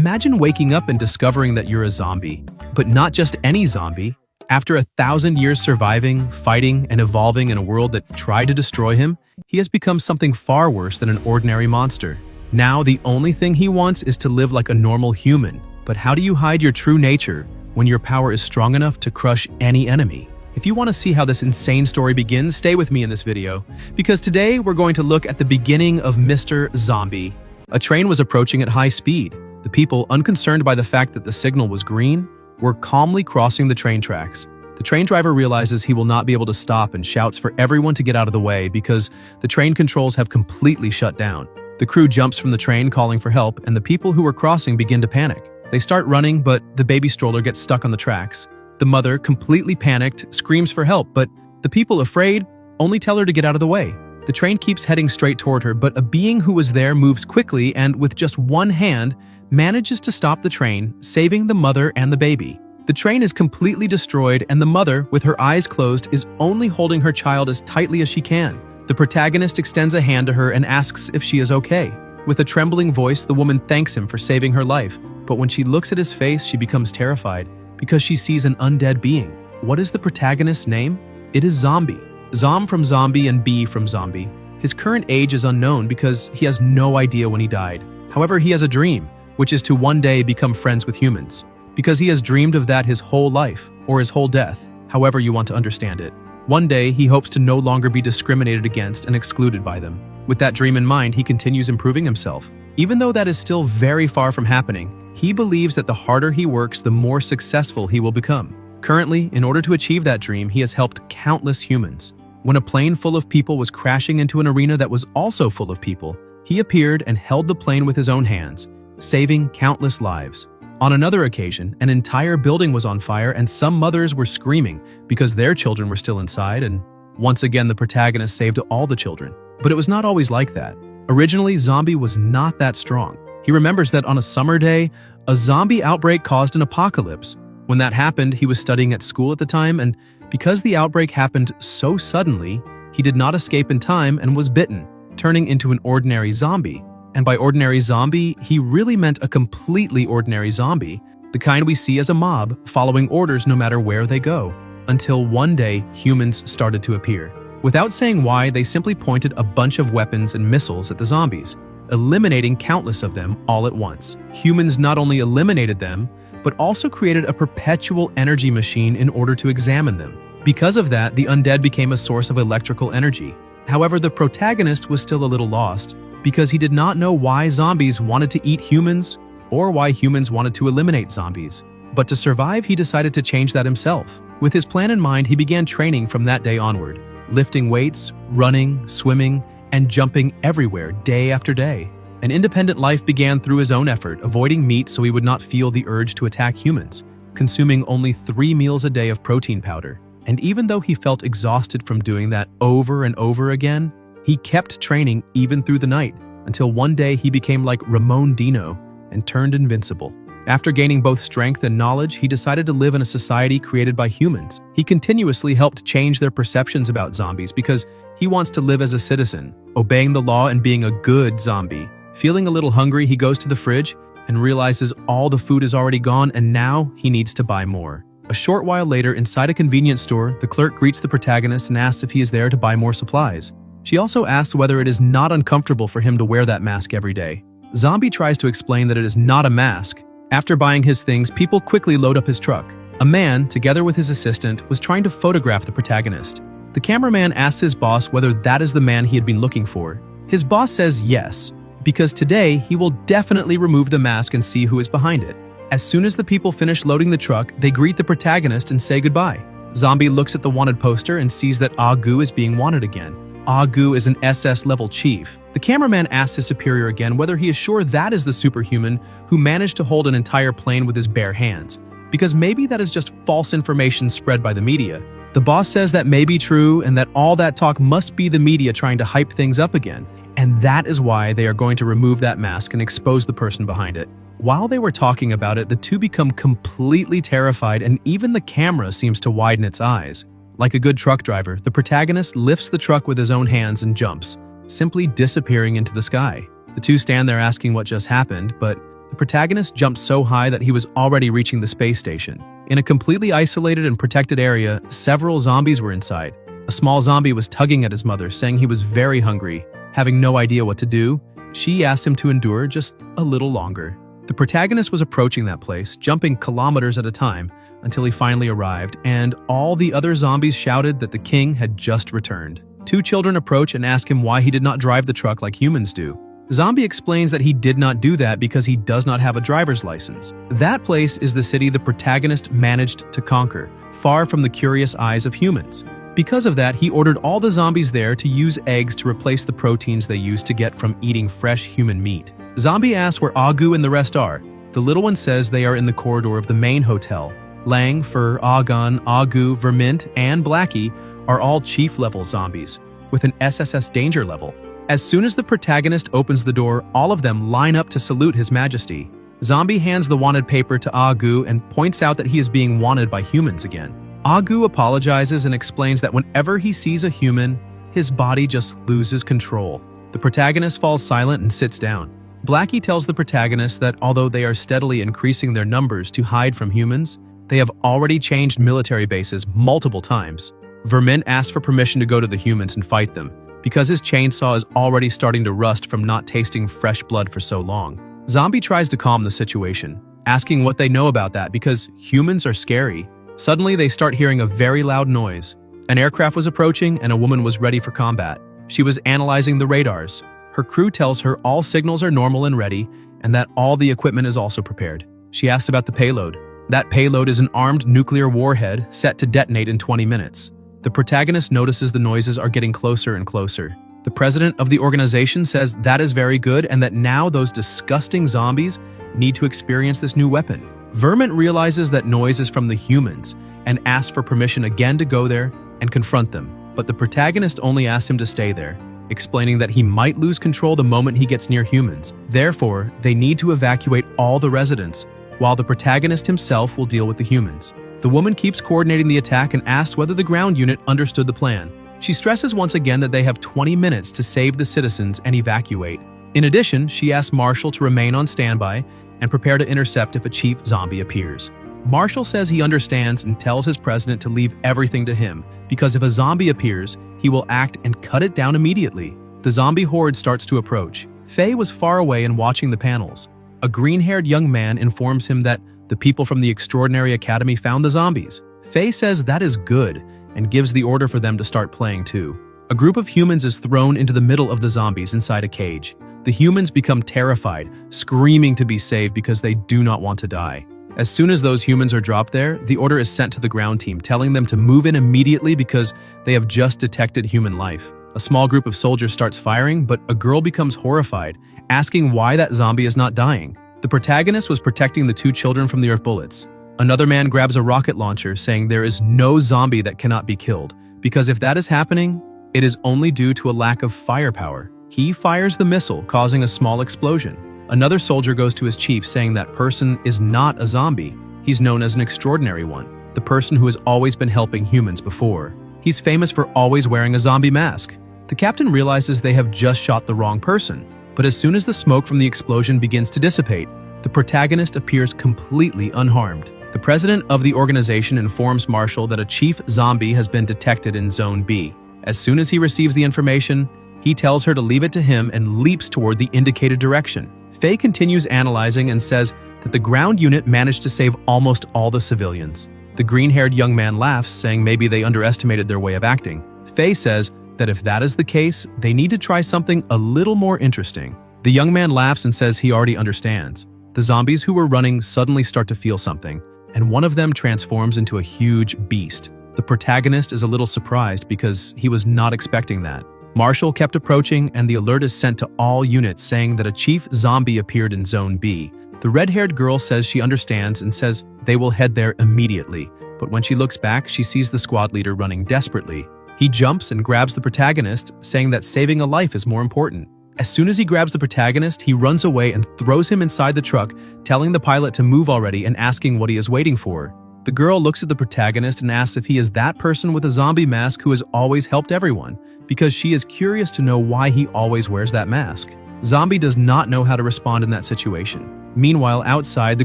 Imagine waking up and discovering that you're a zombie, but not just any zombie. After 1,000 years surviving, fighting, and evolving in a world that tried to destroy him, he has become something far worse than an ordinary monster. Now, the only thing he wants is to live like a normal human. But how do you hide your true nature when your power is strong enough to crush any enemy? If you want to see how this insane story begins, stay with me in this video, because today we're going to look at the beginning of Mr. Zombie. A train was approaching at high speed. The people, unconcerned by the fact that the signal was green, were calmly crossing the train tracks. The train driver realizes he will not be able to stop and shouts for everyone to get out of the way because the train controls have completely shut down. The crew jumps from the train calling for help, and the people who were crossing begin to panic. They start running, but the baby stroller gets stuck on the tracks. The mother, completely panicked, screams for help, but the people, afraid, only tell her to get out of the way. The train keeps heading straight toward her, but a being who was there moves quickly and, with just one hand, manages to stop the train, saving the mother and the baby. The train is completely destroyed, and the mother, with her eyes closed, is only holding her child as tightly as she can. The protagonist extends a hand to her and asks if she is okay. With a trembling voice, the woman thanks him for saving her life, but when she looks at his face, she becomes terrified because she sees an undead being. What is the protagonist's name? It is Zombie. Zom from zombie and B from zombie. His current age is unknown because he has no idea when he died. However, he has a dream, which is to one day become friends with humans, because he has dreamed of that his whole life, or his whole death, however you want to understand it. One day, he hopes to no longer be discriminated against and excluded by them. With that dream in mind, he continues improving himself. Even though that is still very far from happening, he believes that the harder he works, the more successful he will become. Currently, in order to achieve that dream, he has helped countless humans. When a plane full of people was crashing into an arena that was also full of people, he appeared and held the plane with his own hands, saving countless lives. On another occasion, an entire building was on fire and some mothers were screaming because their children were still inside, and once again the protagonist saved all the children. But it was not always like that. Originally, Zombie was not that strong. He remembers that on a summer day, a zombie outbreak caused an apocalypse. When that happened, he was studying at school at the time, and because the outbreak happened so suddenly, he did not escape in time and was bitten, turning into an ordinary zombie. And by ordinary zombie, he really meant a completely ordinary zombie, the kind we see as a mob, following orders no matter where they go. Until one day, humans started to appear. Without saying why, they simply pointed a bunch of weapons and missiles at the zombies, eliminating countless of them all at once. Humans not only eliminated them, but also created a perpetual energy machine in order to examine them. Because of that, the undead became a source of electrical energy. However, the protagonist was still a little lost, because he did not know why zombies wanted to eat humans or why humans wanted to eliminate zombies. But to survive, he decided to change that himself. With his plan in mind, he began training from that day onward, lifting weights, running, swimming, and jumping everywhere day after day. An independent life began through his own effort, avoiding meat so he would not feel the urge to attack humans, consuming only 3 meals a day of protein powder. And even though he felt exhausted from doing that over and over again, he kept training even through the night, until one day he became like Ramon Dino and turned invincible. After gaining both strength and knowledge, he decided to live in a society created by humans. He continuously helped change their perceptions about zombies because he wants to live as a citizen, obeying the law and being a good zombie. Feeling a little hungry, he goes to the fridge and realizes all the food is already gone and now he needs to buy more. A short while later, inside a convenience store, the clerk greets the protagonist and asks if he is there to buy more supplies. She also asks whether it is not uncomfortable for him to wear that mask every day. Zombie tries to explain that it is not a mask. After buying his things, people quickly load up his truck. A man, together with his assistant, was trying to photograph the protagonist. The cameraman asks his boss whether that is the man he had been looking for. His boss says yes, because today he will definitely remove the mask and see who is behind it. As soon as the people finish loading the truck, they greet the protagonist and say goodbye. Zombie looks at the wanted poster and sees that Agu is being wanted again. Agu is an SS-level chief. The cameraman asks his superior again whether he is sure that is the superhuman who managed to hold an entire plane with his bare hands, because maybe that is just false information spread by the media. The boss says that may be true and that all that talk must be the media trying to hype things up again, and that is why they are going to remove that mask and expose the person behind it. While they were talking about it, the two become completely terrified and even the camera seems to widen its eyes. Like a good truck driver, the protagonist lifts the truck with his own hands and jumps, simply disappearing into the sky. The two stand there asking what just happened, but The protagonist jumped so high that he was already reaching the space station. In a completely isolated and protected area, several zombies were inside. A small zombie was tugging at his mother, saying he was very hungry. Having no idea what to do, she asked him to endure just a little longer. The protagonist was approaching that place, jumping kilometers at a time, until he finally arrived, and all the other zombies shouted that the king had just returned. Two children approach and ask him why he did not drive the truck like humans do. Zombie explains that he did not do that because he does not have a driver's license. That place is the city the protagonist managed to conquer, far from the curious eyes of humans. Because of that, he ordered all the zombies there to use eggs to replace the proteins they used to get from eating fresh human meat. Zombie asks where Agu and the rest are. The little one says they are in the corridor of the main hotel. Lang, Fur, Agon, Agu, Vermint, and Blackie are all chief-level zombies, with an SSS danger level. As soon as the protagonist opens the door, all of them line up to salute His Majesty. Zombie hands the wanted paper to Agu and points out that he is being wanted by humans again. Agu apologizes and explains that whenever he sees a human, his body just loses control. The protagonist falls silent and sits down. Blackie tells the protagonist that although they are steadily increasing their numbers to hide from humans, they have already changed military bases multiple times. Vermin asks for permission to go to the humans and fight them, because his chainsaw is already starting to rust from not tasting fresh blood for so long. Zombie tries to calm the situation, asking what they know about that because humans are scary. Suddenly, they start hearing a very loud noise. An aircraft was approaching and a woman was ready for combat. She was analyzing the radars. Her crew tells her all signals are normal and ready, and that all the equipment is also prepared. She asks about the payload. That payload is an armed nuclear warhead set to detonate in 20 minutes. The protagonist notices the noises are getting closer and closer. The president of the organization says that is very good and that now those disgusting zombies need to experience this new weapon. Vermin realizes that noise is from the humans and asks for permission again to go there and confront them, but the protagonist only asks him to stay there, explaining that he might lose control the moment he gets near humans. Therefore, they need to evacuate all the residents, while the protagonist himself will deal with the humans. The woman keeps coordinating the attack and asks whether the ground unit understood the plan. She stresses once again that they have 20 minutes to save the citizens and evacuate. In addition, she asks Marshall to remain on standby and prepare to intercept if a chief zombie appears. Marshall says he understands and tells his president to leave everything to him, because if a zombie appears, he will act and cut it down immediately. The zombie horde starts to approach. Faye was far away and watching the panels. A green-haired young man informs him that the people from the Extraordinary Academy found the zombies. Faye says that is good and gives the order for them to start playing too. A group of humans is thrown into the middle of the zombies inside a cage. The humans become terrified, screaming to be saved because they do not want to die. As soon as those humans are dropped there, the order is sent to the ground team, telling them to move in immediately because they have just detected human life. A small group of soldiers starts firing, but a girl becomes horrified, asking why that zombie is not dying. The protagonist was protecting the two children from the earth bullets. Another man grabs a rocket launcher, saying there is no zombie that cannot be killed, because if that is happening, it is only due to a lack of firepower. He fires the missile, causing a small explosion. Another soldier goes to his chief, saying that person is not a zombie. He's known as an extraordinary one, the person who has always been helping humans before. He's famous for always wearing a zombie mask. The captain realizes they have just shot the wrong person, but as soon as the smoke from the explosion begins to dissipate, the protagonist appears completely unharmed. The president of the organization informs Marshall that a chief zombie has been detected in Zone B. As soon as he receives the information, he tells her to leave it to him and leaps toward the indicated direction. Faye continues analyzing and says that the ground unit managed to save almost all the civilians. The green-haired young man laughs, saying maybe they underestimated their way of acting. Faye says that if that is the case, they need to try something a little more interesting. The young man laughs and says he already understands. The zombies who were running suddenly start to feel something, and one of them transforms into a huge beast. The protagonist is a little surprised because he was not expecting that. Marshall kept approaching, and the alert is sent to all units saying that a chief zombie appeared in Zone B. The red-haired girl says she understands and says they will head there immediately, but when she looks back, she sees the squad leader running desperately. He jumps and grabs the protagonist, saying that saving a life is more important. As soon as he grabs the protagonist, he runs away and throws him inside the truck, telling the pilot to move already and asking what he is waiting for. The girl looks at the protagonist and asks if he is that person with a zombie mask who has always helped everyone, because she is curious to know why he always wears that mask. Zombie does not know how to respond in that situation. Meanwhile, outside, the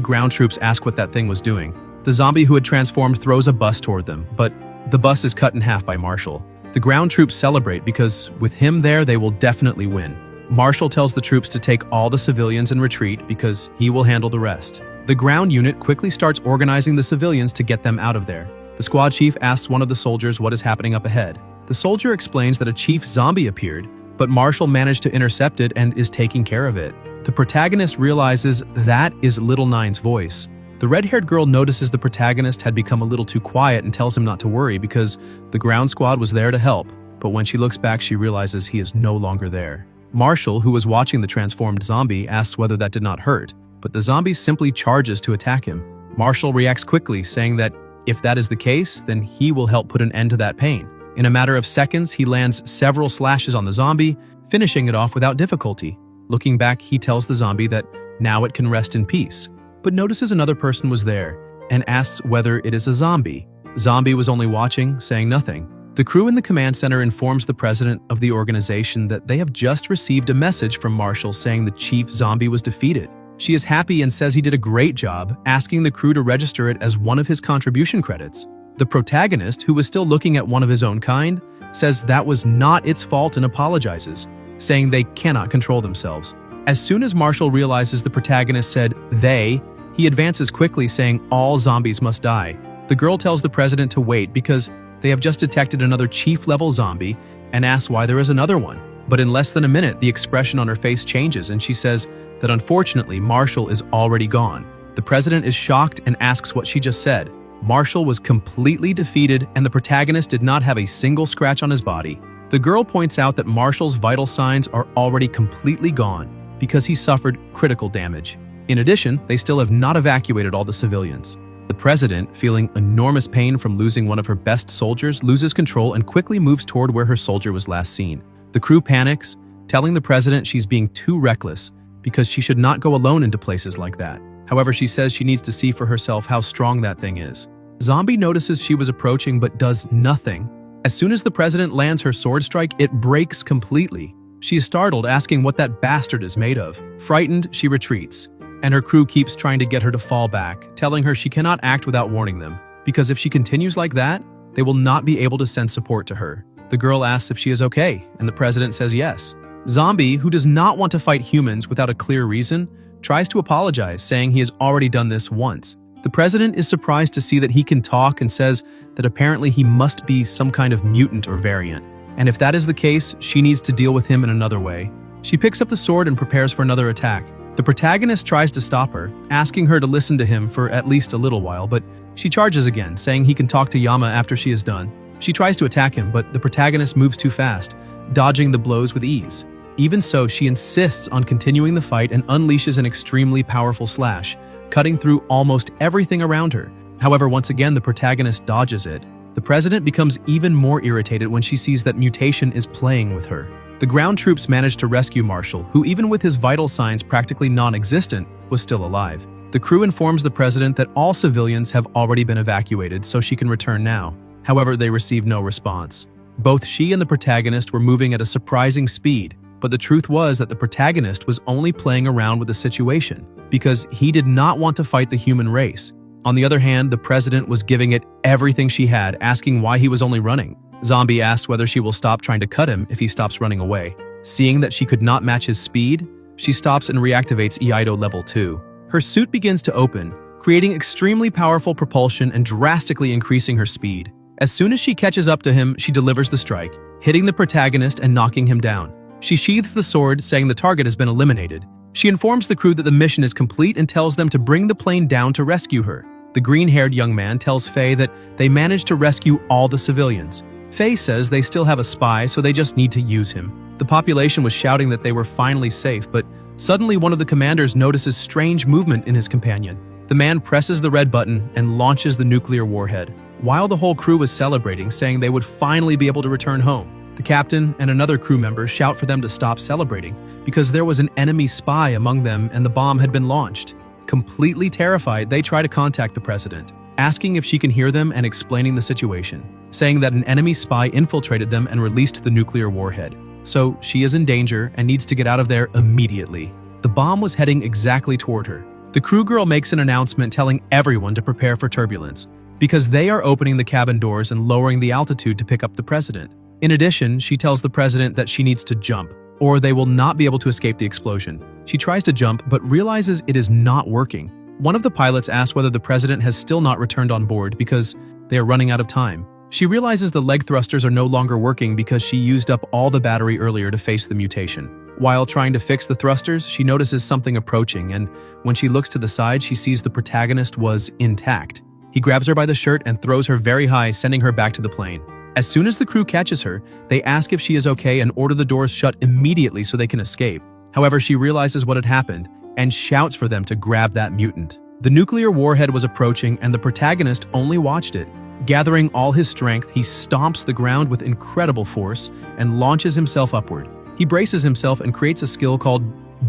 ground troops ask what that thing was doing. The zombie who had transformed throws a bus toward them, but the bus is cut in half by Marshall. The ground troops celebrate because with him there, they will definitely win. Marshall tells the troops to take all the civilians and retreat because he will handle the rest. The ground unit quickly starts organizing the civilians to get them out of there. The squad chief asks one of the soldiers what is happening up ahead. The soldier explains that a chief zombie appeared, but Marshall managed to intercept it and is taking care of it. The protagonist realizes that is Little Nine's voice. The red-haired girl notices the protagonist had become a little too quiet and tells him not to worry because the ground squad was there to help, but when she looks back, she realizes he is no longer there. Marshall, who was watching the transformed zombie, asks whether that did not hurt, but the zombie simply charges to attack him. Marshall reacts quickly, saying that if that is the case, then he will help put an end to that pain. In a matter of seconds, he lands several slashes on the zombie, finishing it off without difficulty. Looking back, he tells the zombie that now it can rest in peace, but notices another person was there and asks whether it is a zombie. Zombie was only watching, saying nothing. The crew in the command center informs the president of the organization that they have just received a message from Marshall saying the chief zombie was defeated. She is happy and says he did a great job, asking the crew to register it as one of his contribution credits. The protagonist, who was still looking at one of his own kind, says that was not its fault and apologizes, saying they cannot control themselves. As soon as Marshall realizes the protagonist said they, he advances quickly, saying all zombies must die. The girl tells the president to wait because they have just detected another chief-level zombie and asks why there is another one. But in less than a minute, the expression on her face changes and she says that unfortunately Marshall is already gone. The president is shocked and asks what she just said. Marshall was completely defeated and the protagonist did not have a single scratch on his body. The girl points out that Marshall's vital signs are already completely gone because he suffered critical damage. In addition, they still have not evacuated all the civilians. The president, feeling enormous pain from losing one of her best soldiers, loses control and quickly moves toward where her soldier was last seen. The crew panics, telling the president she's being too reckless because she should not go alone into places like that. However, she says she needs to see for herself how strong that thing is. Zombie notices she was approaching but does nothing. As soon as the president lands her sword strike, it breaks completely. She is startled, asking what that bastard is made of. Frightened, she retreats, and her crew keeps trying to get her to fall back, telling her she cannot act without warning them, because if she continues like that, they will not be able to send support to her. The girl asks if she is okay, and the president says yes. Zombie, who does not want to fight humans without a clear reason, tries to apologize, saying he has already done this once. The president is surprised to see that he can talk and says that apparently he must be some kind of mutant or variant, and if that is the case, she needs to deal with him in another way. She picks up the sword and prepares for another attack. The protagonist tries to stop her, asking her to listen to him for at least a little while, but she charges again, saying he can talk to Yama after she is done. She tries to attack him, but the protagonist moves too fast, dodging the blows with ease. Even so, she insists on continuing the fight and unleashes an extremely powerful slash, cutting through almost everything around her. However, once again, the protagonist dodges it. The president becomes even more irritated when she sees that mutation is playing with her. The ground troops manage to rescue Marshall, who even with his vital signs practically non-existent, was still alive. The crew informs the president that all civilians have already been evacuated, so she can return now. However, they receive no response. Both she and the protagonist were moving at a surprising speed, but the truth was that the protagonist was only playing around with the situation because he did not want to fight the human race. On the other hand, the president was giving it everything she had, asking why he was only running. Zombie asks whether she will stop trying to cut him if he stops running away. Seeing that she could not match his speed, she stops and reactivates Iaido level 2. Her suit begins to open, creating extremely powerful propulsion and drastically increasing her speed. As soon as she catches up to him, she delivers the strike, hitting the protagonist and knocking him down. She sheathes the sword, saying the target has been eliminated. She informs the crew that the mission is complete and tells them to bring the plane down to rescue her. The green-haired young man tells Faye that they managed to rescue all the civilians. Faye says they still have a spy, so they just need to use him. The population was shouting that they were finally safe, but suddenly one of the commanders notices strange movement in his companion. The man presses the red button and launches the nuclear warhead, while the whole crew was celebrating, saying they would finally be able to return home. The captain and another crew member shout for them to stop celebrating because there was an enemy spy among them and the bomb had been launched. Completely terrified, they try to contact the president, asking if she can hear them and explaining the situation, saying that an enemy spy infiltrated them and released the nuclear warhead. so she is in danger and needs to get out of there immediately. The bomb was heading exactly toward her. The crew girl makes an announcement telling everyone to prepare for turbulence, because they are opening the cabin doors and lowering the altitude to pick up the president. In addition, she tells the president that she needs to jump, or they will not be able to escape the explosion. She tries to jump, but realizes it is not working. One of the pilots asks whether the president has still not returned on board because they are running out of time. She realizes the leg thrusters are no longer working because she used up all the battery earlier to face the mutation. While trying to fix the thrusters, she notices something approaching, and when she looks to the side, she sees the protagonist was intact. He grabs her by the shirt and throws her very high, sending her back to the plane. As soon as the crew catches her, they ask if she is okay and order the doors shut immediately so they can escape. However, she realizes what had happened and shouts for them to grab that mutant. The nuclear warhead was approaching and the protagonist only watched it. Gathering all his strength, he stomps the ground with incredible force and launches himself upward. He braces himself and creates a skill called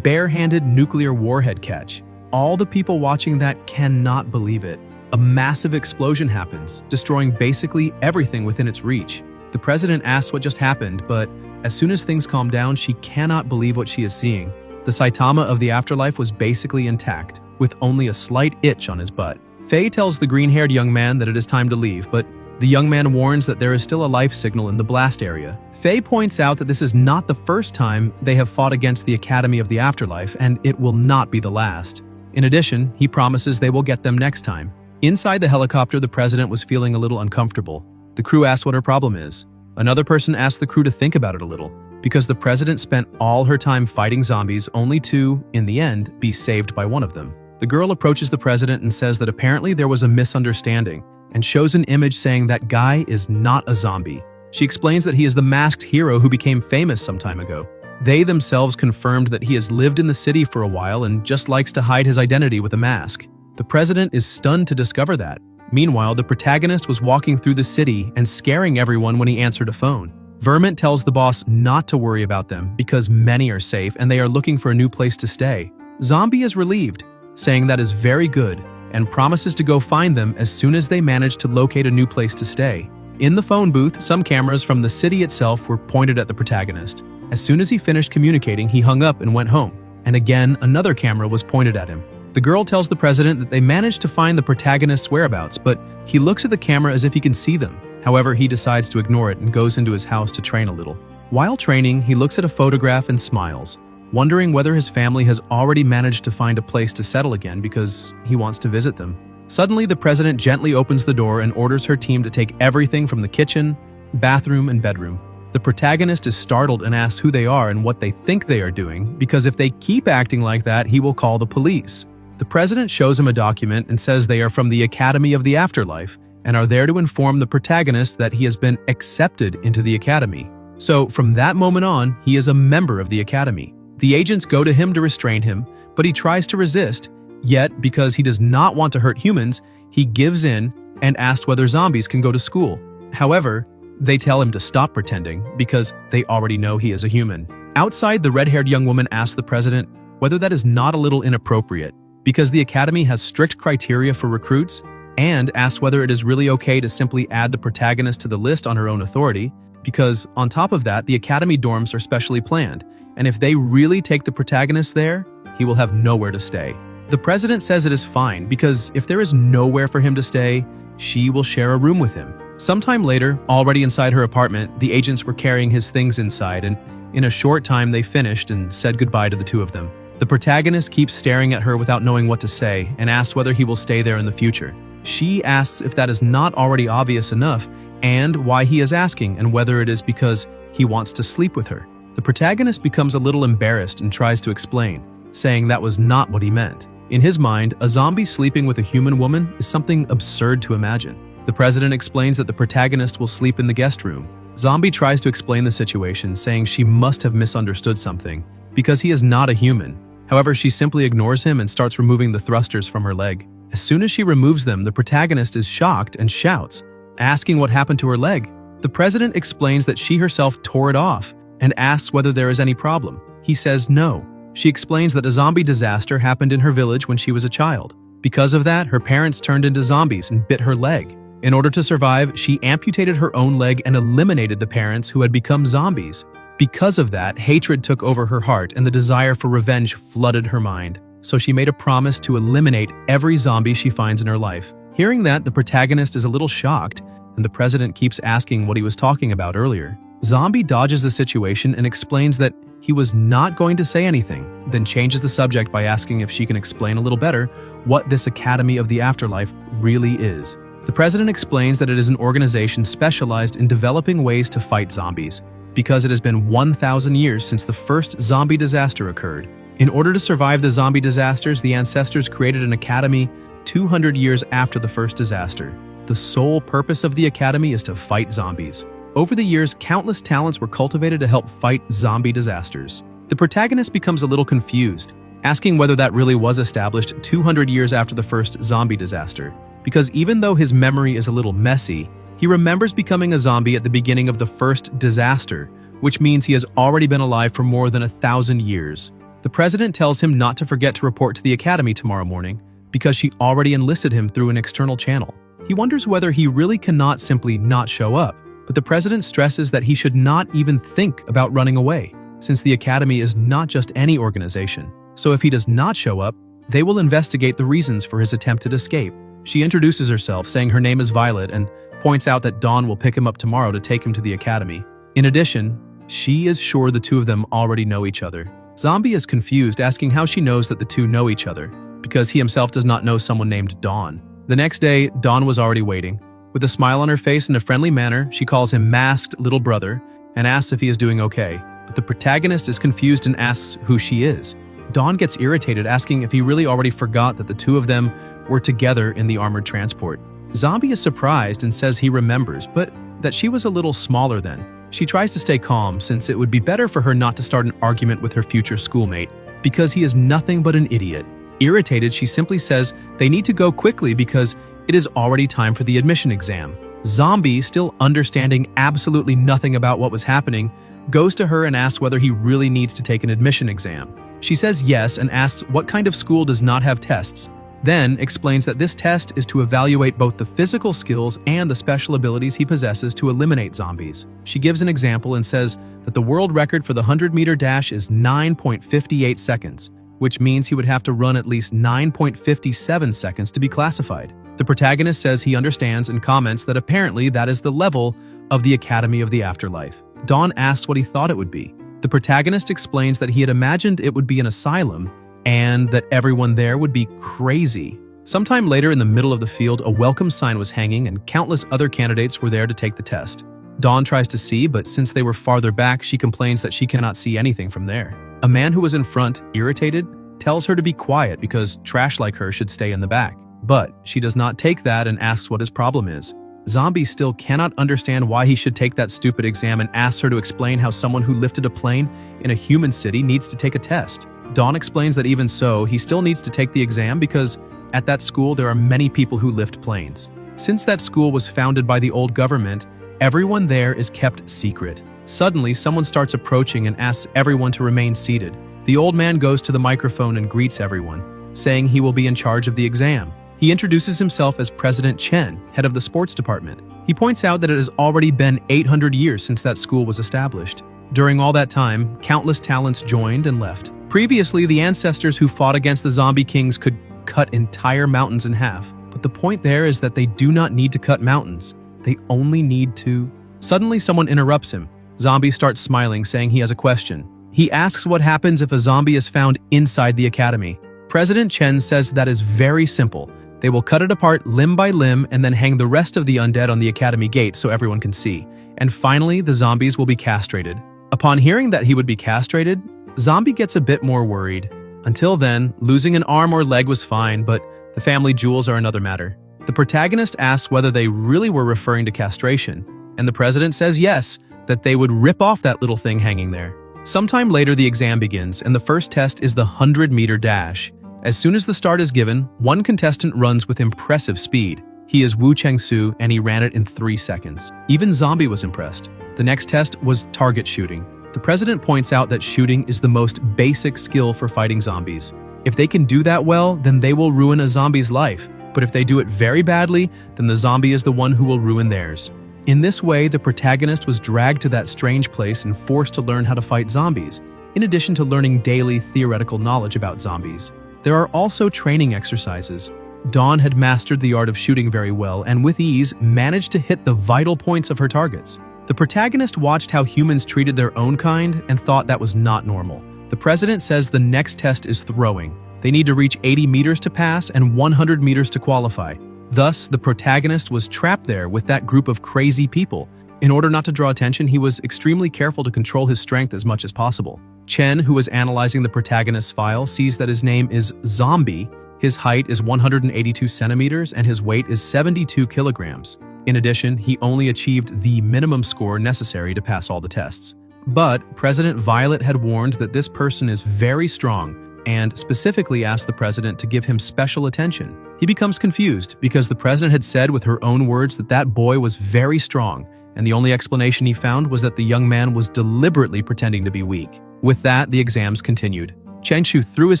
barehanded nuclear warhead catch. All the people watching that cannot believe it. A massive explosion happens, destroying basically everything within its reach. The president asks what just happened, but as soon as things calm down, she cannot believe what she is seeing. The Saitama of the afterlife was basically intact, with only a slight itch on his butt. Faye tells the green-haired young man that it is time to leave, but the young man warns that there is still a life signal in the blast area. Faye points out that this is not the first time they have fought against the Academy of the Afterlife, and it will not be the last. In addition, he promises they will get them next time. Inside the helicopter, the president was feeling a little uncomfortable. The crew asks what her problem is. Another person asks the crew to think about it a little, because the president spent all her time fighting zombies only to, in the end, be saved by one of them. The girl approaches the president and says that apparently there was a misunderstanding, and shows an image saying that guy is not a zombie. She explains that he is the masked hero who became famous some time ago. They themselves confirmed that he has lived in the city for a while and just likes to hide his identity with a mask. The president is stunned to discover that. Meanwhile, the protagonist was walking through the city and scaring everyone when he answered a phone. Vermont tells the boss not to worry about them because many are safe and they are looking for a new place to stay. Zombie is relieved, saying that is very good, and promises to go find them as soon as they manage to locate a new place to stay. In the phone booth, some cameras from the city itself were pointed at the protagonist. As soon as he finished communicating, he hung up and went home. And again, another camera was pointed at him. The girl tells the president that they managed to find the protagonist's whereabouts, but he looks at the camera as if he can see them. However, he decides to ignore it and goes into his house to train a little. While training, he looks at a photograph and smiles, wondering whether his family has already managed to find a place to settle again because he wants to visit them. Suddenly, the president gently opens the door and orders her team to take everything from the kitchen, bathroom, and bedroom. The protagonist is startled and asks who they are and what they think they are doing, because if they keep acting like that, he will call the police. The president shows him a document and says they are from the Academy of the Afterlife and are there to inform the protagonist that he has been accepted into the Academy. So from that moment on, he is a member of the Academy. The agents go to him to restrain him, but he tries to resist, yet because he does not want to hurt humans, he gives in and asks whether zombies can go to school. However, they tell him to stop pretending because they already know he is a human. Outside, the red-haired young woman asks the president whether that is not a little inappropriate, because the Academy has strict criteria for recruits, and asks whether it is really okay to simply add the protagonist to the list on her own authority, because on top of that, the Academy dorms are specially planned, and if they really take the protagonist there, he will have nowhere to stay. The president says it is fine, because if there is nowhere for him to stay, she will share a room with him. Sometime later, already inside her apartment, the agents were carrying his things inside, and in a short time they finished and said goodbye to the two of them. The protagonist keeps staring at her without knowing what to say and asks whether he will stay there in the future. She asks if that is not already obvious enough and why he is asking and whether it is because he wants to sleep with her. The protagonist becomes a little embarrassed and tries to explain, saying that was not what he meant. In his mind, a zombie sleeping with a human woman is something absurd to imagine. The president explains that the protagonist will sleep in the guest room. Zombie tries to explain the situation, saying she must have misunderstood something because he is not a human. However, she simply ignores him and starts removing the thrusters from her leg. As soon as she removes them, the protagonist is shocked and shouts, asking what happened to her leg. The president explains that she herself tore it off and asks whether there is any problem. He says no. She explains that a zombie disaster happened in her village when she was a child. Because of that, her parents turned into zombies and bit her leg. In order to survive, she amputated her own leg and eliminated the parents who had become zombies. Because of that, hatred took over her heart and the desire for revenge flooded her mind. So she made a promise to eliminate every zombie she finds in her life. Hearing that, the protagonist is a little shocked, and the president keeps asking what he was talking about earlier. Zombie dodges the situation and explains that he was not going to say anything, then changes the subject by asking if she can explain a little better what this Academy of the Afterlife really is. The president explains that it is an organization specialized in developing ways to fight zombies, because it has been 1,000 years since the first zombie disaster occurred. In order to survive the zombie disasters, the ancestors created an academy 200 years after the first disaster. The sole purpose of the academy is to fight zombies. Over the years, countless talents were cultivated to help fight zombie disasters. The protagonist becomes a little confused, asking whether that really was established 200 years after the first zombie disaster, because even though his memory is a little messy, he remembers becoming a zombie at the beginning of the first disaster, which means he has already been alive for more than 1,000 years. The president tells him not to forget to report to the academy tomorrow morning, because she already enlisted him through an external channel. He wonders whether he really cannot simply not show up, but the president stresses that he should not even think about running away, since the academy is not just any organization. So if he does not show up, they will investigate the reasons for his attempted escape. She introduces herself, saying her name is Violet, and points out that Dawn will pick him up tomorrow to take him to the academy. In addition, she is sure the two of them already know each other. Zombie is confused, asking how she knows that the two know each other, because he himself does not know someone named Dawn. The next day, Dawn was already waiting. With a smile on her face and a friendly manner, she calls him masked little brother and asks if he is doing okay. But the protagonist is confused and asks who she is. Dawn gets irritated, asking if he really already forgot that the two of them were together in the armored transport. Zombie is surprised and says he remembers, but that she was a little smaller then. She tries to stay calm, since it would be better for her not to start an argument with her future schoolmate, because he is nothing but an idiot. Irritated, she simply says they need to go quickly because it is already time for the admission exam. Zombie, still understanding absolutely nothing about what was happening, goes to her and asks whether he really needs to take an admission exam. She says yes and asks what kind of school does not have tests, then explains that this test is to evaluate both the physical skills and the special abilities he possesses to eliminate zombies. She gives an example and says that the world record for the 100-meter dash is 9.58 seconds, which means he would have to run at least 9.57 seconds to be classified. The protagonist says he understands and comments that apparently that is the level of the Academy of the Afterlife. Dawn asks what he thought it would be. The protagonist explains that he had imagined it would be an asylum and that everyone there would be crazy. Sometime later, in the middle of the field, a welcome sign was hanging and countless other candidates were there to take the test. Dawn tries to see, but since they were farther back, she complains that she cannot see anything from there. A man who was in front, irritated, tells her to be quiet because trash like her should stay in the back. But she does not take that and asks what his problem is. Zombie still cannot understand why he should take that stupid exam and asks her to explain how someone who lifted a plane in a human city needs to take a test. Dawn explains that even so, he still needs to take the exam because at that school there are many people who lift planes. Since that school was founded by the old government, everyone there is kept secret. Suddenly, someone starts approaching and asks everyone to remain seated. The old man goes to the microphone and greets everyone, saying he will be in charge of the exam. He introduces himself as President Chen, head of the sports department. He points out that it has already been 800 years since that school was established. During all that time, countless talents joined and left. Previously, the ancestors who fought against the zombie kings could cut entire mountains in half. But the point there is that they do not need to cut mountains. They only need to... Suddenly, someone interrupts him. Zombie starts smiling, saying he has a question. He asks what happens if a zombie is found inside the academy. President Chen says that is very simple. They will cut it apart limb by limb and then hang the rest of the undead on the academy gate so everyone can see. And finally, the zombies will be castrated. Upon hearing that he would be castrated, Zombie gets a bit more worried. Until then, losing an arm or leg was fine, but the family jewels are another matter. The protagonist asks whether they really were referring to castration, and the president says yes, that they would rip off that little thing hanging there. Sometime later, the exam begins, and the first test is the 100-meter dash. As soon as the start is given, one contestant runs with impressive speed. He is Wu Chengsu, and he ran it in 3 seconds. Even Zombie was impressed. The next test was target shooting. The president points out that shooting is the most basic skill for fighting zombies. If they can do that well, then they will ruin a zombie's life. But if they do it very badly, then the zombie is the one who will ruin theirs. In this way, the protagonist was dragged to that strange place and forced to learn how to fight zombies, in addition to learning daily theoretical knowledge about zombies. There are also training exercises. Dawn had mastered the art of shooting very well and with ease managed to hit the vital points of her targets. The protagonist watched how humans treated their own kind and thought that was not normal. The president says the next test is throwing. They need to reach 80 meters to pass and 100 meters to qualify. Thus, the protagonist was trapped there with that group of crazy people. In order not to draw attention, he was extremely careful to control his strength as much as possible. Chen, who was analyzing the protagonist's file, sees that his name is Zombie. His height is 182 centimeters and his weight is 72 kilograms. In addition, he only achieved the minimum score necessary to pass all the tests. But President Violet had warned that this person is very strong and specifically asked the president to give him special attention. He becomes confused because the president had said with her own words that that boy was very strong, and the only explanation he found was that the young man was deliberately pretending to be weak. With that, the exams continued. Chengshu threw his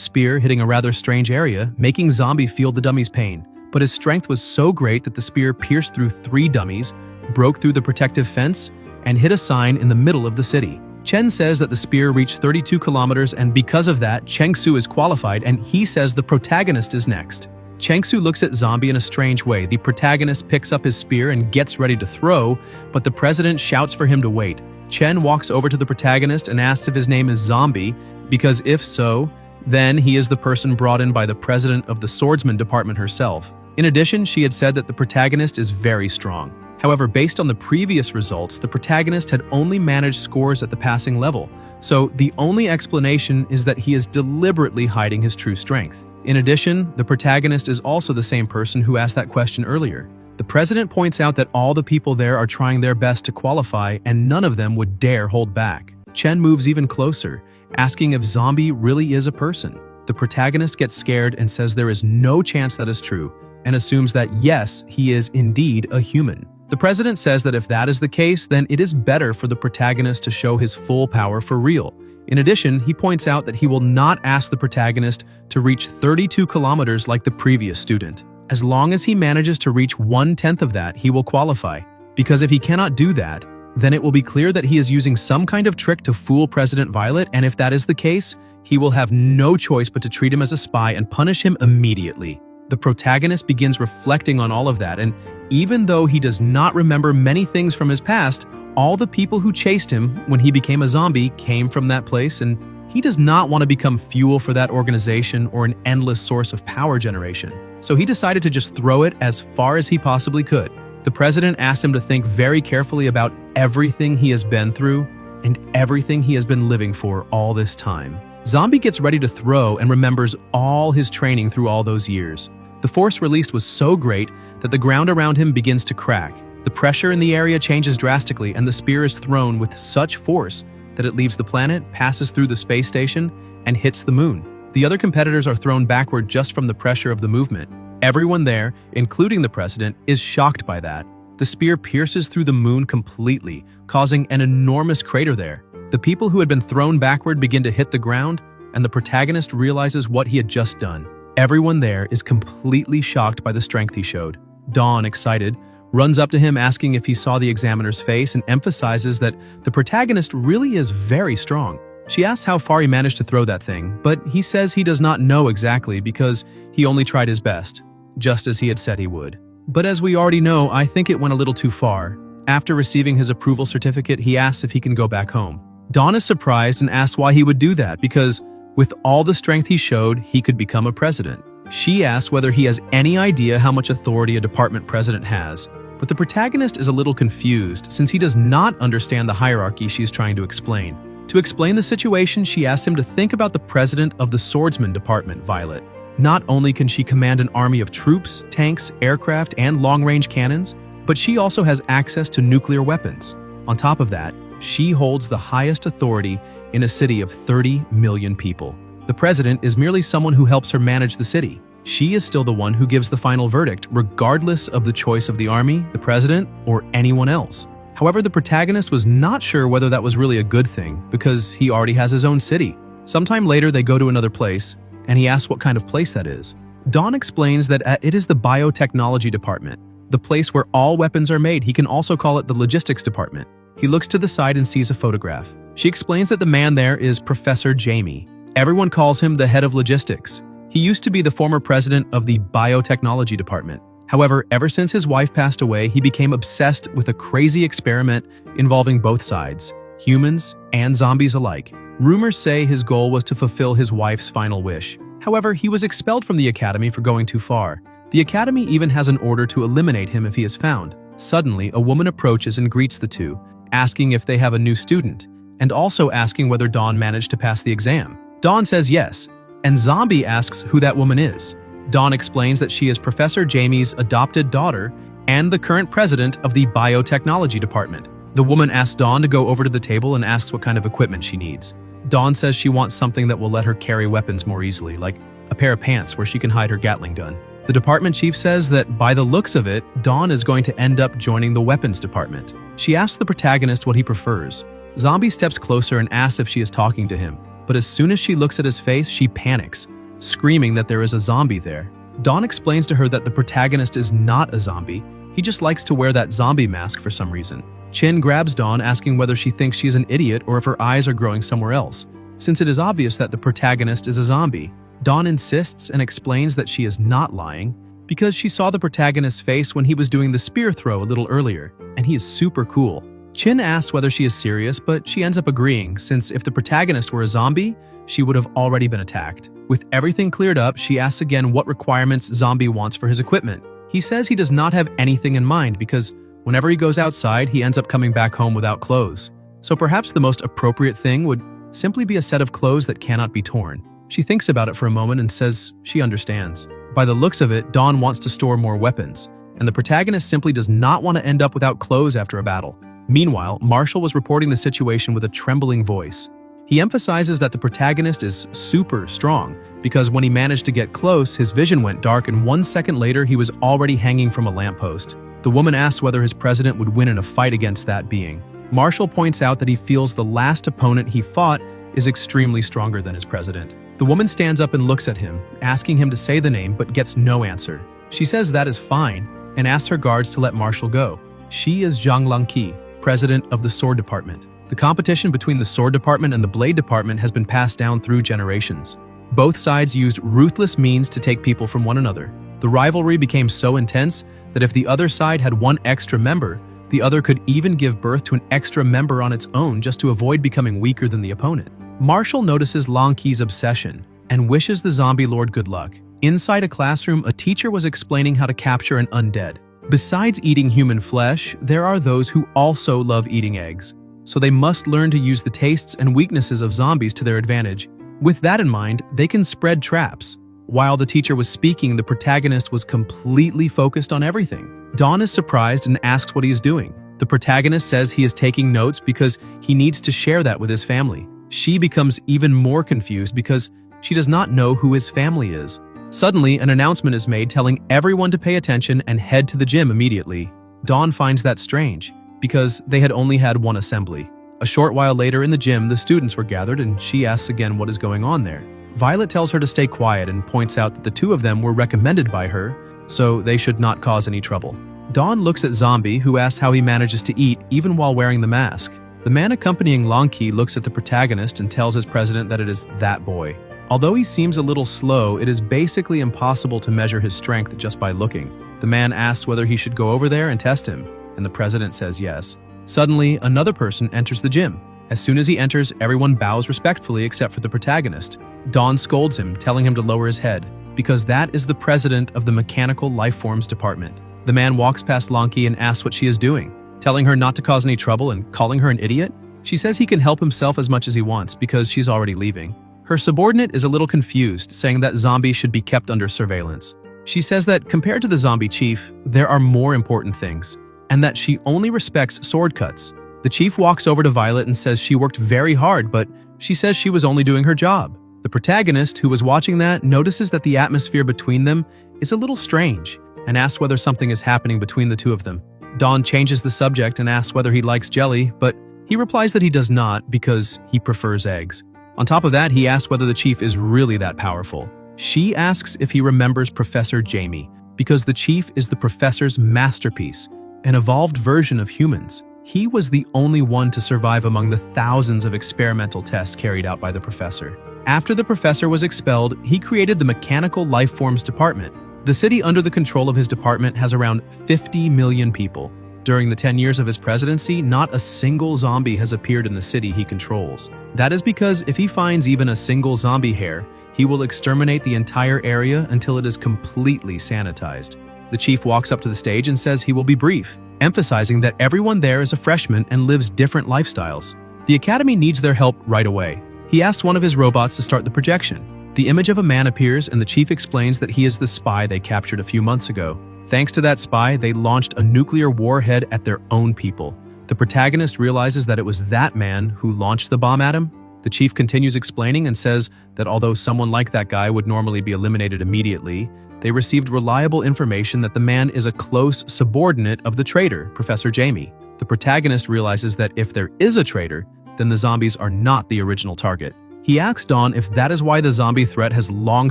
spear, hitting a rather strange area, making Zombie feel the dummy's pain. But his strength was so great that the spear pierced through 3 dummies, broke through the protective fence, and hit a sign in the middle of the city. Chen says that the spear reached 32 kilometers and because of that, Chengsu is qualified and he says the protagonist is next. Chengsu looks at Zombie in a strange way. The protagonist picks up his spear and gets ready to throw, but the president shouts for him to wait. Chen walks over to the protagonist and asks if his name is Zombie, because if so, then he is the person brought in by the president of the swordsman department herself. In addition, she had said that the protagonist is very strong. However, based on the previous results, the protagonist had only managed scores at the passing level, so the only explanation is that he is deliberately hiding his true strength. In addition, the protagonist is also the same person who asked that question earlier. The president points out that all the people there are trying their best to qualify and none of them would dare hold back. Chen moves even closer, asking if Zombie really is a person. The protagonist gets scared and says there is no chance that is true, and assumes that yes, he is indeed a human. The president says that if that is the case, then it is better for the protagonist to show his full power for real. In addition, he points out that he will not ask the protagonist to reach 32 kilometers like the previous student. As long as he manages to reach 1/10 of that, he will qualify. Because if he cannot do that, then it will be clear that he is using some kind of trick to fool President Violet, and if that is the case, he will have no choice but to treat him as a spy and punish him immediately. The protagonist begins reflecting on all of that, and even though he does not remember many things from his past, all the people who chased him when he became a zombie came from that place, and he does not want to become fuel for that organization or an endless source of power generation. So he decided to just throw it as far as he possibly could. The president asked him to think very carefully about everything he has been through and everything he has been living for all this time. Zombie gets ready to throw and remembers all his training through all those years. The force released was so great that the ground around him begins to crack. The pressure in the area changes drastically and the spear is thrown with such force that it leaves the planet, passes through the space station, and hits the moon. The other competitors are thrown backward just from the pressure of the movement. Everyone there, including the president, is shocked by that. The spear pierces through the moon completely, causing an enormous crater there. The people who had been thrown backward begin to hit the ground, and the protagonist realizes what he had just done. Everyone there is completely shocked by the strength he showed. Dawn, excited, runs up to him asking if he saw the examiner's face and emphasizes that the protagonist really is very strong. She asks how far he managed to throw that thing, but he says he does not know exactly because he only tried his best, just as he had said he would. But as we already know, I think it went a little too far. After receiving his approval certificate, he asks if he can go back home. Dawn is surprised and asks why he would do that because with all the strength he showed, he could become a president. She asks whether he has any idea how much authority a department president has, but the protagonist is a little confused since he does not understand the hierarchy she is trying to explain. To explain the situation, she asks him to think about the president of the swordsman department, Violet. Not only can she command an army of troops, tanks, aircraft, and long-range cannons, but she also has access to nuclear weapons. On top of that, she holds the highest authority in a city of 30 million people. The president is merely someone who helps her manage the city. She is still the one who gives the final verdict, regardless of the choice of the army, the president, or anyone else. However, the protagonist was not sure whether that was really a good thing because he already has his own city. Sometime later, they go to another place, and he asks what kind of place that is. Dawn explains that it is the biotechnology department. the place where all weapons are made. He can also call it the logistics department. He looks to the side and sees a photograph. She explains that the man there is Professor Jamie. Everyone calls him the head of logistics. He used to be the former president of the biotechnology department. However, ever since his wife passed away, he became obsessed with a crazy experiment involving both sides, humans and zombies alike. Rumors say his goal was to fulfill his wife's final wish. However, he was expelled from the academy for going too far. The academy even has an order to eliminate him if he is found. Suddenly, a woman approaches and greets the two, asking if they have a new student, and also asking whether Dawn managed to pass the exam. Dawn says yes, and Zombie asks who that woman is. Dawn explains that she is Professor Jamie's adopted daughter and the current president of the biotechnology department. The woman asks Dawn to go over to the table and asks what kind of equipment she needs. Dawn says she wants something that will let her carry weapons more easily, like a pair of pants where she can hide her Gatling gun. The department chief says that by the looks of it, Dawn is going to end up joining the weapons department. She asks the protagonist what he prefers. Zombie steps closer and asks if she is talking to him, but as soon as she looks at his face, she panics, screaming that there is a zombie there. Dawn explains to her that the protagonist is not a zombie, he just likes to wear that zombie mask for some reason. Chin grabs Dawn, asking whether she thinks she's an idiot or if her eyes are growing somewhere else, since it is obvious that the protagonist is a zombie. Dawn insists and explains that she is not lying because she saw the protagonist's face when he was doing the spear throw a little earlier, and he is super cool. Chin asks whether she is serious, but she ends up agreeing, since if the protagonist were a zombie, she would have already been attacked. With everything cleared up, she asks again what requirements Zombie wants for his equipment. He says he does not have anything in mind because whenever he goes outside, he ends up coming back home without clothes. So perhaps the most appropriate thing would simply be a set of clothes that cannot be torn. She thinks about it for a moment and says she understands. By the looks of it, Dawn wants to store more weapons, and the protagonist simply does not want to end up without clothes after a battle. Meanwhile, Marshall was reporting the situation with a trembling voice. He emphasizes that the protagonist is super strong because when he managed to get close, his vision went dark and 1 second later he was already hanging from a lamppost. The woman asks whether his president would win in a fight against that being. Marshall points out that he feels the last opponent he fought is extremely stronger than his president. The woman stands up and looks at him, asking him to say the name but gets no answer. She says that is fine and asks her guards to let Marshall go. She is Zhang Langqi, president of the sword department. The competition between the sword department and the blade department has been passed down through generations. Both sides used ruthless means to take people from one another. The rivalry became so intense that if the other side had one extra member, the other could even give birth to an extra member on its own just to avoid becoming weaker than the opponent. Marshall notices Langqi's obsession and wishes the zombie lord good luck. Inside a classroom, a teacher was explaining how to capture an undead. Besides eating human flesh, there are those who also love eating eggs, so they must learn to use the tastes and weaknesses of zombies to their advantage. With that in mind, they can spread traps. While the teacher was speaking, the protagonist was completely focused on everything. Dawn is surprised and asks what he is doing. The protagonist says he is taking notes because he needs to share that with his family. She becomes even more confused because she does not know who his family is. Suddenly, an announcement is made telling everyone to pay attention and head to the gym immediately. Dawn finds that strange, because they had only had one assembly. A short while later in the gym, the students were gathered and she asks again what is going on there. Violet tells her to stay quiet and points out that the two of them were recommended by her, so they should not cause any trouble. Dawn looks at Zombie, who asks how he manages to eat even while wearing the mask. The man accompanying Langqi looks at the protagonist and tells his president that it is that boy. Although he seems a little slow, it is basically impossible to measure his strength just by looking. The man asks whether he should go over there and test him, and the president says yes. Suddenly, another person enters the gym. As soon as he enters, everyone bows respectfully except for the protagonist. Dawn scolds him, telling him to lower his head, because that is the president of the Mechanical Lifeforms Department. The man walks past Langqi and asks what she is doing, telling her not to cause any trouble and calling her an idiot. She says he can help himself as much as he wants because she's already leaving. Her subordinate is a little confused, saying that Zombie should be kept under surveillance. She says that compared to the zombie chief, there are more important things, and that she only respects sword cuts. The chief walks over to Violet and says she worked very hard, but she says she was only doing her job. The protagonist, who was watching that, notices that the atmosphere between them is a little strange and asks whether something is happening between the two of them. Dawn changes the subject and asks whether he likes jelly, but he replies that he does not because he prefers eggs. On top of that, he asks whether the chief is really that powerful. She asks if he remembers Professor Jamie, because the chief is the professor's masterpiece, an evolved version of humans. He was the only one to survive among the thousands of experimental tests carried out by the professor. After the professor was expelled, he created the Mechanical Life Forms Department. The city under the control of his department has around 50 million people. During the 10 years of his presidency, not a single zombie has appeared in the city he controls. That is because if he finds even a single zombie hair, he will exterminate the entire area until it is completely sanitized. The chief walks up to the stage and says he will be brief, emphasizing that everyone there is a freshman and lives different lifestyles. The academy needs their help right away. He asks one of his robots to start the projection. The image of a man appears and the chief explains that he is the spy they captured a few months ago. Thanks to that spy, they launched a nuclear warhead at their own people. The protagonist realizes that it was that man who launched the bomb at him. The chief continues explaining and says that although someone like that guy would normally be eliminated immediately, they received reliable information that the man is a close subordinate of the traitor, Professor Jamie. The protagonist realizes that if there is a traitor, then the zombies are not the original target. He asks Dawn if that is why the zombie threat has long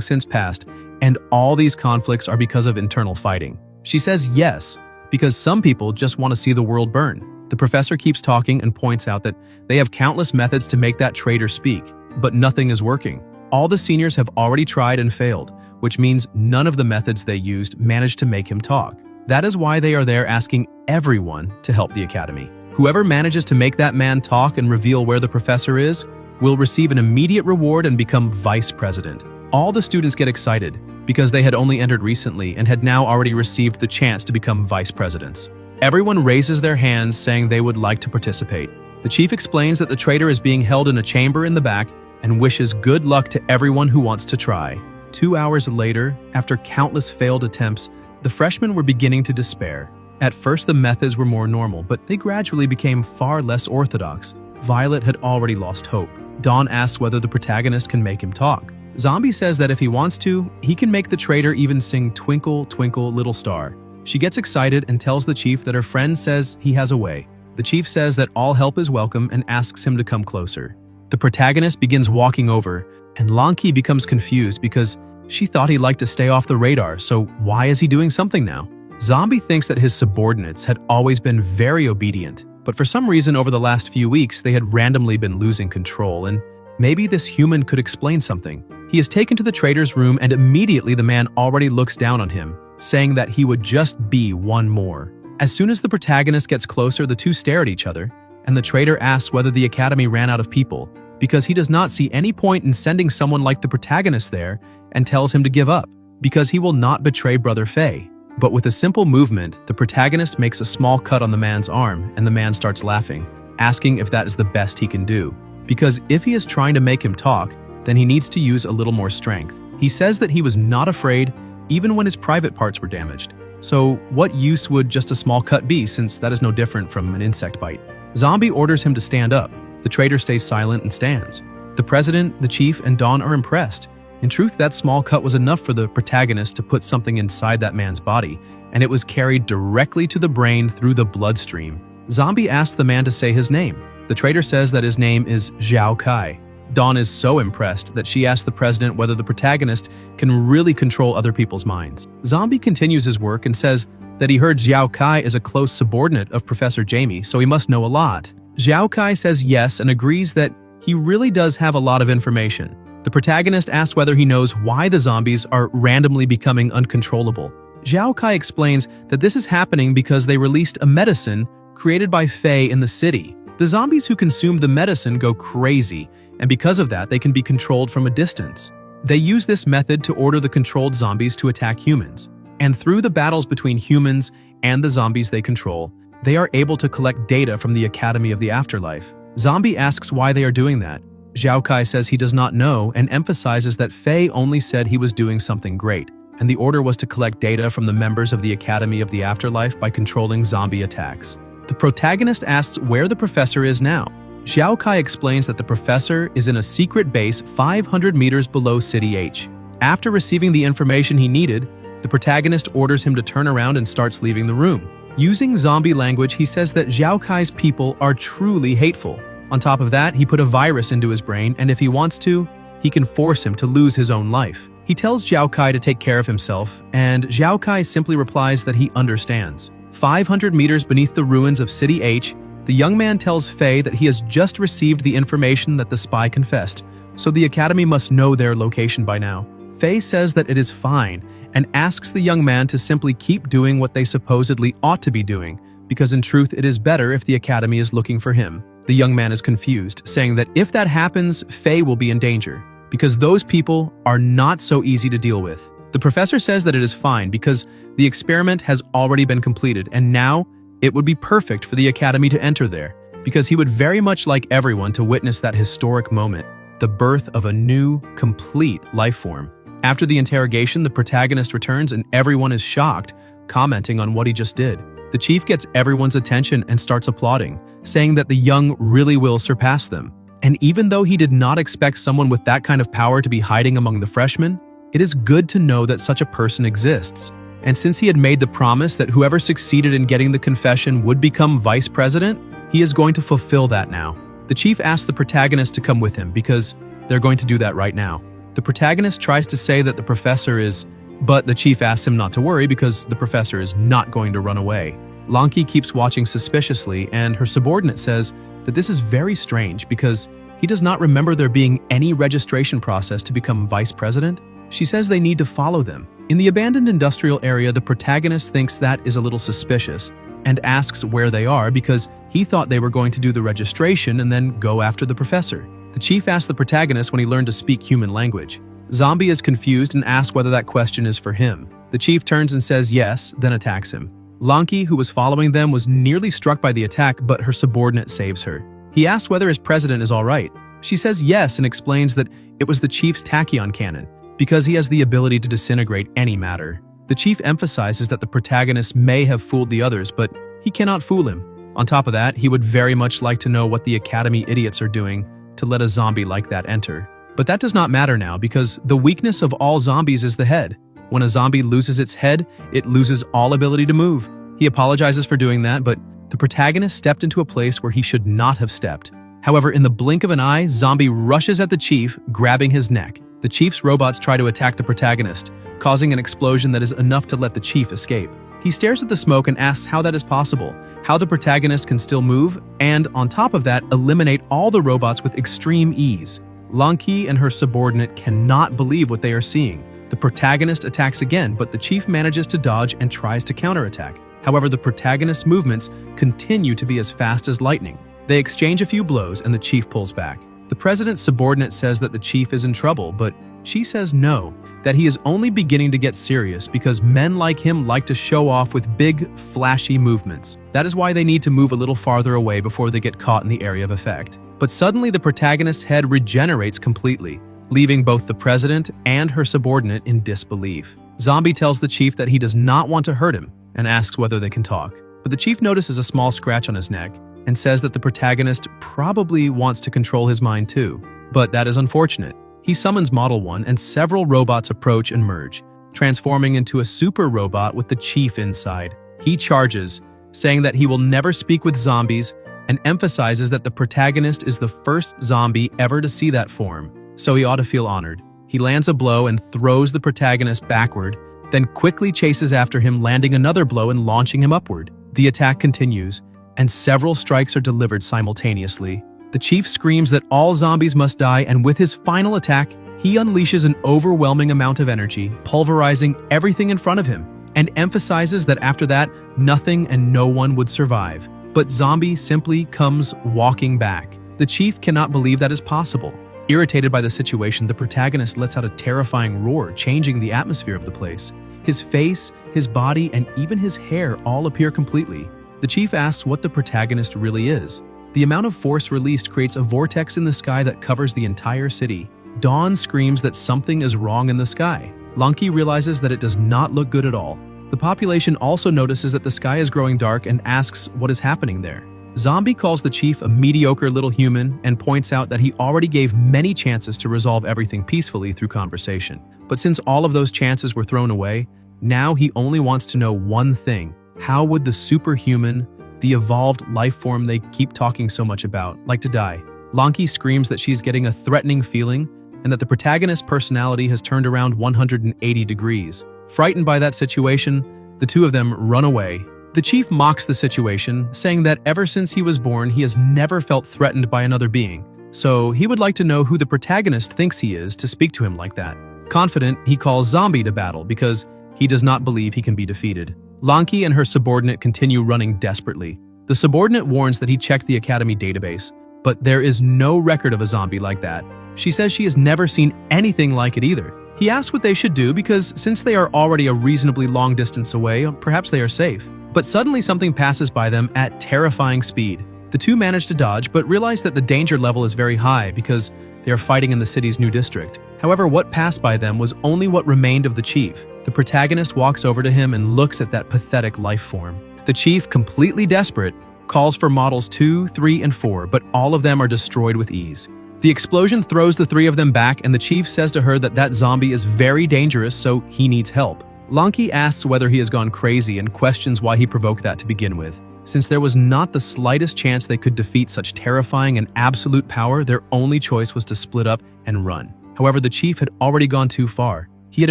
since passed and all these conflicts are because of internal fighting. She says yes, because some people just want to see the world burn. The professor keeps talking and points out that they have countless methods to make that traitor speak, but nothing is working. All the seniors have already tried and failed, which means none of the methods they used managed to make him talk. That is why they are there asking everyone to help the academy. Whoever manages to make that man talk and reveal where the professor is will receive an immediate reward and become vice president. All the students get excited because they had only entered recently and had now already received the chance to become vice presidents. Everyone raises their hands saying they would like to participate. The chief explains that the traitor is being held in a chamber in the back and wishes good luck to everyone who wants to try. 2 hours later, after countless failed attempts, the freshmen were beginning to despair. At first, the methods were more normal, but they gradually became far less orthodox. Violet had already lost hope. Dawn asks whether the protagonist can make him talk. Zombie says that if he wants to, he can make the traitor even sing "Twinkle, Twinkle, Little Star." She gets excited and tells the chief that her friend says he has a way. The chief says that all help is welcome and asks him to come closer. The protagonist begins walking over, and Lanki becomes confused because she thought he liked to stay off the radar, so why is he doing something now? Zombie thinks that his subordinates had always been very obedient, but for some reason over the last few weeks they had randomly been losing control, and maybe this human could explain something. He is taken to the traitor's room and immediately the man already looks down on him, saying that he would just be one more. As soon as the protagonist gets closer, the two stare at each other, and the traitor asks whether the academy ran out of people, because he does not see any point in sending someone like the protagonist there, and tells him to give up, because he will not betray Brother Faye. But with a simple movement, the protagonist makes a small cut on the man's arm, and the man starts laughing, asking if that is the best he can do. Because if he is trying to make him talk, then he needs to use a little more strength. He says that he was not afraid, even when his private parts were damaged. So what use would just a small cut be, since that is no different from an insect bite? Zombie orders him to stand up. The traitor stays silent and stands. The president, the chief, and Dawn are impressed. In truth, that small cut was enough for the protagonist to put something inside that man's body, and it was carried directly to the brain through the bloodstream. Zombie asks the man to say his name. The traitor says that his name is Zhao Kai. Dawn is so impressed that she asks the president whether the protagonist can really control other people's minds. Zombie continues his work and says that he heard Zhao Kai is a close subordinate of Professor Jamie, so he must know a lot. Zhao Kai says yes and agrees that he really does have a lot of information. The protagonist asks whether he knows why the zombies are randomly becoming uncontrollable. Zhao Kai explains that this is happening because they released a medicine created by Faye in the city. The zombies who consume the medicine go crazy, and because of that, they can be controlled from a distance. They use this method to order the controlled zombies to attack humans. And through the battles between humans and the zombies they control, they are able to collect data from the Academy of the Afterlife. Zombie asks why they are doing that. Zhao Kai says he does not know and emphasizes that Faye only said he was doing something great, and the order was to collect data from the members of the Academy of the Afterlife by controlling zombie attacks. The protagonist asks where the professor is now. Zhao Kai explains that the professor is in a secret base 500 meters below City H. After receiving the information he needed, the protagonist orders him to turn around and starts leaving the room. Using zombie language, he says that Zhao Kai's people are truly hateful. On top of that, he put a virus into his brain, and if he wants to, he can force him to lose his own life. He tells Zhao Kai to take care of himself, and Zhao Kai simply replies that he understands. 500 meters beneath the ruins of City H, the young man tells Fei that he has just received the information that the spy confessed, so the academy must know their location by now. Fei says that it is fine and asks the young man to simply keep doing what they supposedly ought to be doing, because in truth it is better if the academy is looking for him. The young man is confused, saying that if that happens, Fei will be in danger, because those people are not so easy to deal with. The professor says that it is fine because the experiment has already been completed, and now it would be perfect for the academy to enter there, because he would very much like everyone to witness that historic moment, the birth of a new, complete life form. After the interrogation, the protagonist returns and everyone is shocked, commenting on what he just did. The chief gets everyone's attention and starts applauding, saying that the young really will surpass them. And even though he did not expect someone with that kind of power to be hiding among the freshmen, it is good to know that such a person exists. And since he had made the promise that whoever succeeded in getting the confession would become vice president, he is going to fulfill that now. The chief asks the protagonist to come with him because they're going to do that right now. The protagonist tries to say that the professor is, but the chief asks him not to worry because the professor is not going to run away. Lanki keeps watching suspiciously, and her subordinate says that this is very strange because he does not remember there being any registration process to become vice president. She says they need to follow them. In the abandoned industrial area, the protagonist thinks that is a little suspicious and asks where they are because he thought they were going to do the registration and then go after the professor. The chief asks the protagonist when he learned to speak human language. Zombie is confused and asks whether that question is for him. The chief turns and says yes, then attacks him. Lanki, who was following them, was nearly struck by the attack, but her subordinate saves her. He asks whether his president is all right. She says yes and explains that it was the chief's tachyon cannon, because he has the ability to disintegrate any matter. The chief emphasizes that the protagonist may have fooled the others, but he cannot fool him. On top of that, he would very much like to know what the academy idiots are doing to let a zombie like that enter. But that does not matter now because the weakness of all zombies is the head. When a zombie loses its head, it loses all ability to move. He apologizes for doing that, but the protagonist stepped into a place where he should not have stepped. However, in the blink of an eye, Zombie rushes at the chief, grabbing his neck. The chief's robots try to attack the protagonist, causing an explosion that is enough to let the chief escape. He stares at the smoke and asks how that is possible, how the protagonist can still move, and on top of that, eliminate all the robots with extreme ease. Lanki and her subordinate cannot believe what they are seeing. The protagonist attacks again, but the chief manages to dodge and tries to counterattack. However, the protagonist's movements continue to be as fast as lightning. They exchange a few blows and the chief pulls back. The president's subordinate says that the chief is in trouble, but she says no, that he is only beginning to get serious because men like him like to show off with big, flashy movements. That is why they need to move a little farther away before they get caught in the area of effect. But suddenly the protagonist's head regenerates completely, leaving both the president and her subordinate in disbelief. Zombie tells the chief that he does not want to hurt him and asks whether they can talk. But the chief notices a small scratch on his neck and says that the protagonist probably wants to control his mind too. But that is unfortunate. He summons Model 1 and several robots approach and merge, transforming into a super robot with the chief inside. He charges, saying that he will never speak with zombies and emphasizes that the protagonist is the first zombie ever to see that form, so he ought to feel honored. He lands a blow and throws the protagonist backward, then quickly chases after him, landing another blow and launching him upward. The attack continues, and several strikes are delivered simultaneously. The chief screams that all zombies must die, and with his final attack, he unleashes an overwhelming amount of energy, pulverizing everything in front of him, and emphasizes that after that, nothing and no one would survive. But Zombie simply comes walking back. The chief cannot believe that is possible. Irritated by the situation, the protagonist lets out a terrifying roar, changing the atmosphere of the place. His face, his body, and even his hair all appear completely. The chief asks what the protagonist really is. The amount of force released creates a vortex in the sky that covers the entire city. Dawn screams that something is wrong in the sky. Lanki realizes that it does not look good at all. The population also notices that the sky is growing dark and asks what is happening there. Zombie calls the chief a mediocre little human and points out that he already gave many chances to resolve everything peacefully through conversation. But since all of those chances were thrown away, now he only wants to know one thing. How would the superhuman, the evolved life form they keep talking so much about, like to die? Lanki screams that she's getting a threatening feeling and that the protagonist's personality has turned around 180 degrees. Frightened by that situation, the two of them run away. The chief mocks the situation, saying that ever since he was born, he has never felt threatened by another being. So he would like to know who the protagonist thinks he is to speak to him like that. Confident, he calls Zombie to battle because he does not believe he can be defeated. Lanki and her subordinate continue running desperately. The subordinate warns that he checked the academy database, but there is no record of a zombie like that. She says she has never seen anything like it either. He asks what they should do because since they are already a reasonably long distance away, perhaps they are safe. But suddenly something passes by them at terrifying speed. The two manage to dodge, but realize that the danger level is very high because they are fighting in the city's new district. However, what passed by them was only what remained of the chief. The protagonist walks over to him and looks at that pathetic life form. The chief, completely desperate, calls for models 2, 3, and 4, but all of them are destroyed with ease. The explosion throws the three of them back, and the chief says to her that that zombie is very dangerous, so he needs help. Lanki asks whether he has gone crazy and questions why he provoked that to begin with. Since there was not the slightest chance they could defeat such terrifying and absolute power, their only choice was to split up and run. However, the chief had already gone too far. He had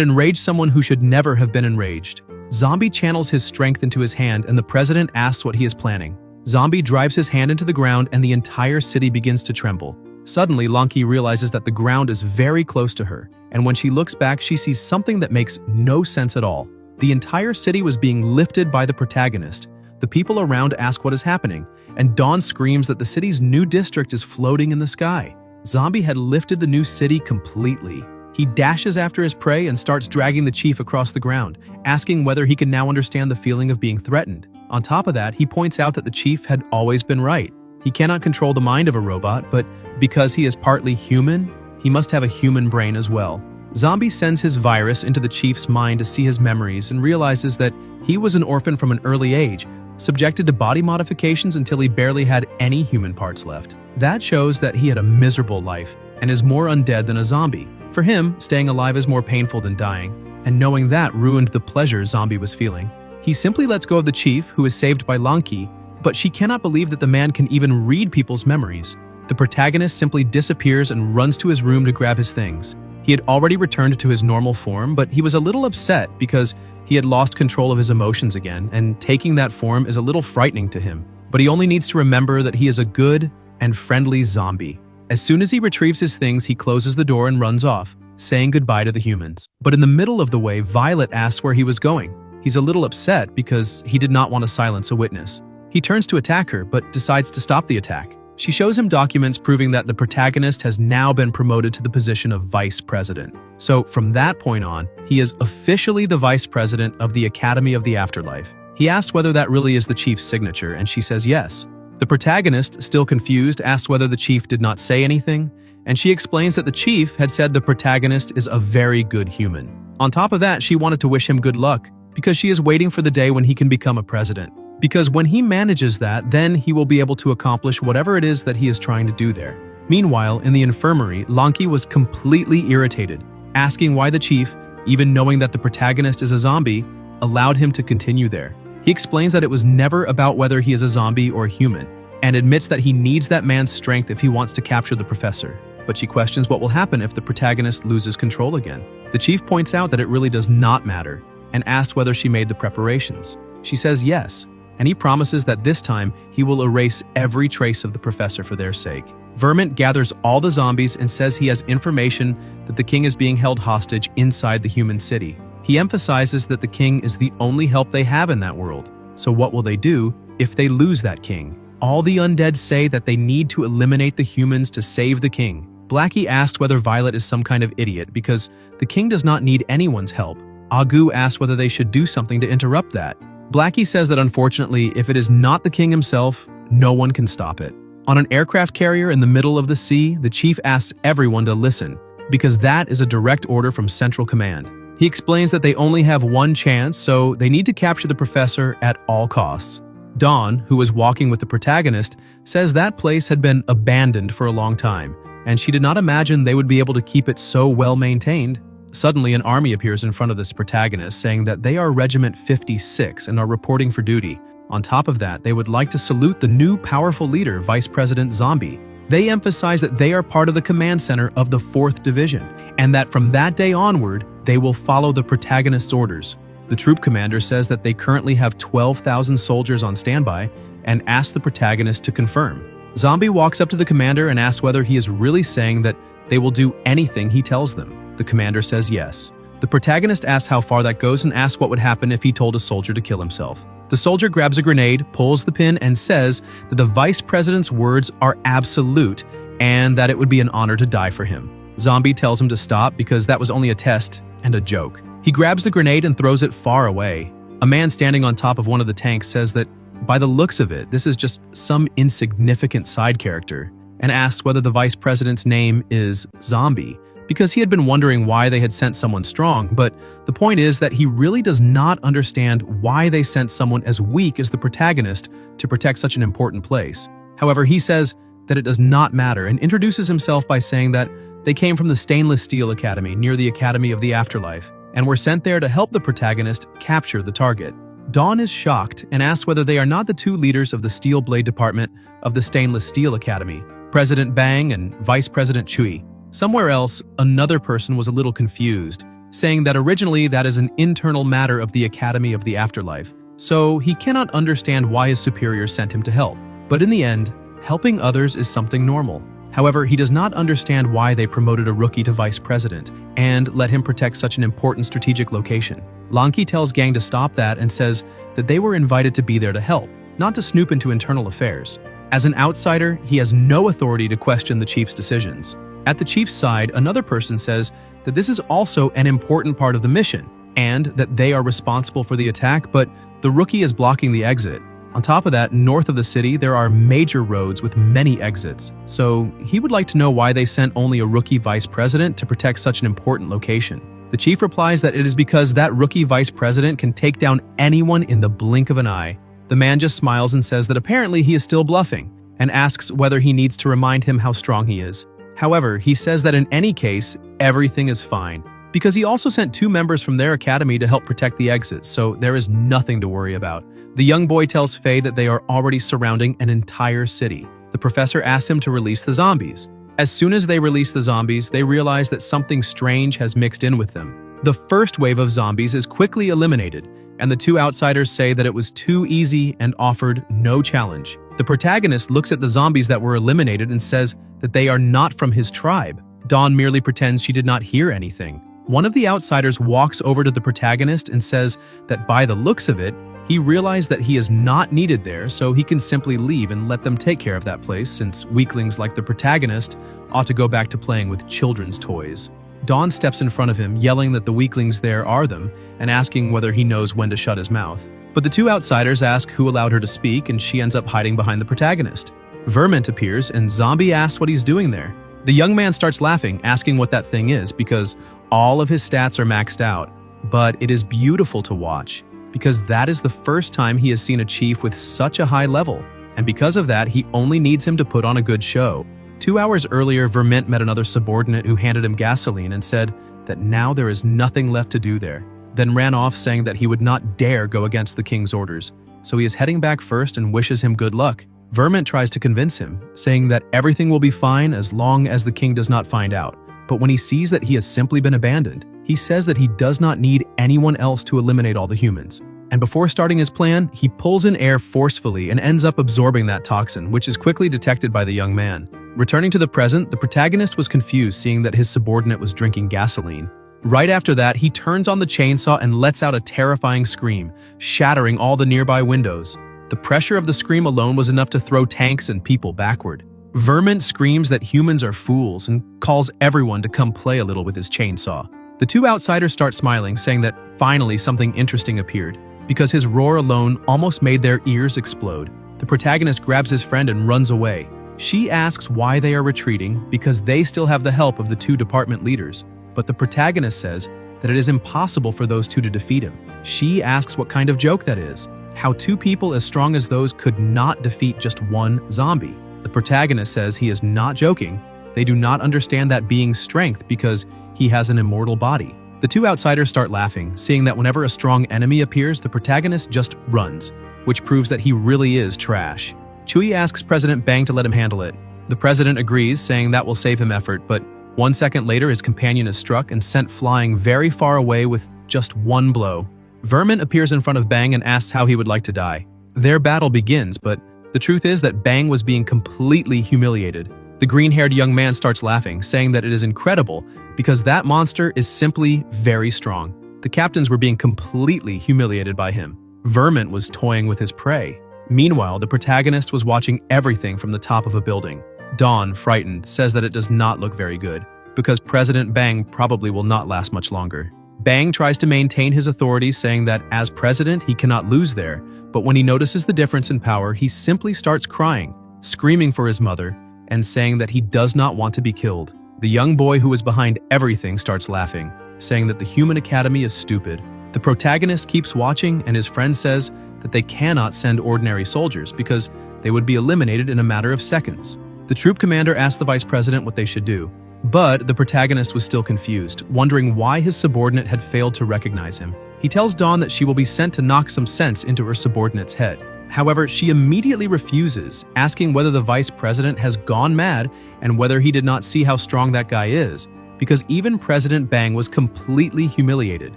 enraged someone who should never have been enraged. Zombie channels his strength into his hand, and the president asks what he is planning. Zombie drives his hand into the ground, and the entire city begins to tremble. Suddenly, Lanki realizes that the ground is very close to her, and when she looks back, she sees something that makes no sense at all. The entire city was being lifted by the protagonist. The people around ask what is happening, and Dawn screams that the city's new district is floating in the sky. Zombie had lifted the new city completely. He dashes after his prey and starts dragging the chief across the ground, asking whether he can now understand the feeling of being threatened. On top of that, he points out that the chief had always been right. He cannot control the mind of a robot, but because he is partly human, he must have a human brain as well. Zombie sends his virus into the chief's mind to see his memories and realizes that he was an orphan from an early age, subjected to body modifications until he barely had any human parts left. That shows that he had a miserable life and is more undead than a zombie. For him, staying alive is more painful than dying, and knowing that ruined the pleasure Zombie was feeling. He simply lets go of the chief, who is saved by Lanki, but she cannot believe that the man can even read people's memories. The protagonist simply disappears and runs to his room to grab his things. He had already returned to his normal form, but he was a little upset because he had lost control of his emotions again, and taking that form is a little frightening to him. But he only needs to remember that he is a good and friendly zombie. As soon as he retrieves his things, he closes the door and runs off, saying goodbye to the humans. But in the middle of the way, Violet asks where he was going. He's a little upset because he did not want to silence a witness. He turns to attack her, but decides to stop the attack. She shows him documents proving that the protagonist has now been promoted to the position of vice president. So from that point on, he is officially the vice president of the Academy of the Afterlife. He asks whether that really is the chief's signature, and she says yes. The protagonist, still confused, asks whether the chief did not say anything, and she explains that the chief had said the protagonist is a very good human. On top of that, she wanted to wish him good luck, because she is waiting for the day when he can become a president. Because when he manages that, then he will be able to accomplish whatever it is that he is trying to do there. Meanwhile, in the infirmary, Lanki was completely irritated, asking why the chief, even knowing that the protagonist is a zombie, allowed him to continue there. He explains that it was never about whether he is a zombie or a human, and admits that he needs that man's strength if he wants to capture the professor. But she questions what will happen if the protagonist loses control again. The chief points out that it really does not matter, and asks whether she made the preparations. She says yes, and he promises that this time he will erase every trace of the professor for their sake. Vermint gathers all the zombies and says he has information that the king is being held hostage inside the human city. He emphasizes that the king is the only help they have in that world. So what will they do if they lose that king? All the undead say that they need to eliminate the humans to save the king. Blackie asks whether Violet is some kind of idiot because the king does not need anyone's help. Agu asks whether they should do something to interrupt that. Blackie says that unfortunately, if it is not the king himself, no one can stop it. On an aircraft carrier in the middle of the sea, the chief asks everyone to listen, because that is a direct order from Central Command. He explains that they only have one chance, so they need to capture the professor at all costs. Dawn, who is walking with the protagonist, says that place had been abandoned for a long time, and she did not imagine they would be able to keep it so well maintained. Suddenly, an army appears in front of this protagonist, saying that they are Regiment 56 and are reporting for duty. On top of that, they would like to salute the new powerful leader, Vice President Zombie. They emphasize that they are part of the command center of the 4th Division, and that from that day onward, they will follow the protagonist's orders. The troop commander says that they currently have 12,000 soldiers on standby and asks the protagonist to confirm. Zombie walks up to the commander and asks whether he is really saying that they will do anything he tells them. The commander says yes. The protagonist asks how far that goes and asks what would happen if he told a soldier to kill himself. The soldier grabs a grenade, pulls the pin, and says that the vice president's words are absolute and that it would be an honor to die for him. Zombie tells him to stop because that was only a test and a joke. He grabs the grenade and throws it far away. A man standing on top of one of the tanks says that, by the looks of it, this is just some insignificant side character, and asks whether the vice president's name is Zombie, because he had been wondering why they had sent someone strong, but the point is that he really does not understand why they sent someone as weak as the protagonist to protect such an important place. However, he says that it does not matter and introduces himself by saying that they came from the Stainless Steel Academy near the Academy of the Afterlife and were sent there to help the protagonist capture the target. Dawn is shocked and asks whether they are not the 2 leaders of the Steel Blade Department of the Stainless Steel Academy, President Bang and Vice President Chui. Somewhere else, another person was a little confused, saying that originally that is an internal matter of the Academy of the Afterlife, so he cannot understand why his superior sent him to help. But in the end, helping others is something normal. However, he does not understand why they promoted a rookie to vice president and let him protect such an important strategic location. Lanki tells Gang to stop that and says that they were invited to be there to help, not to snoop into internal affairs. As an outsider, he has no authority to question the chief's decisions. At the chief's side, another person says that this is also an important part of the mission and that they are responsible for the attack, but the rookie is blocking the exit. On top of that, north of the city, there are major roads with many exits, so he would like to know why they sent only a rookie vice president to protect such an important location. The chief replies that it is because that rookie vice president can take down anyone in the blink of an eye. The man just smiles and says that apparently he is still bluffing and asks whether he needs to remind him how strong he is. However, he says that in any case, everything is fine, because he also sent 2 members from their academy to help protect the exits, so there is nothing to worry about. The young boy tells Faye that they are already surrounding an entire city. The professor asks him to release the zombies. As soon as they release the zombies, they realize that something strange has mixed in with them. The first wave of zombies is quickly eliminated, and the 2 outsiders say that it was too easy and offered no challenge. The protagonist looks at the zombies that were eliminated and says that they are not from his tribe. Dawn merely pretends she did not hear anything. One of the outsiders walks over to the protagonist and says that by the looks of it, he realized that he is not needed there, so he can simply leave and let them take care of that place, since weaklings like the protagonist ought to go back to playing with children's toys. Dawn steps in front of him, yelling that the weaklings there are them, and asking whether he knows when to shut his mouth. But the 2 outsiders ask who allowed her to speak, and she ends up hiding behind the protagonist. Vermint appears, and Zombie asks what he's doing there. The young man starts laughing, asking what that thing is, because all of his stats are maxed out. But it is beautiful to watch, because that is the first time he has seen a chief with such a high level, and because of that, he only needs him to put on a good show. 2 hours earlier, Vermint met another subordinate who handed him gasoline and said that now there is nothing left to do there, then ran off saying that he would not dare go against the king's orders, so he is heading back first and wishes him good luck. Vermint tries to convince him, saying that everything will be fine as long as the king does not find out, but when he sees that he has simply been abandoned, he says that he does not need anyone else to eliminate all the humans. And before starting his plan, he pulls in air forcefully and ends up absorbing that toxin, which is quickly detected by the young man. Returning to the present, the protagonist was confused seeing that his subordinate was drinking gasoline. Right after that, he turns on the chainsaw and lets out a terrifying scream, shattering all the nearby windows. The pressure of the scream alone was enough to throw tanks and people backward. Vermint screams that humans are fools and calls everyone to come play a little with his chainsaw. The 2 outsiders start smiling, saying that finally something interesting appeared, because his roar alone almost made their ears explode. The protagonist grabs his friend and runs away. She asks why they are retreating, because they still have the help of the 2 department leaders. But the protagonist says that it is impossible for those 2 to defeat him. She asks what kind of joke that is, how 2 people as strong as those could not defeat just 1 zombie. The protagonist says he is not joking. They do not understand that being's strength because he has an immortal body. The 2 outsiders start laughing, seeing that whenever a strong enemy appears, the protagonist just runs, which proves that he really is trash. Chui asks President Bang to let him handle it, The president agrees, saying that will save him effort, but 1 second later his companion is struck and sent flying very far away with just one blow. Vermin appears in front of Bang and asks how he would like to die. Their battle begins, but the truth is that Bang was being completely humiliated. The green-haired young man starts laughing, saying that it is incredible because that monster is simply very strong. The captains were being completely humiliated by him. Vermin was toying with his prey. Meanwhile, the protagonist was watching everything from the top of a building. Dawn, frightened, says that it does not look very good, because President Bang probably will not last much longer. Bang tries to maintain his authority, saying that as president he cannot lose there, but when he notices the difference in power, he simply starts crying, screaming for his mother, and saying that he does not want to be killed. The young boy who is behind everything starts laughing, saying that the human academy is stupid. The protagonist keeps watching, and his friend says that they cannot send ordinary soldiers because they would be eliminated in a matter of seconds. The troop commander asks the vice president what they should do, but the protagonist was still confused, wondering why his subordinate had failed to recognize him. He tells Dawn that she will be sent to knock some sense into her subordinate's head. However, she immediately refuses, asking whether the vice president has gone mad and whether he did not see how strong that guy is, because even President Bang was completely humiliated,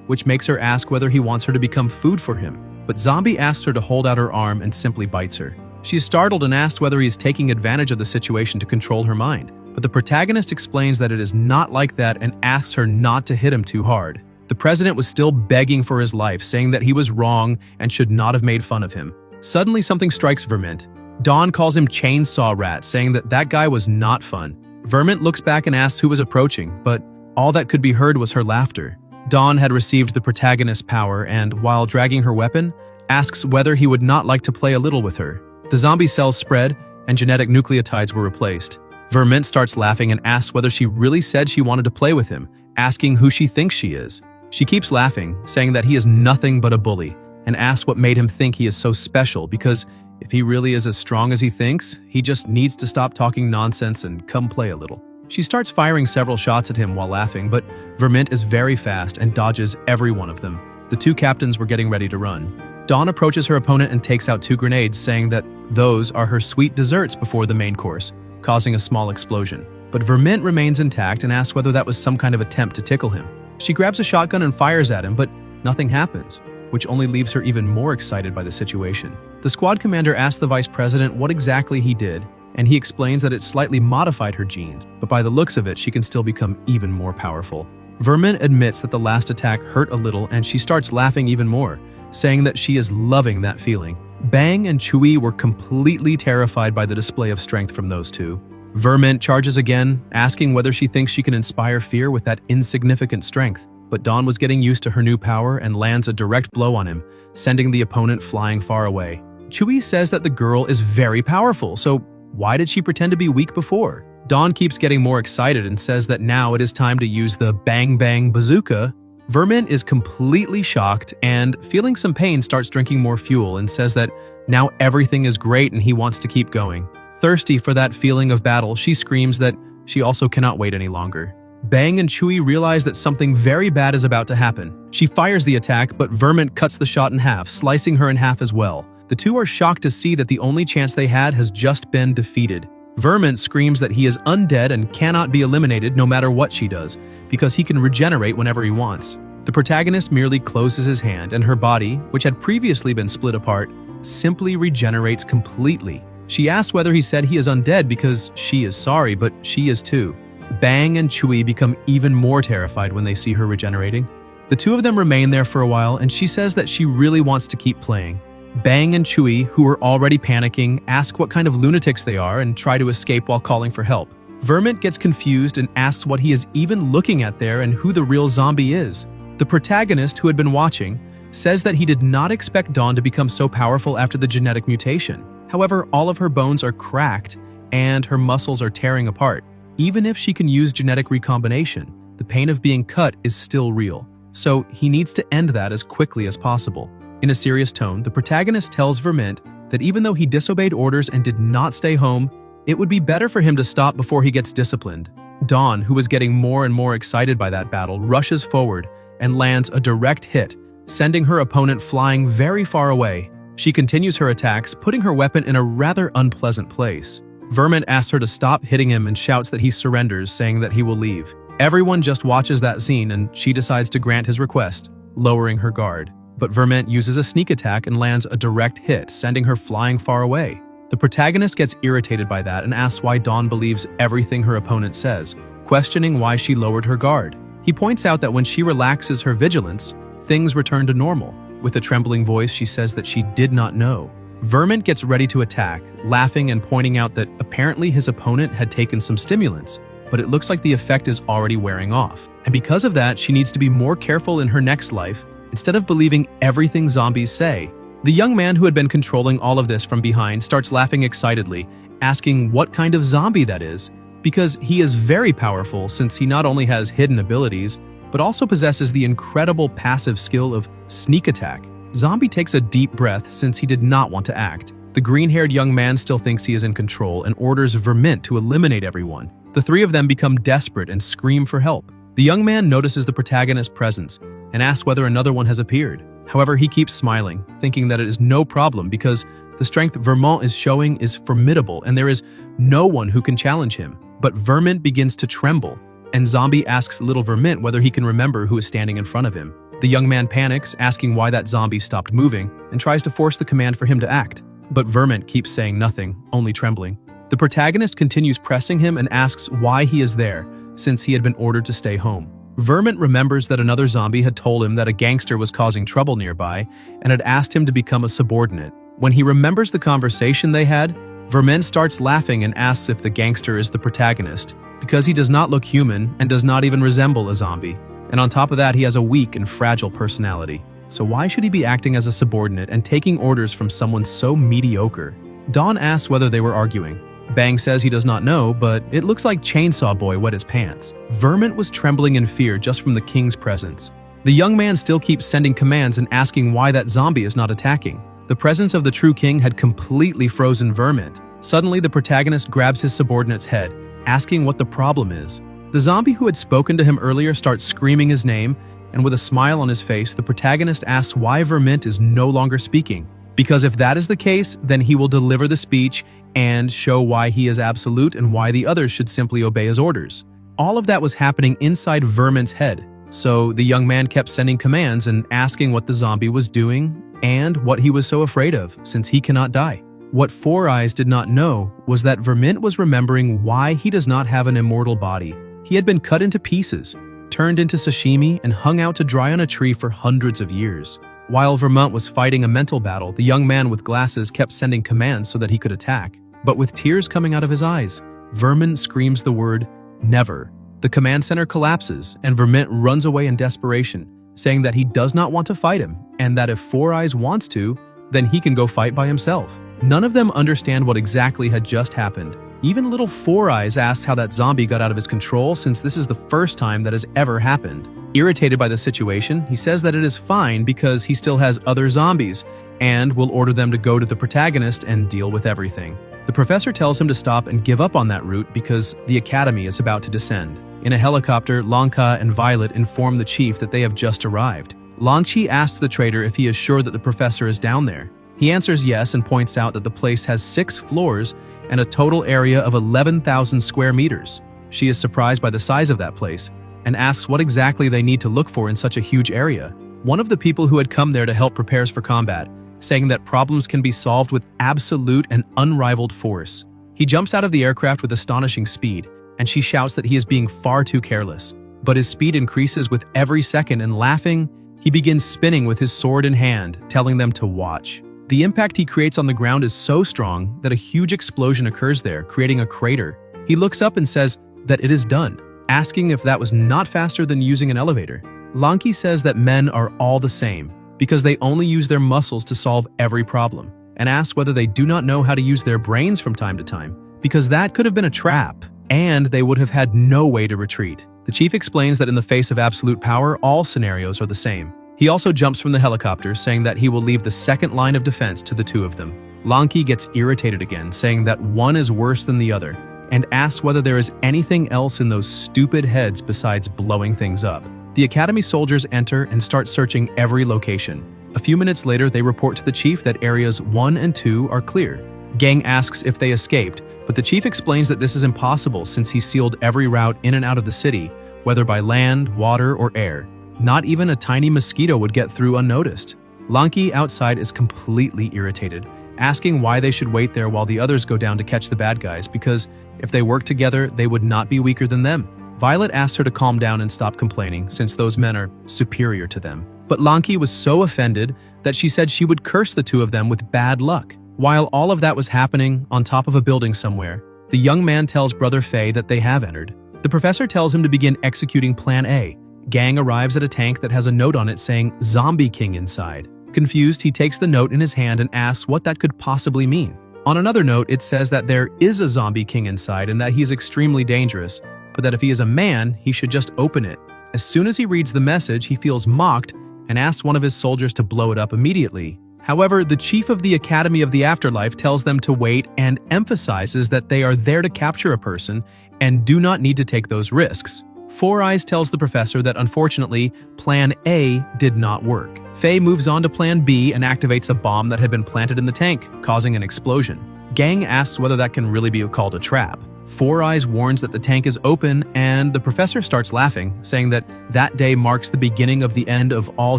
which makes her ask whether he wants her to become food for him. But Zombie asks her to hold out her arm and simply bites her. She is startled and asks whether he is taking advantage of the situation to control her mind. But the protagonist explains that it is not like that and asks her not to hit him too hard. The president was still begging for his life, saying that he was wrong and should not have made fun of him. Suddenly something strikes Vermint. Dawn calls him Chainsaw Rat, saying that that guy was not fun. Vermint looks back and asks who was approaching, but all that could be heard was her laughter. Dawn had received the protagonist's power and, while dragging her weapon, asks whether he would not like to play a little with her. The zombie cells spread, and genetic nucleotides were replaced. Vermint starts laughing and asks whether she really said she wanted to play with him, asking who she thinks she is. She keeps laughing, saying that he is nothing but a bully, and asks what made him think he is so special because if he really is as strong as he thinks, he just needs to stop talking nonsense and come play a little. She starts firing several shots at him while laughing, but Vermint is very fast and dodges every one of them. The two captains were getting ready to run. Dawn approaches her opponent and takes out 2 grenades, saying that those are her sweet desserts before the main course, causing a small explosion. But Vermint remains intact and asks whether that was some kind of attempt to tickle him. She grabs a shotgun and fires at him, but nothing happens, which only leaves her even more excited by the situation. The squad commander asks the vice president what exactly he did, and he explains that it slightly modified her genes, but by the looks of it, she can still become even more powerful. Vermin admits that the last attack hurt a little, and she starts laughing even more, saying that she is loving that feeling. Bang and Chewie were completely terrified by the display of strength from those two. Vermint charges again, asking whether she thinks she can inspire fear with that insignificant strength. But Dawn was getting used to her new power and lands a direct blow on him, sending the opponent flying far away. Chewie says that the girl is very powerful, so why did she pretend to be weak before? Dawn keeps getting more excited and says that now it is time to use the Bang Bang Bazooka. Vermin is completely shocked and, feeling some pain, starts drinking more fuel and says that now everything is great and he wants to keep going. Thirsty for that feeling of battle, she screams that she also cannot wait any longer. Bang and Chewie realize that something very bad is about to happen. She fires the attack, but Vermint cuts the shot in half, slicing her in half as well. The two are shocked to see that the only chance they had has just been defeated. Vermint screams that he is undead and cannot be eliminated no matter what she does, because he can regenerate whenever he wants. The protagonist merely closes his hand, and her body, which had previously been split apart, simply regenerates completely. She asks whether he said he is undead because she is sorry, but she is too. Bang and Chewie become even more terrified when they see her regenerating. The two of them remain there for a while, and she says that she really wants to keep playing. Bang and Chewie, who are already panicking, ask what kind of lunatics they are and try to escape while calling for help. Vermint gets confused and asks what he is even looking at there and who the real zombie is. The protagonist, who had been watching, says that he did not expect Dawn to become so powerful after the genetic mutation. However, all of her bones are cracked and her muscles are tearing apart. Even if she can use genetic recombination, the pain of being cut is still real. So he needs to end that as quickly as possible. In a serious tone, the protagonist tells Vermint that even though he disobeyed orders and did not stay home, it would be better for him to stop before he gets disciplined. Dawn, who was getting more and more excited by that battle, rushes forward and lands a direct hit, sending her opponent flying very far away. She continues her attacks, putting her weapon in a rather unpleasant place. Vermint asks her to stop hitting him and shouts that he surrenders, saying that he will leave. Everyone just watches that scene and she decides to grant his request, lowering her guard. But Vermint uses a sneak attack and lands a direct hit, sending her flying far away. The protagonist gets irritated by that and asks why Dawn believes everything her opponent says, questioning why she lowered her guard. He points out that when she relaxes her vigilance, things return to normal. With a trembling voice, she says that she did not know. Vermint gets ready to attack, laughing and pointing out that apparently his opponent had taken some stimulants, but it looks like the effect is already wearing off. And because of that, she needs to be more careful in her next life, instead of believing everything zombies say. The young man who had been controlling all of this from behind starts laughing excitedly, asking what kind of zombie that is, because he is very powerful since he not only has hidden abilities, but also possesses the incredible passive skill of sneak attack. Zombie takes a deep breath since he did not want to act. The green-haired young man still thinks he is in control and orders Vermint to eliminate everyone. The three of them become desperate and scream for help. The young man notices the protagonist's presence and asks whether another one has appeared. However, he keeps smiling, thinking that it is no problem because the strength Vermont is showing is formidable and there is no one who can challenge him. But Vermint begins to tremble, and Zombie asks little Vermint whether he can remember who is standing in front of him. The young man panics, asking why that zombie stopped moving, and tries to force the command for him to act. But Vermint keeps saying nothing, only trembling. The protagonist continues pressing him and asks why he is there, since he had been ordered to stay home. Vermint remembers that another zombie had told him that a gangster was causing trouble nearby and had asked him to become a subordinate. When he remembers the conversation they had, Vermint starts laughing and asks if the gangster is the protagonist, because he does not look human and does not even resemble a zombie. And on top of that, he has a weak and fragile personality. So why should he be acting as a subordinate and taking orders from someone so mediocre? Dawn asks whether they were arguing. Bang says he does not know, but it looks like Chainsaw Boy wet his pants. Vermint was trembling in fear just from the king's presence. The young man still keeps sending commands and asking why that zombie is not attacking. The presence of the true king had completely frozen Vermint. Suddenly, the protagonist grabs his subordinate's head, asking what the problem is. The zombie who had spoken to him earlier starts screaming his name, and with a smile on his face, the protagonist asks why Vermint is no longer speaking. Because if that is the case, then he will deliver the speech and show why he is absolute and why the others should simply obey his orders. All of that was happening inside Vermint's head, so the young man kept sending commands and asking what the zombie was doing and what he was so afraid of, since he cannot die. What Four Eyes did not know was that Vermint was remembering why he does not have an immortal body. He had been cut into pieces, turned into sashimi, and hung out to dry on a tree for hundreds of years. While Vermont was fighting a mental battle, the young man with glasses kept sending commands so that he could attack. But with tears coming out of his eyes, Vermont screams the word, "Never." The command center collapses, and Vermont runs away in desperation, saying that he does not want to fight him, and that if Four Eyes wants to, then he can go fight by himself. None of them understand what exactly had just happened. Even little Four Eyes asks how that zombie got out of his control, since this is the first time that has ever happened. Irritated by the situation, he says that it is fine because he still has other zombies, and will order them to go to the protagonist and deal with everything. The professor tells him to stop and give up on that route because the academy is about to descend. In a helicopter, Longka and Violet inform the chief that they have just arrived. Longchi asks the traitor if he is sure that the professor is down there. He answers yes and points out that the place has 6 floors and a total area of 11,000 square meters. She is surprised by the size of that place and asks what exactly they need to look for in such a huge area. One of the people who had come there to help prepares for combat, saying that problems can be solved with absolute and unrivaled force. He jumps out of the aircraft with astonishing speed, and she shouts that he is being far too careless. But his speed increases with every second, and laughing, he begins spinning with his sword in hand, telling them to watch. The impact he creates on the ground is so strong that a huge explosion occurs there, creating a crater. He looks up and says that it is done, asking if that was not faster than using an elevator. Lanki says that men are all the same, because they only use their muscles to solve every problem, and asks whether they do not know how to use their brains from time to time, because that could have been a trap, and they would have had no way to retreat. The chief explains that in the face of absolute power, all scenarios are the same. He also jumps from the helicopter, saying that he will leave the second line of defense to the two of them. Lanki gets irritated again, saying that one is worse than the other, and asks whether there is anything else in those stupid heads besides blowing things up. The Academy soldiers enter and start searching every location. A few minutes later, they report to the chief that areas 1 and 2 are clear. Gang asks if they escaped, But the chief explains that this is impossible since he sealed every route in and out of the city, whether by land, water, or air. Not even a tiny mosquito would get through unnoticed. Lanki outside is completely irritated, asking why they should wait there while the others go down to catch the bad guys, because if they work together, they would not be weaker than them. Violet asks her to calm down and stop complaining, since those men are superior to them. But Lanki was so offended that she said she would curse the two of them with bad luck. While all of that was happening on top of a building somewhere, the young man tells Brother Faye that they have entered. The professor tells him to begin executing Plan A. Gang arrives at a tank that has a note on it saying Zombie King inside. Confused, he takes the note in his hand and asks what that could possibly mean. On another note, it says that there is a Zombie King inside and that he is extremely dangerous, but that if he is a man, he should just open it. As soon as he reads the message, he feels mocked and asks one of his soldiers to blow it up immediately. However, the chief of the Academy of the Afterlife tells them to wait and emphasizes that they are there to capture a person and do not need to take those risks. Four Eyes tells the professor that unfortunately, Plan A did not work. Faye moves on to Plan B and activates a bomb that had been planted in the tank, causing an explosion. Gang asks whether that can really be called a trap. Four Eyes warns that the tank is open, and the professor starts laughing, saying that that day marks the beginning of the end of all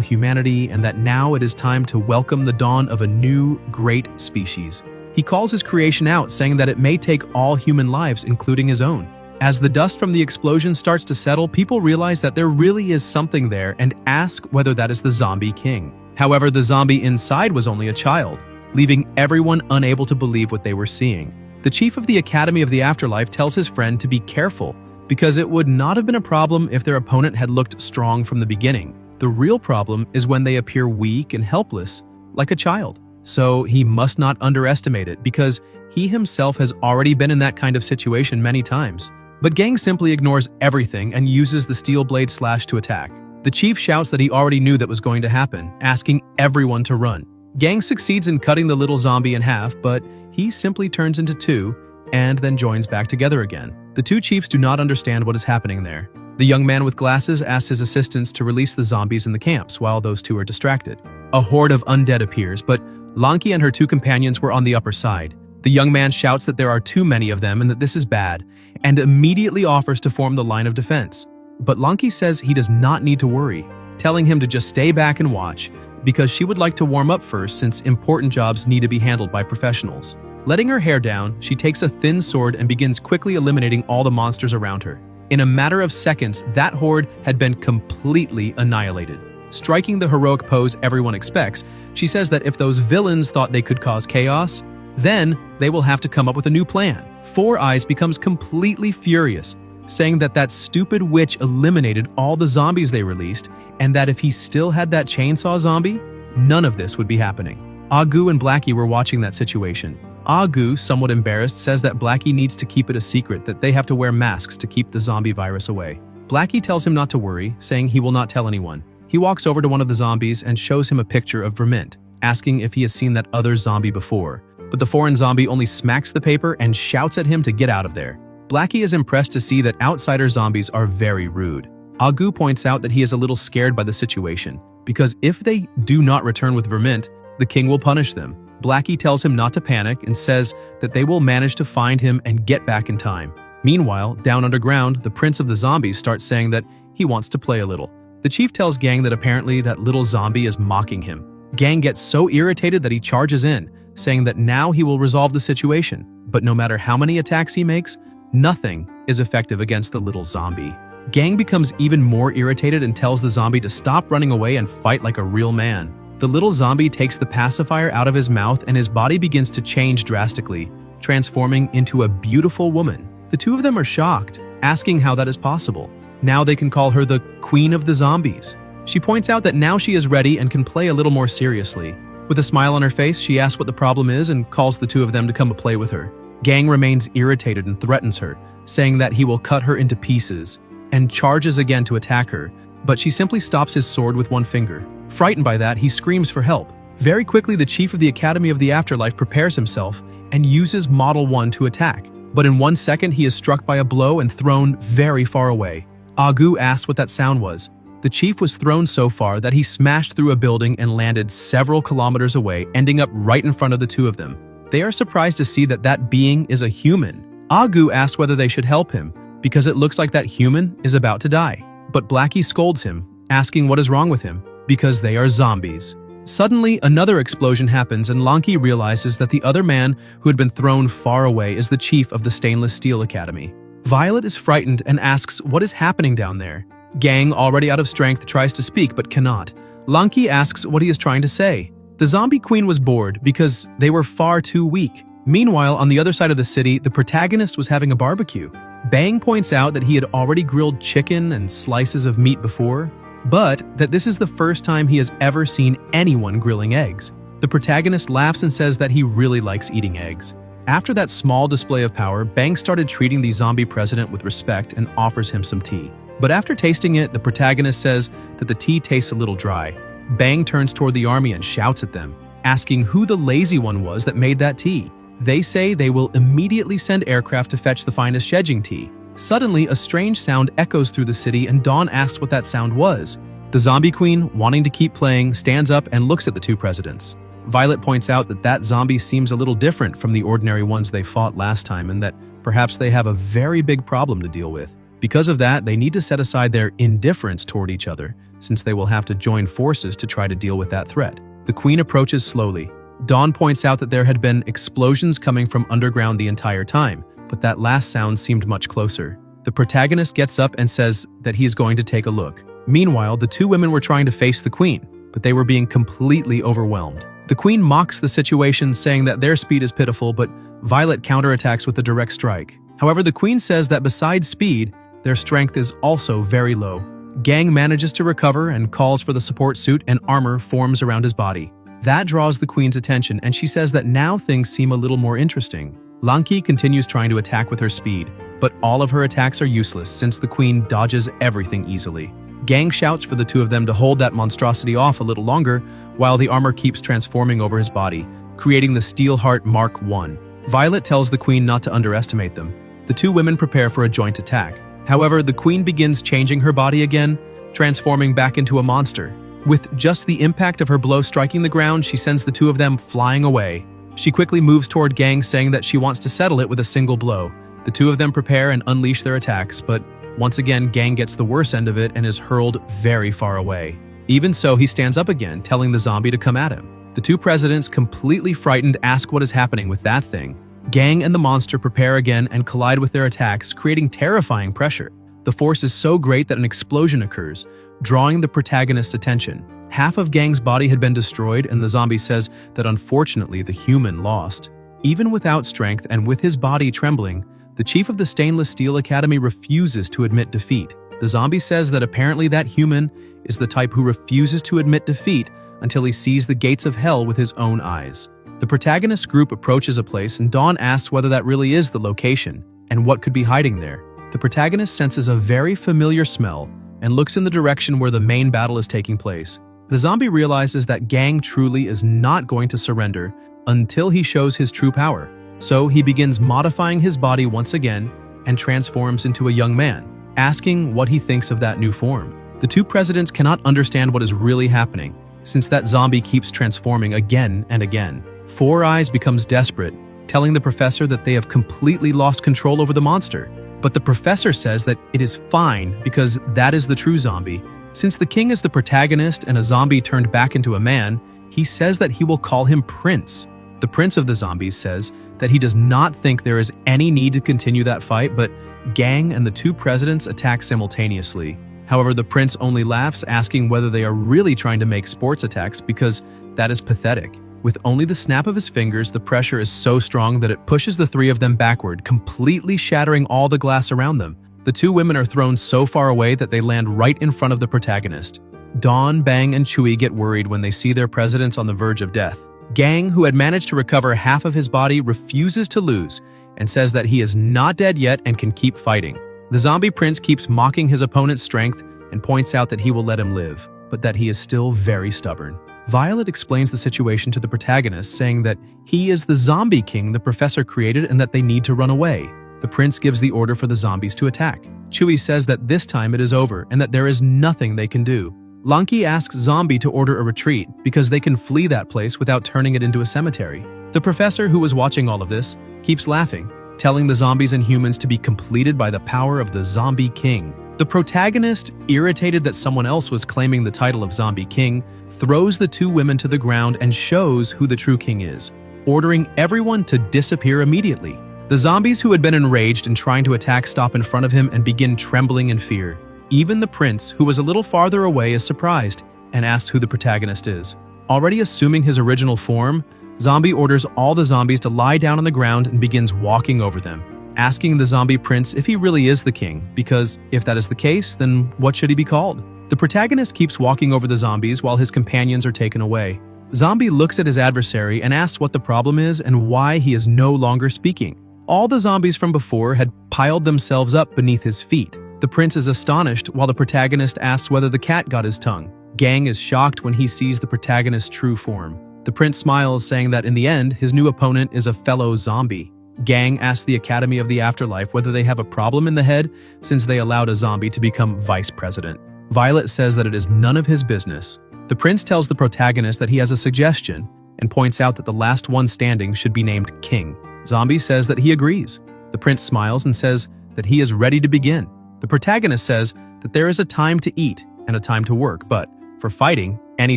humanity and that now it is time to welcome the dawn of a new, great species. He calls his creation out, saying that it may take all human lives, including his own. As the dust from the explosion starts to settle, people realize that there really is something there and ask whether that is the Zombie King. However, the zombie inside was only a child, leaving everyone unable to believe what they were seeing. The chief of the Academy of the Afterlife tells his friend to be careful, because it would not have been a problem if their opponent had looked strong from the beginning. The real problem is when they appear weak and helpless, like a child. So he must not underestimate it, because he himself has already been in that kind of situation many times. But Gang simply ignores everything and uses the steel blade slash to attack. The chief shouts that he already knew that was going to happen, asking everyone to run. Gang succeeds in cutting the little zombie in half, but he simply turns into two and then joins back together again. The two chiefs do not understand what is happening there. The young man with glasses asks his assistants to release the zombies in the camps while those two are distracted. A horde of undead appears, but Lanki and her two companions were on the upper side. The young man shouts that there are too many of them and that this is bad, and immediately offers to form the line of defense. But Lanki says he does not need to worry, telling him to just stay back and watch, because she would like to warm up first since important jobs need to be handled by professionals. Letting her hair down, she takes a thin sword and begins quickly eliminating all the monsters around her. In a matter of seconds, that horde had been completely annihilated. Striking the heroic pose everyone expects, she says that if those villains thought they could cause chaos, then they will have to come up with a new plan. Four Eyes becomes completely furious, saying that that stupid witch eliminated all the zombies they released, and that if he still had that chainsaw zombie, none of this would be happening. Agu and Blackie were watching that situation. Agu, somewhat embarrassed, says that Blackie needs to keep it a secret that they have to wear masks to keep the zombie virus away. Blackie tells him not to worry, saying he will not tell anyone. He walks over to one of the zombies and shows him a picture of Vermint, asking if he has seen that other zombie before. But the foreign zombie only smacks the paper and shouts at him to get out of there. Blackie is impressed to see that outsider zombies are very rude. Agu points out that he is a little scared by the situation, because if they do not return with Vermint, the king will punish them. Blackie tells him not to panic and says that they will manage to find him and get back in time. Meanwhile, down underground, the prince of the zombies starts saying that he wants to play a little. The chief tells Gang that apparently that little zombie is mocking him. Gang gets so irritated that he charges in, saying that now he will resolve the situation, but no matter how many attacks he makes, nothing is effective against the little zombie. Gang becomes even more irritated and tells the zombie to stop running away and fight like a real man. The little zombie takes the pacifier out of his mouth and his body begins to change drastically, transforming into a beautiful woman. The two of them are shocked, asking how that is possible. Now they can call her the Queen of the Zombies. She points out that now she is ready and can play a little more seriously. With a smile on her face, she asks what the problem is and calls the two of them to come play with her. Gang remains irritated and threatens her, saying that he will cut her into pieces, and charges again to attack her, but she simply stops his sword with one finger. Frightened by that, he screams for help. Very quickly, the chief of the Academy of the Afterlife prepares himself and uses Model 1 to attack, but in 1 second he is struck by a blow and thrown very far away. Agu asks what that sound was. The chief was thrown so far that he smashed through a building and landed several kilometers away, ending up right in front of the two of them. They are surprised to see that that being is a human, Agu asks whether they should help him, because it looks like that human is about to die. But Blackie scolds him, asking what is wrong with him, because they are zombies. Suddenly, another explosion happens and Lanki realizes that the other man who had been thrown far away is the chief of the Stainless Steel Academy. Violet is frightened and asks what is happening down there. Gang, already out of strength, tries to speak but cannot. Lanki asks what he is trying to say. The zombie queen was bored because they were far too weak. Meanwhile, on the other side of the city, the protagonist was having a barbecue. Bang points out that he had already grilled chicken and slices of meat before, but that this is the first time he has ever seen anyone grilling eggs. The protagonist laughs and says that he really likes eating eggs. After that small display of power, Bang started treating the zombie president with respect and offers him some tea. But after tasting it, the protagonist says that the tea tastes a little dry. Bang turns toward the army and shouts at them, asking who the lazy one was that made that tea. They say they will immediately send aircraft to fetch the finest Shejing tea. Suddenly, a strange sound echoes through the city and Dawn asks what that sound was. The zombie queen, wanting to keep playing, stands up and looks at the two presidents. Violet points out that that zombie seems a little different from the ordinary ones they fought last time and that perhaps they have a very big problem to deal with. Because of that, they need to set aside their indifference toward each other, since they will have to join forces to try to deal with that threat. The queen approaches slowly. Dawn points out that there had been explosions coming from underground the entire time, but that last sound seemed much closer. The protagonist gets up and says that he is going to take a look. Meanwhile, the two women were trying to face the queen, but they were being completely overwhelmed. The queen mocks the situation, saying that their speed is pitiful, but Violet counterattacks with a direct strike. However, the queen says that besides speed, their strength is also very low. Gang manages to recover and calls for the support suit and armor forms around his body. That draws the queen's attention and she says that now things seem a little more interesting. Lanki continues trying to attack with her speed, but all of her attacks are useless since the queen dodges everything easily. Gang shouts for the two of them to hold that monstrosity off a little longer while the armor keeps transforming over his body, creating the Steel Heart Mark I. Violet tells the queen not to underestimate them. The two women prepare for a joint attack. However, the queen begins changing her body again, transforming back into a monster. With just the impact of her blow striking the ground, she sends the two of them flying away. She quickly moves toward Gang, saying that she wants to settle it with a single blow. The two of them prepare and unleash their attacks, but once again, Gang gets the worst end of it and is hurled very far away. Even so, he stands up again, telling the zombie to come at him. The two presidents, completely frightened, ask what is happening with that thing. Gang and the monster prepare again and collide with their attacks, creating terrifying pressure. The force is so great that an explosion occurs, drawing the protagonist's attention. Half of Gang's body had been destroyed, and the zombie says that unfortunately the human lost. Even without strength and with his body trembling, the chief of the Stainless Steel Academy refuses to admit defeat. The zombie says that apparently that human is the type who refuses to admit defeat until he sees the gates of hell with his own eyes. The protagonist group approaches a place and Dawn asks whether that really is the location and what could be hiding there. The protagonist senses a very familiar smell and looks in the direction where the main battle is taking place. The zombie realizes that Gang truly is not going to surrender until he shows his true power. So he begins modifying his body once again and transforms into a young man, asking what he thinks of that new form. The two presidents cannot understand what is really happening, since that zombie keeps transforming again and again. Four Eyes becomes desperate, telling the professor that they have completely lost control over the monster. But the professor says that it is fine because that is the true zombie. Since the king is the protagonist and a zombie turned back into a man, he says that he will call him Prince. The prince of the zombies says that he does not think there is any need to continue that fight, but Gang and the two presidents attack simultaneously. However, the prince only laughs, asking whether they are really trying to make sports attacks because that is pathetic. With only the snap of his fingers, the pressure is so strong that it pushes the three of them backward, completely shattering all the glass around them. The two women are thrown so far away that they land right in front of the protagonist. Dawn, Bang, and Chewie get worried when they see their presidents on the verge of death. Gang, who had managed to recover half of his body, refuses to lose and says that he is not dead yet and can keep fighting. The zombie prince keeps mocking his opponent's strength and points out that he will let him live, but that he is still very stubborn. Violet explains the situation to the protagonist, saying that he is the zombie king the professor created and that they need to run away. The prince gives the order for the zombies to attack. Chewie says that this time it is over and that there is nothing they can do. Lanki asks Zombie to order a retreat because they can flee that place without turning it into a cemetery. The professor, who was watching all of this, keeps laughing, telling the zombies and humans to be completed by the power of the Zombie King. The protagonist, irritated that someone else was claiming the title of Zombie King, throws the two women to the ground and shows who the true king is, ordering everyone to disappear immediately. The zombies who had been enraged and trying to attack stop in front of him and begin trembling in fear. Even the prince, who was a little farther away, is surprised and asks who the protagonist is. Already assuming his original form, Zombie orders all the zombies to lie down on the ground and begins walking over them, asking the zombie prince if he really is the king, because if that is the case, then what should he be called? The protagonist keeps walking over the zombies while his companions are taken away. Zombie looks at his adversary and asks what the problem is and why he is no longer speaking. All the zombies from before had piled themselves up beneath his feet. The prince is astonished while the protagonist asks whether the cat got his tongue. Gang is shocked when he sees the protagonist's true form. The prince smiles, saying that in the end, his new opponent is a fellow zombie. Gang asks the Academy of the Afterlife whether they have a problem in the head since they allowed a zombie to become vice president. Violet says that it is none of his business. The prince tells the protagonist that he has a suggestion and points out that the last one standing should be named King. Zombie says that he agrees. The prince smiles and says that he is ready to begin. The protagonist says that there is a time to eat and a time to work, but for fighting, any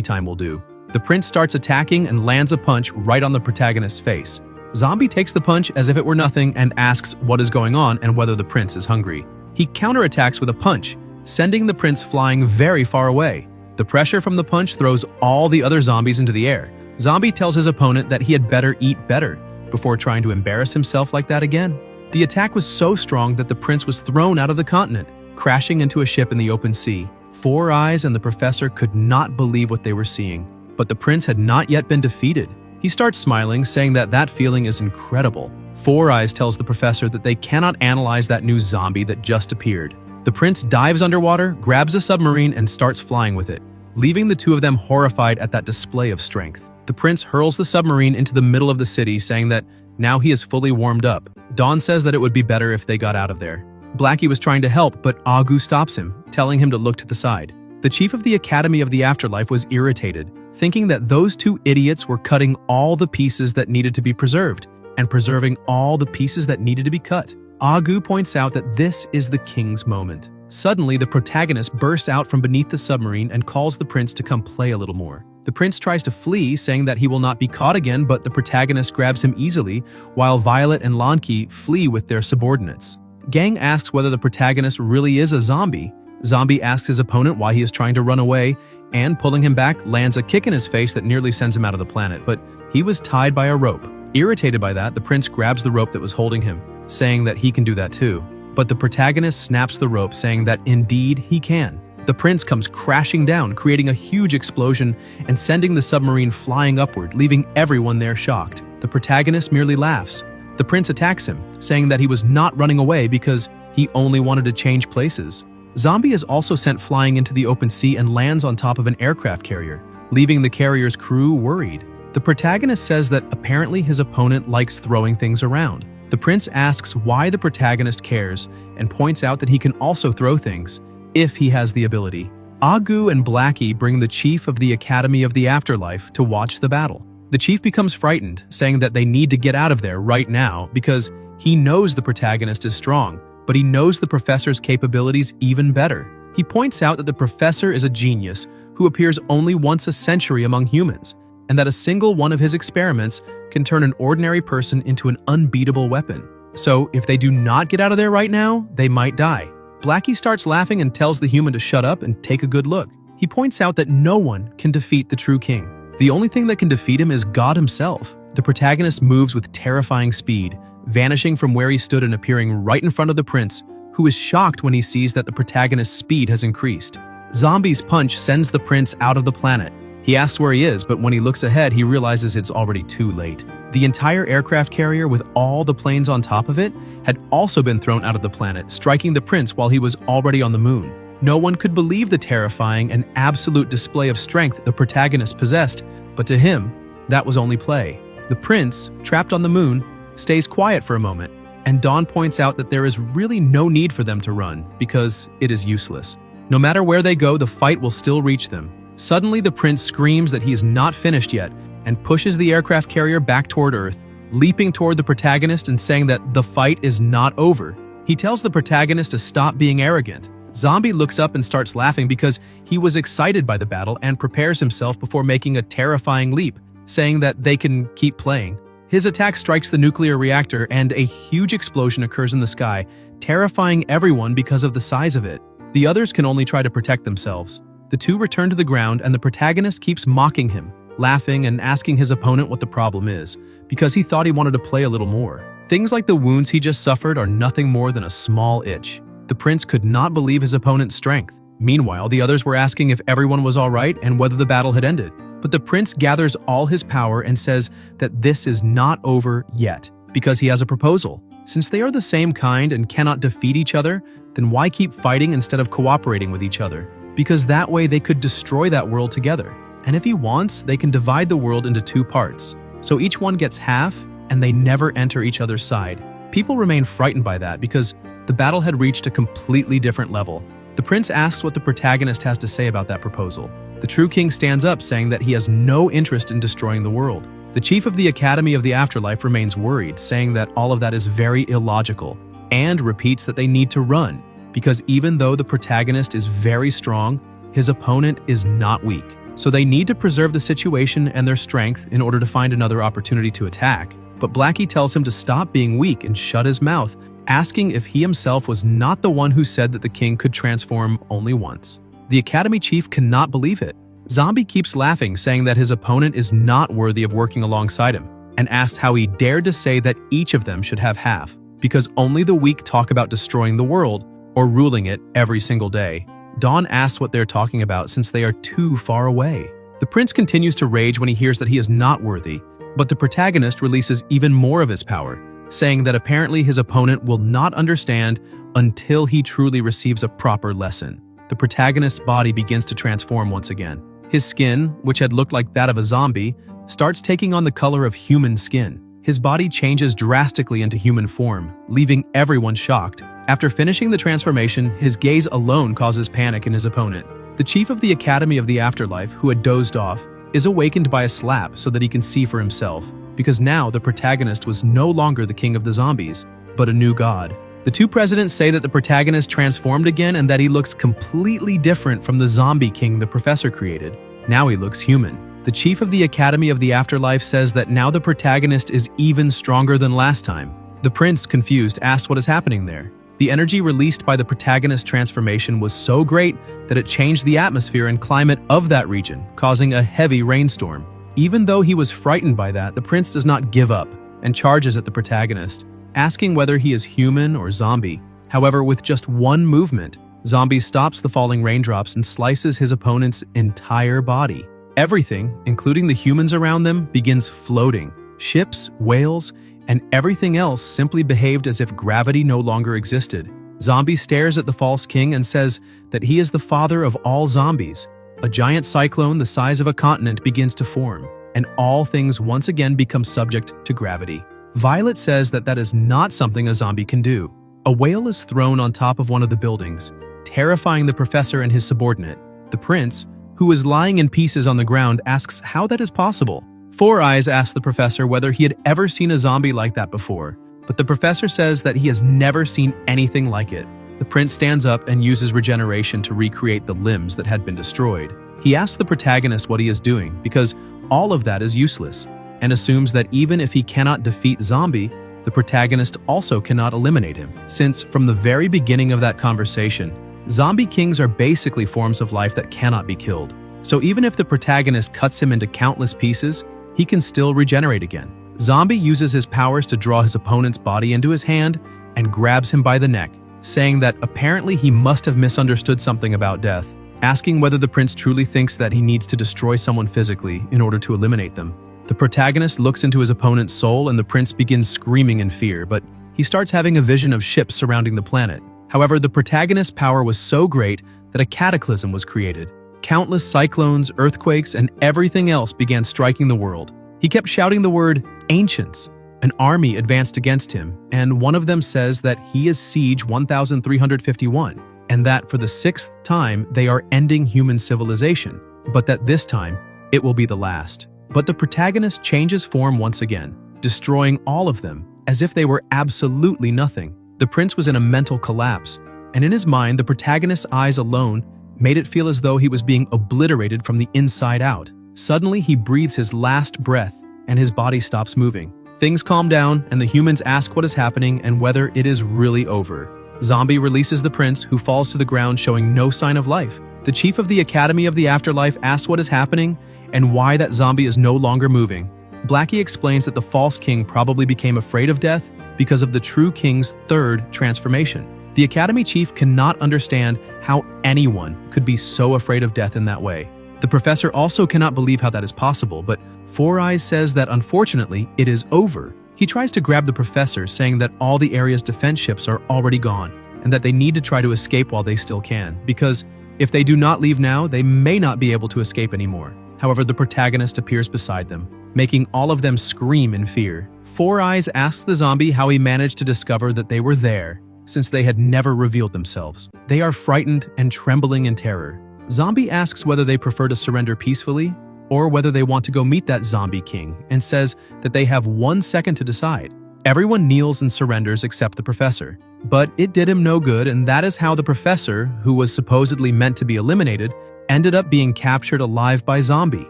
time will do. The prince starts attacking and lands a punch right on the protagonist's face. Zombie takes the punch as if it were nothing and asks what is going on and whether the prince is hungry. He counterattacks with a punch, sending the prince flying very far away. The pressure from the punch throws all the other zombies into the air. Zombie tells his opponent that he had better eat better before trying to embarrass himself like that again. The attack was so strong that the prince was thrown out of the continent, crashing into a ship in the open sea. Four Eyes and the professor could not believe what they were seeing. But the prince had not yet been defeated. He starts smiling, saying that that feeling is incredible. Four Eyes tells the professor that they cannot analyze that new zombie that just appeared. The prince dives underwater, grabs a submarine, and starts flying with it, leaving the two of them horrified at that display of strength. The prince hurls the submarine into the middle of the city, saying that now he is fully warmed up. Dawn says that it would be better if they got out of there. Blackie was trying to help, but Agu stops him, telling him to look to the side. The chief of the Academy of the Afterlife was irritated, thinking that those two idiots were cutting all the pieces that needed to be preserved and preserving all the pieces that needed to be cut. Agu points out that this is the king's moment. Suddenly, the protagonist bursts out from beneath the submarine and calls the prince to come play a little more. The prince tries to flee, saying that he will not be caught again, but the protagonist grabs him easily, while Violet and Lanki flee with their subordinates. Gang asks whether the protagonist really is a zombie. Zombie asks his opponent why he is trying to run away, and pulling him back, lands a kick in his face that nearly sends him out of the planet, but he was tied by a rope. Irritated by that, the prince grabs the rope that was holding him, saying that he can do that too. But the protagonist snaps the rope, saying that indeed he can. The prince comes crashing down, creating a huge explosion and sending the submarine flying upward, leaving everyone there shocked. The protagonist merely laughs. The prince attacks him, saying that he was not running away because he only wanted to change places. Zombie is also sent flying into the open sea and lands on top of an aircraft carrier, leaving the carrier's crew worried. The protagonist says that apparently his opponent likes throwing things around. The prince asks why the protagonist cares and points out that he can also throw things, if he has the ability. Agu and Blackie bring the chief of the Academy of the Afterlife to watch the battle. The chief becomes frightened, saying that they need to get out of there right now because he knows the protagonist is strong, but he knows the professor's capabilities even better. He points out that the professor is a genius who appears only once a century among humans, and that a single one of his experiments can turn an ordinary person into an unbeatable weapon. So if they do not get out of there right now, they might die. Blackie starts laughing and tells the human to shut up and take a good look. He points out that no one can defeat the true king. The only thing that can defeat him is God himself. The protagonist moves with terrifying speed, vanishing from where he stood and appearing right in front of the prince, who is shocked when he sees that the protagonist's speed has increased. Zombie's punch sends the prince out of the planet. He asks where he is, but when he looks ahead, he realizes it's already too late. The entire aircraft carrier with all the planes on top of it had also been thrown out of the planet, striking the prince while he was already on the moon. No one could believe the terrifying and absolute display of strength the protagonist possessed, but to him, that was only play. The prince, trapped on the moon, stays quiet for a moment, and Dawn points out that there is really no need for them to run because it is useless. No matter where they go, the fight will still reach them. Suddenly, the prince screams that he is not finished yet and pushes the aircraft carrier back toward Earth, leaping toward the protagonist and saying that the fight is not over. He tells the protagonist to stop being arrogant. Zombie looks up and starts laughing because he was excited by the battle and prepares himself before making a terrifying leap, saying that they can keep playing. His attack strikes the nuclear reactor and a huge explosion occurs in the sky, terrifying everyone because of the size of it. The others can only try to protect themselves. The two return to the ground and the protagonist keeps mocking him, laughing and asking his opponent what the problem is, because he thought he wanted to play a little more. Things like the wounds he just suffered are nothing more than a small itch. The prince could not believe his opponent's strength. Meanwhile, the others were asking if everyone was all right and whether the battle had ended. But the prince gathers all his power and says that this is not over yet, because he has a proposal. Since they are the same kind and cannot defeat each other, then why keep fighting instead of cooperating with each other? Because that way they could destroy that world together. And if he wants, they can divide the world into two parts. So each one gets half, and they never enter each other's side. People remain frightened by that because the battle had reached a completely different level. The prince asks what the protagonist has to say about that proposal. The true king stands up saying that he has no interest in destroying the world. The chief of the Academy of the Afterlife remains worried, saying that all of that is very illogical, and repeats that they need to run, because even though the protagonist is very strong, his opponent is not weak. So they need to preserve the situation and their strength in order to find another opportunity to attack. But Blackie tells him to stop being weak and shut his mouth, asking if he himself was not the one who said that the king could transform only once. The Academy chief cannot believe it. Zombie keeps laughing, saying that his opponent is not worthy of working alongside him, and asks how he dared to say that each of them should have half, because only the weak talk about destroying the world or ruling it every single day. Dawn asks what they're talking about since they are too far away. The prince continues to rage when he hears that he is not worthy, but the protagonist releases even more of his power, saying that apparently his opponent will not understand until he truly receives a proper lesson. The protagonist's body begins to transform once again. His skin, which had looked like that of a zombie, starts taking on the color of human skin. His body changes drastically into human form, leaving everyone shocked. After finishing the transformation, his gaze alone causes panic in his opponent. The chief of the Academy of the Afterlife, who had dozed off, is awakened by a slap so that he can see for himself, because now the protagonist was no longer the king of the zombies, but a new god. The two presidents say that the protagonist transformed again and that he looks completely different from the zombie king the professor created. Now he looks human. The chief of the Academy of the Afterlife says that now the protagonist is even stronger than last time. The prince, confused, asks what is happening there. The energy released by the protagonist's transformation was so great that it changed the atmosphere and climate of that region, causing a heavy rainstorm. Even though he was frightened by that, the prince does not give up and charges at the protagonist, asking whether he is human or zombie. However, with just one movement, Zombie stops the falling raindrops and slices his opponent's entire body. Everything, including the humans around them, begins floating. Ships, whales, and everything else simply behaved as if gravity no longer existed. Zombie stares at the false king and says that he is the father of all zombies. A giant cyclone the size of a continent begins to form, and all things once again become subject to gravity. Violet says that that is not something a zombie can do. A whale is thrown on top of one of the buildings, terrifying the professor and his subordinate. The prince, who is lying in pieces on the ground, asks how that is possible. Four Eyes asks the professor whether he had ever seen a zombie like that before, but the professor says that he has never seen anything like it. The prince stands up and uses regeneration to recreate the limbs that had been destroyed. He asks the protagonist what he is doing because all of that is useless, and assumes that even if he cannot defeat Zombie, the protagonist also cannot eliminate him, since from the very beginning of that conversation, zombie kings are basically forms of life that cannot be killed. So even if the protagonist cuts him into countless pieces, he can still regenerate again. Zombie uses his powers to draw his opponent's body into his hand and grabs him by the neck, saying that apparently he must have misunderstood something about death, asking whether the prince truly thinks that he needs to destroy someone physically in order to eliminate them. The protagonist looks into his opponent's soul and the prince begins screaming in fear, but he starts having a vision of ships surrounding the planet. However, the protagonist's power was so great that a cataclysm was created. Countless cyclones, earthquakes, and everything else began striking the world. He kept shouting the word, "Ancients." An army advanced against him, and one of them says that he is Siege 1351, and that for the 6th time they are ending human civilization, but that this time it will be the last. But the protagonist changes form once again. destroying all of them, as if they were absolutely nothing. The prince was in a mental collapse, and in his mind, the protagonist's eyes alone made it feel as though he was being obliterated from the inside out. Suddenly, he breathes his last breath, and his body stops moving. Things calm down, and the humans ask what is happening and whether it is really over. Zombie releases the prince, who falls to the ground showing no sign of life. The chief of the Academy of the Afterlife asks what is happening and why that zombie is no longer moving. Blackie explains that the false king probably became afraid of death because of the true king's third transformation. The Academy chief cannot understand how anyone could be so afraid of death in that way. The professor also cannot believe how that is possible, but Four Eyes says that unfortunately, it is over. He tries to grab the professor, saying that all the area's defense ships are already gone, and that they need to try to escape while they still can, because if they do not leave now, they may not be able to escape anymore. However, the protagonist appears beside them, making all of them scream in fear. Four Eyes asks the zombie how he managed to discover that they were there, since they had never revealed themselves. They are frightened and trembling in terror. Zombie asks whether they prefer to surrender peacefully or whether they want to go meet that zombie king, and says that they have 1 second to decide. Everyone kneels and surrenders except the professor. But it did him no good, and that is how the professor, who was supposedly meant to be eliminated, ended up being captured alive by Zombie.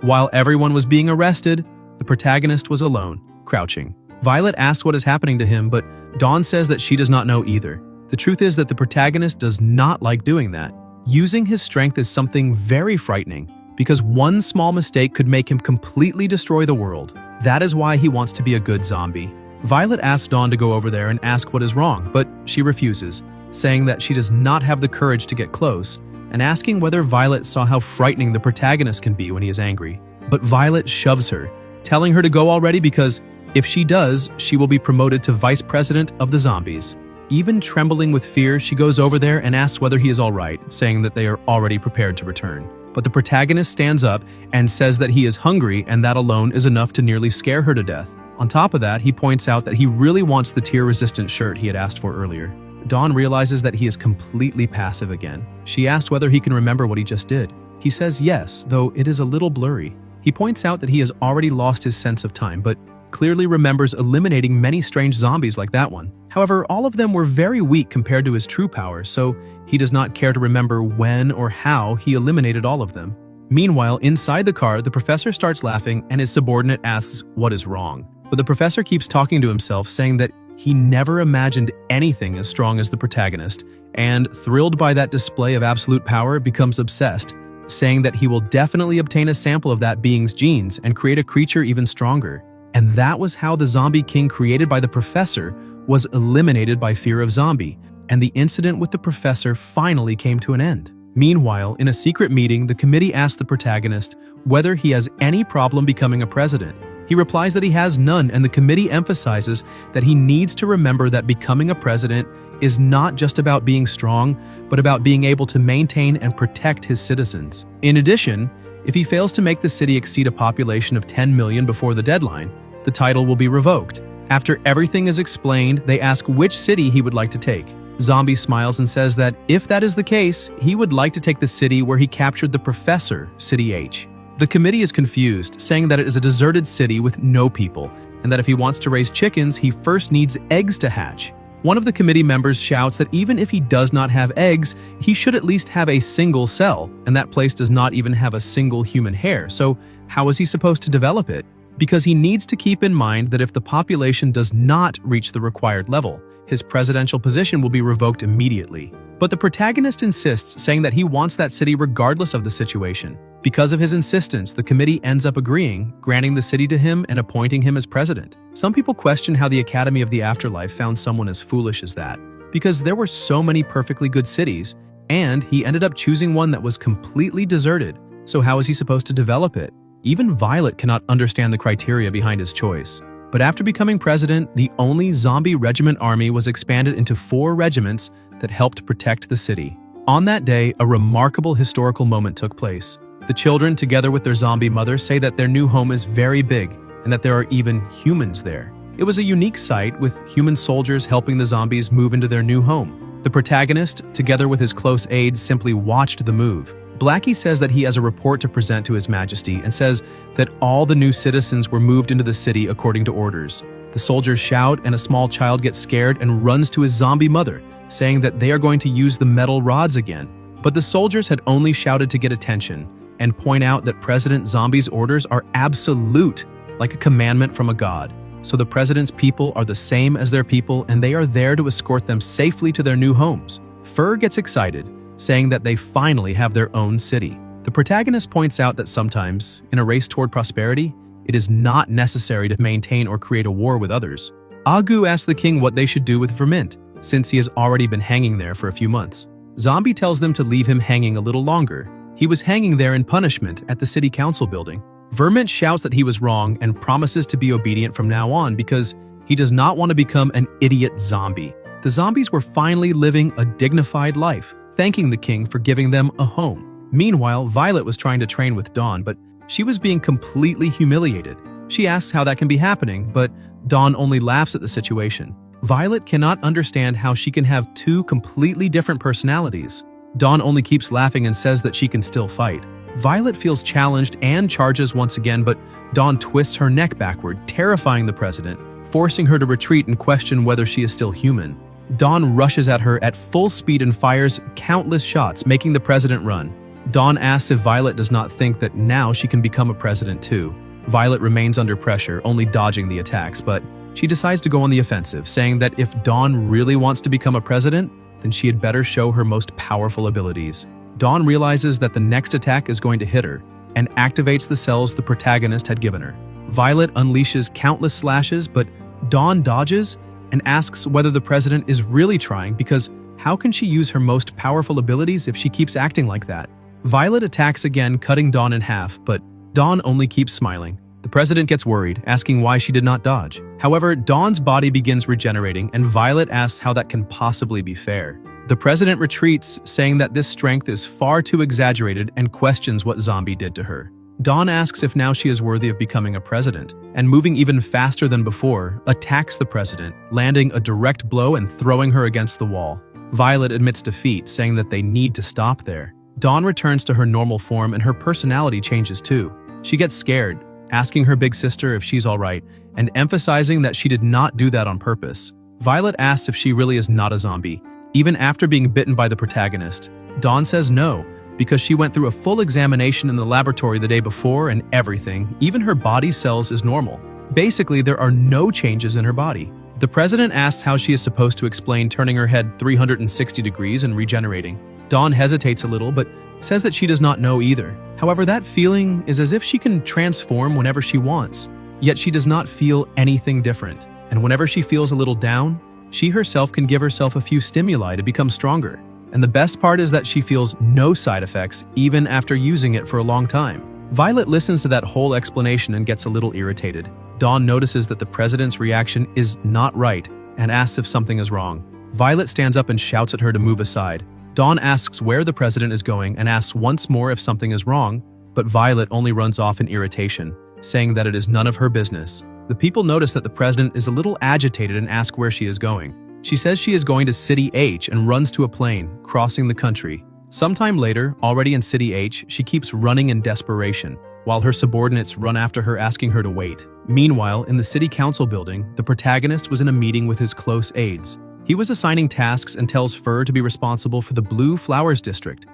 While everyone was being arrested, the protagonist was alone, crouching. Violet asks what is happening to him, but Dawn says that she does not know either. The truth is that the protagonist does not like doing that. Using his strength is something very frightening, because one small mistake could make him completely destroy the world. That is why he wants to be a good zombie. Violet asks Dawn to go over there and ask what is wrong, but she refuses, saying that she does not have the courage to get close, and asking whether Violet saw how frightening the protagonist can be when he is angry. But Violet shoves her, telling her to go already because if she does, she will be promoted to vice president of the zombies. Even trembling with fear, she goes over there and asks whether he is all right, saying that they are already prepared to return. But the protagonist stands up and says that he is hungry, and that alone is enough to nearly scare her to death. On top of that, he points out that he really wants the tear-resistant shirt he had asked for earlier. Dawn realizes that he is completely passive again. She asks whether he can remember what he just did. He says yes, though it is a little blurry. He points out that he has already lost his sense of time, but clearly remembers eliminating many strange zombies like that one. However, all of them were very weak compared to his true powers, so he does not care to remember when or how he eliminated all of them. Meanwhile, inside the car, the professor starts laughing and his subordinate asks what is wrong. But the professor keeps talking to himself, saying that he never imagined anything as strong as the protagonist, and thrilled by that display of absolute power, becomes obsessed, saying that he will definitely obtain a sample of that being's genes and create a creature even stronger. And that was how the zombie king created by the professor was eliminated by fear of zombie, and the incident with the professor finally came to an end. Meanwhile, in a secret meeting, the committee asks the protagonist whether he has any problem becoming a president. He replies that he has none, and the committee emphasizes that he needs to remember that becoming a president is not just about being strong, but about being able to maintain and protect his citizens. In addition, if he fails to make the city exceed a population of 10 million before the deadline, the title will be revoked. After everything is explained, they ask which city he would like to take. Zombie smiles and says that if that is the case, he would like to take the city where he captured the professor, City H. The committee is confused, saying that it is a deserted city with no people, and that if he wants to raise chickens, he first needs eggs to hatch. One of the committee members shouts that even if he does not have eggs, he should at least have a single cell, and that place does not even have a single human hair, so how is he supposed to develop it? Because he needs to keep in mind that if the population does not reach the required level, his presidential position will be revoked immediately. But the protagonist insists, saying that he wants that city regardless of the situation. Because of his insistence, the committee ends up agreeing, granting the city to him and appointing him as president. Some people question how the Academy of the Afterlife found someone as foolish as that, because there were so many perfectly good cities, and he ended up choosing one that was completely deserted. So how is he supposed to develop it? Even Violet cannot understand the criteria behind his choice. But after becoming president, the only zombie regiment army was expanded into 4 regiments that helped protect the city. On that day, a remarkable historical moment took place. The children, together with their zombie mother, say that their new home is very big and that there are even humans there. It was a unique sight, with human soldiers helping the zombies move into their new home. The protagonist, together with his close aides, simply watched the move, Blackie says that he has a report to present to His Majesty and says that all the new citizens were moved into the city according to orders. The soldiers shout and a small child gets scared and runs to his zombie mother, saying that they are going to use the metal rods again. But the soldiers had only shouted to get attention and point out that President Zombie's orders are absolute, like a commandment from a god. So the president's people are the same as their people and they are there to escort them safely to their new homes. Fur gets excited, saying that they finally have their own city. The protagonist points out that sometimes, in a race toward prosperity, it is not necessary to maintain or create a war with others. Agu asks the king what they should do with Vermint, since he has already been hanging there for a few months. Zombie tells them to leave him hanging a little longer. He was hanging there in punishment at the city council building. Vermint shouts that he was wrong and promises to be obedient from now on because he does not want to become an idiot zombie. The zombies were finally living a dignified life, thanking the king for giving them a home. Meanwhile, Violet was trying to train with Dawn, but she was being completely humiliated. She asks how that can be happening, but Dawn only laughs at the situation. Violet cannot understand how she can have two completely different personalities. Dawn only keeps laughing and says that she can still fight. Violet feels challenged and charges once again, but Dawn twists her neck backward, terrifying the president, forcing her to retreat and question whether she is still human. Dawn rushes at her at full speed and fires countless shots, making the president run. Dawn asks if Violet does not think that now she can become a president too. Violet remains under pressure, only dodging the attacks, but she decides to go on the offensive, saying that if Dawn really wants to become a president, then she had better show her most powerful abilities. Dawn realizes that the next attack is going to hit her and activates the cells the protagonist had given her. Violet unleashes countless slashes, but Dawn dodges and asks whether the president is really trying because how can she use her most powerful abilities if she keeps acting like that? Violet attacks again, cutting Dawn in half, but Dawn only keeps smiling. The president gets worried, asking why she did not dodge. However, Dawn's body begins regenerating, and Violet asks how that can possibly be fair. The president retreats, saying that this strength is far too exaggerated and questions what Zombie did to her. Dawn asks if now she is worthy of becoming a president, and moving even faster than before, attacks the president, landing a direct blow and throwing her against the wall. Violet admits defeat, saying that they need to stop there. Dawn returns to her normal form and her personality changes too. She gets scared, asking her big sister if she's alright, and emphasizing that she did not do that on purpose. Violet asks if she really is not a zombie, even after being bitten by the protagonist. Dawn says no, because she went through a full examination in the laboratory the day before and everything, even her body cells, is normal. Basically, there are no changes in her body. The president asks how she is supposed to explain turning her head 360 degrees and regenerating. Dawn hesitates a little, but says that she does not know either. However, that feeling is as if she can transform whenever she wants, yet she does not feel anything different. And whenever she feels a little down, she herself can give herself a few stimuli to become stronger. And the best part is that she feels no side effects even after using it for a long time. Violet listens to that whole explanation and gets a little irritated. Dawn notices that the president's reaction is not right and asks if something is wrong. Violet stands up and shouts at her to move aside. Dawn asks where the president is going and asks once more if something is wrong, but Violet only runs off in irritation, saying that it is none of her business. The people notice that the president is a little agitated and ask where she is going. She says she is going to City H and runs to a plane, crossing the country. Sometime later, already in City H, she keeps running in desperation, while her subordinates run after her asking her to wait. Meanwhile, in the city council building, the protagonist was in a meeting with his close aides. He was assigning tasks and tells Fur to be responsible for the Blue Flowers District.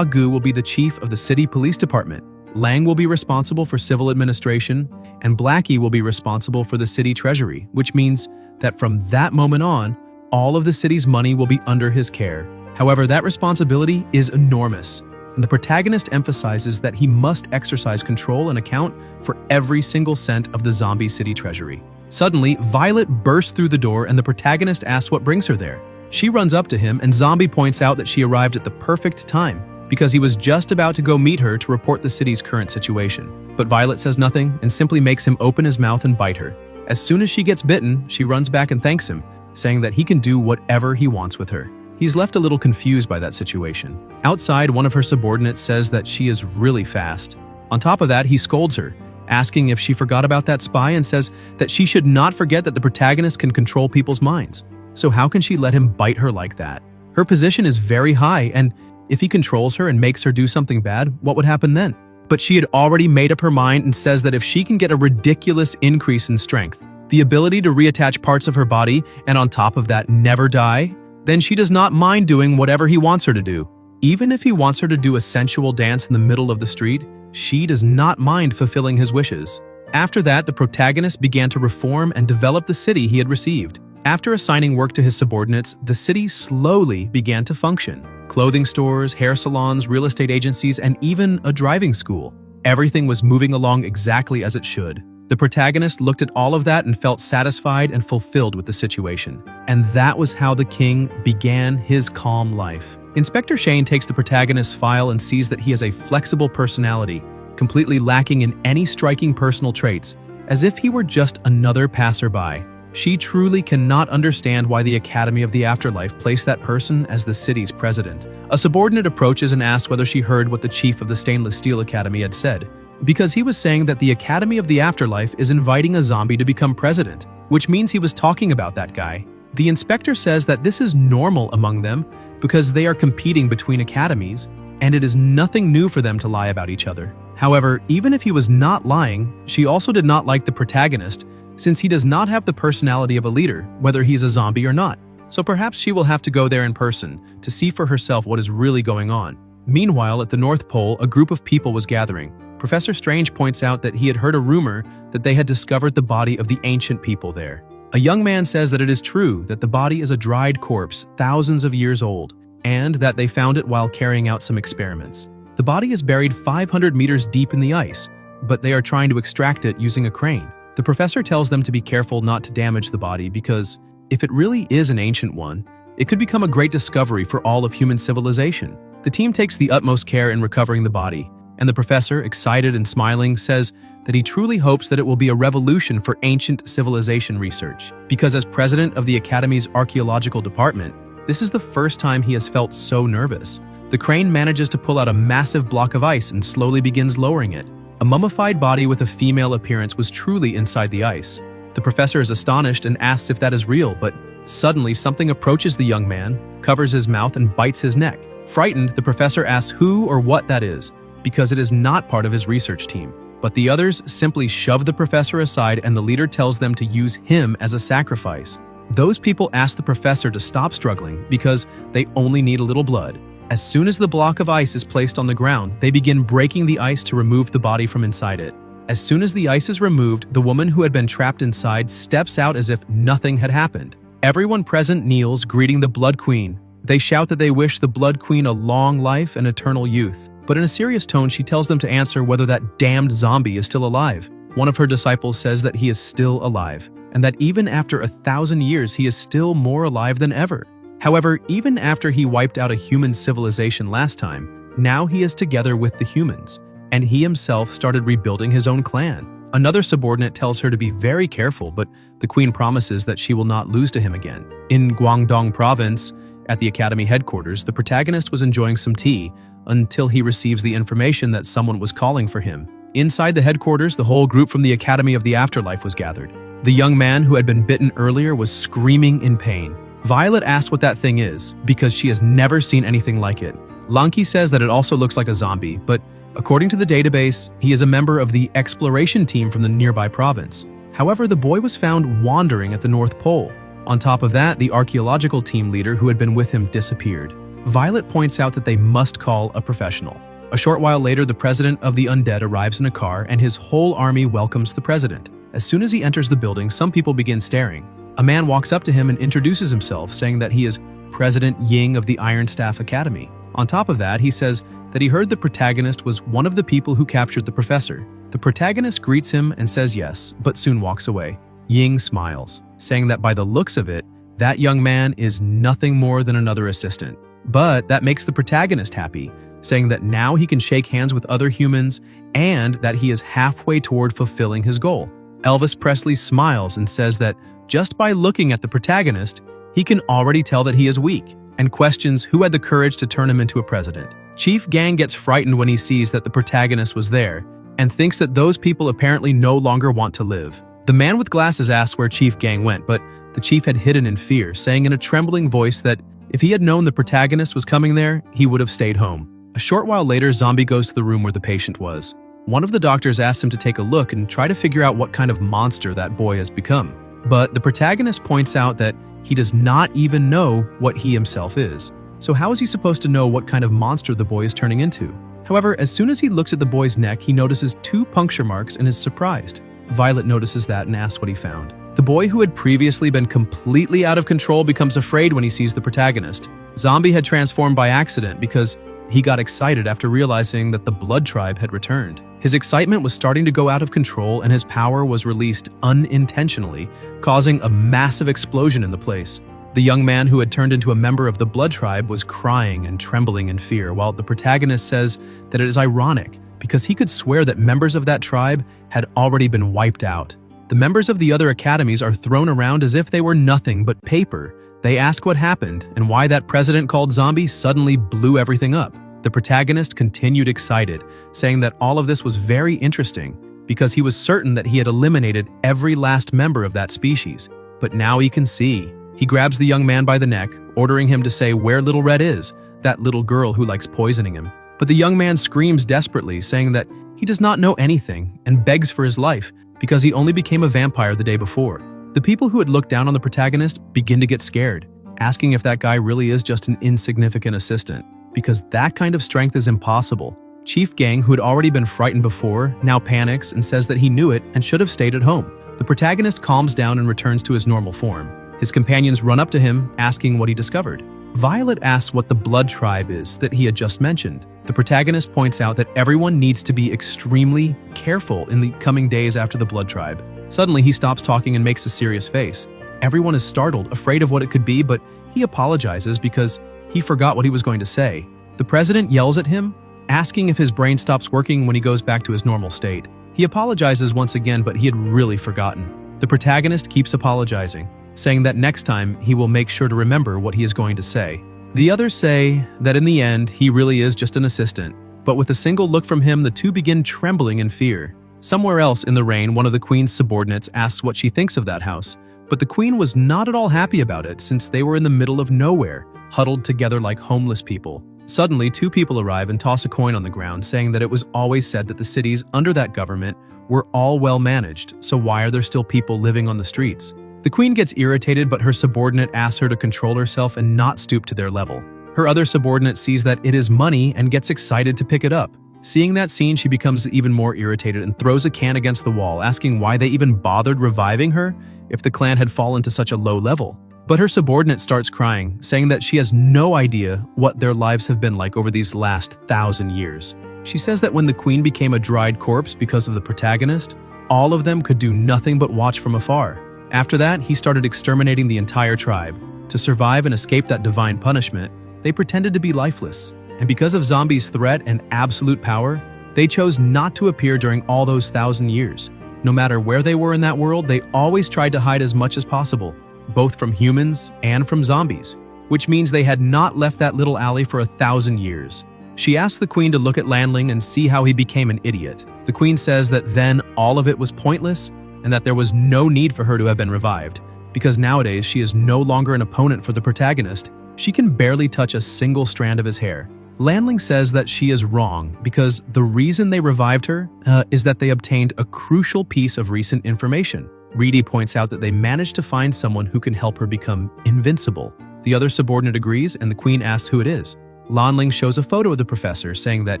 Gu will be the chief of the city police department. Lang will be responsible for civil administration, and Blackie will be responsible for the city treasury, which means that from that moment on, all of the city's money will be under his care. However, that responsibility is enormous, and the protagonist emphasizes that he must exercise control and account for every single cent of the zombie city treasury. Suddenly, Violet bursts through the door and the protagonist asks what brings her there. She runs up to him and Zombie points out that she arrived at the perfect time because he was just about to go meet her to report the city's current situation. But Violet says nothing and simply makes him open his mouth and bite her. As soon as she gets bitten, she runs back and thanks him, saying that he can do whatever he wants with her. He's left a little confused by that situation. Outside, one of her subordinates says that she is really fast. On top of that, he scolds her, asking if she forgot about that spy and says that she should not forget that the protagonist can control people's minds. So how can she let him bite her like that? Her position is very high, and If he controls her and makes her do something bad, what would happen then? But she had already made up her mind and says that if she can get a ridiculous increase in strength, the ability to reattach parts of her body, and on top of that never die, then she does not mind doing whatever he wants her to do. Even if he wants her to do a sensual dance in the middle of the street, she does not mind fulfilling his wishes. After that, the protagonist began to reform and develop the city he had received. After assigning work to his subordinates, the city slowly began to function. Clothing stores, hair salons, real estate agencies, and even a driving school. Everything was moving along exactly as it should. The protagonist looked at all of that and felt satisfied and fulfilled with the situation. And that was how the king began his calm life. Inspector Shane takes the protagonist's file and sees that he has a flexible personality, completely lacking in any striking personal traits, as if he were just another passerby. She truly cannot understand why the Academy of the Afterlife placed that person as the city's president. A subordinate approaches and asks whether she heard what the chief of the Stainless Steel Academy had said, because he was saying that the Academy of the Afterlife is inviting a zombie to become president, which means he was talking about that guy. The inspector says that this is normal among them because they are competing between academies, and it is nothing new for them to lie about each other. However, even if he was not lying, she also did not like the protagonist, since he does not have the personality of a leader, whether he's a zombie or not. So perhaps she will have to go there in person to see for herself what is really going on. Meanwhile, at the North Pole, a group of people was gathering. Professor Strange points out that he had heard a rumor that they had discovered the body of the ancient people there. A young man says that it is true that the body is a dried corpse thousands of years old, and that they found it while carrying out some experiments. The body is buried 500 meters deep in the ice, but they are trying to extract it using a crane. The professor tells them to be careful not to damage the body because, if it really is an ancient one, it could become a great discovery for all of human civilization. The team takes the utmost care in recovering the body, and the professor, excited and smiling, says that he truly hopes that it will be a revolution for ancient civilization research, because as president of the Academy's archaeological department, this is the first time he has felt so nervous. The crane manages to pull out a massive block of ice and slowly begins lowering it. A mummified body with a female appearance was truly inside the ice. The professor is astonished and asks if that is real, but suddenly something approaches the young man, covers his mouth, and bites his neck. Frightened, the professor asks who or what that is, because it is not part of his research team. But the others simply shove the professor aside, and the leader tells them to use him as a sacrifice. Those people ask the professor to stop struggling because they only need a little blood. As soon as the block of ice is placed on the ground, they begin breaking the ice to remove the body from inside it. As soon as the ice is removed, the woman who had been trapped inside steps out as if nothing had happened. Everyone present kneels, greeting the Blood Queen. They shout that they wish the Blood Queen a long life and eternal youth. But in a serious tone, she tells them to answer whether that damned zombie is still alive. One of her disciples says that he is still alive, and that even after 1,000 years, he is still more alive than ever. However, even after he wiped out a human civilization last time, now he is together with the humans, and he himself started rebuilding his own clan. Another subordinate tells her to be very careful, but the queen promises that she will not lose to him again. In Guangdong province, at the academy headquarters, the protagonist was enjoying some tea until he receives the information that someone was calling for him. Inside the headquarters, the whole group from the Academy of the Afterlife was gathered. The young man who had been bitten earlier was screaming in pain. Violet asks what that thing is, because she has never seen anything like it. Lanky says that it also looks like a zombie, but according to the database, he is a member of the exploration team from the nearby province. However, the boy was found wandering at the North Pole. On top of that, the archaeological team leader who had been with him disappeared. Violet points out that they must call a professional. A short while later, the president of the undead arrives in a car, and his whole army welcomes the president. As soon as he enters the building, some people begin staring. A man walks up to him and introduces himself, saying that he is President Ying of the Iron Staff Academy. On top of that, he says that he heard the protagonist was one of the people who captured the professor. The protagonist greets him and says yes, but soon walks away. Ying smiles, saying that by the looks of it, that young man is nothing more than another assistant. But that makes the protagonist happy, saying that now he can shake hands with other humans and that he is halfway toward fulfilling his goal. Elvis Presley smiles and says that just by looking at the protagonist, he can already tell that he is weak, and questions who had the courage to turn him into a president. Chief Gang gets frightened when he sees that the protagonist was there, and thinks that those people apparently no longer want to live. The man with glasses asks where Chief Gang went, but the chief had hidden in fear, saying in a trembling voice that If he had known the protagonist was coming there, he would have stayed home. A short while later, Zombie goes to the room where the patient was. One of the doctors asks him to take a look and try to figure out what kind of monster that boy has become. But the protagonist points out that he does not even know what he himself is. So how is he supposed to know what kind of monster the boy is turning into? However, as soon as he looks at the boy's neck, he notices 2 puncture marks and is surprised. Violet notices that and asks what he found. The boy who had previously been completely out of control becomes afraid when he sees the protagonist. Zombie had transformed by accident because he got excited after realizing that the Blood Tribe had returned. His excitement was starting to go out of control and his power was released unintentionally, causing a massive explosion in the place. The young man who had turned into a member of the Blood Tribe was crying and trembling in fear, while the protagonist says that it is ironic because he could swear that members of that tribe had already been wiped out. The members of the other academies are thrown around as if they were nothing but paper. They ask what happened and why that president called Zombie suddenly blew everything up. The protagonist continued excited, saying that all of this was very interesting because he was certain that he had eliminated every last member of that species. But now he can see. He grabs the young man by the neck, ordering him to say where Little Red is, that little girl who likes poisoning him. But the young man screams desperately, saying that he does not know anything and begs for his life because he only became a vampire the day before. The people who had looked down on the protagonist begin to get scared, asking if that guy really is just an insignificant assistant, because that kind of strength is impossible. Chief Gang, who had already been frightened before, now panics and says that he knew it and should have stayed at home. The protagonist calms down and returns to his normal form. His companions run up to him, asking what he discovered. Violet asks what the Blood Tribe is that he had just mentioned. The protagonist points out that everyone needs to be extremely careful in the coming days after the Blood Tribe. Suddenly, he stops talking and makes a serious face. Everyone is startled, afraid of what it could be, but he apologizes because he forgot what he was going to say. The president yells at him, asking if his brain stops working when he goes back to his normal state. He apologizes once again, but he had really forgotten. The protagonist keeps apologizing, saying that next time he will make sure to remember what he is going to say. The others say that in the end, he really is just an assistant, but with a single look from him, the two begin trembling in fear. Somewhere else in the rain, one of the queen's subordinates asks what she thinks of that house, but the queen was not at all happy about it since they were in the middle of nowhere, huddled together like homeless people. Suddenly, 2 people arrive and toss a coin on the ground, saying that it was always said that the cities under that government were all well managed, so why are there still people living on the streets? The queen gets irritated, but her subordinate asks her to control herself and not stoop to their level. Her other subordinate sees that it is money and gets excited to pick it up. Seeing that scene, she becomes even more irritated and throws a can against the wall, asking why they even bothered reviving her if the clan had fallen to such a low level. But her subordinate starts crying, saying that she has no idea what their lives have been like over these last 1,000 years. She says that when the queen became a dried corpse because of the protagonist, all of them could do nothing but watch from afar. After that, he started exterminating the entire tribe. To survive and escape that divine punishment, they pretended to be lifeless. And because of Zombie's threat and absolute power, they chose not to appear during all those 1,000 years. No matter where they were in that world, they always tried to hide as much as possible, both from humans and from zombies, which means they had not left that little alley for 1,000 years. She asks the queen to look at Landling and see how he became an idiot. The queen says that then all of it was pointless and that there was no need for her to have been revived, because nowadays she is no longer an opponent for the protagonist. She can barely touch a single strand of his hair. Landling says that she is wrong because the reason they revived her is that they obtained a crucial piece of recent information. Reedy points out that they managed to find someone who can help her become invincible. The other subordinate agrees, and the queen asks who it is. Landling shows a photo of the professor, saying that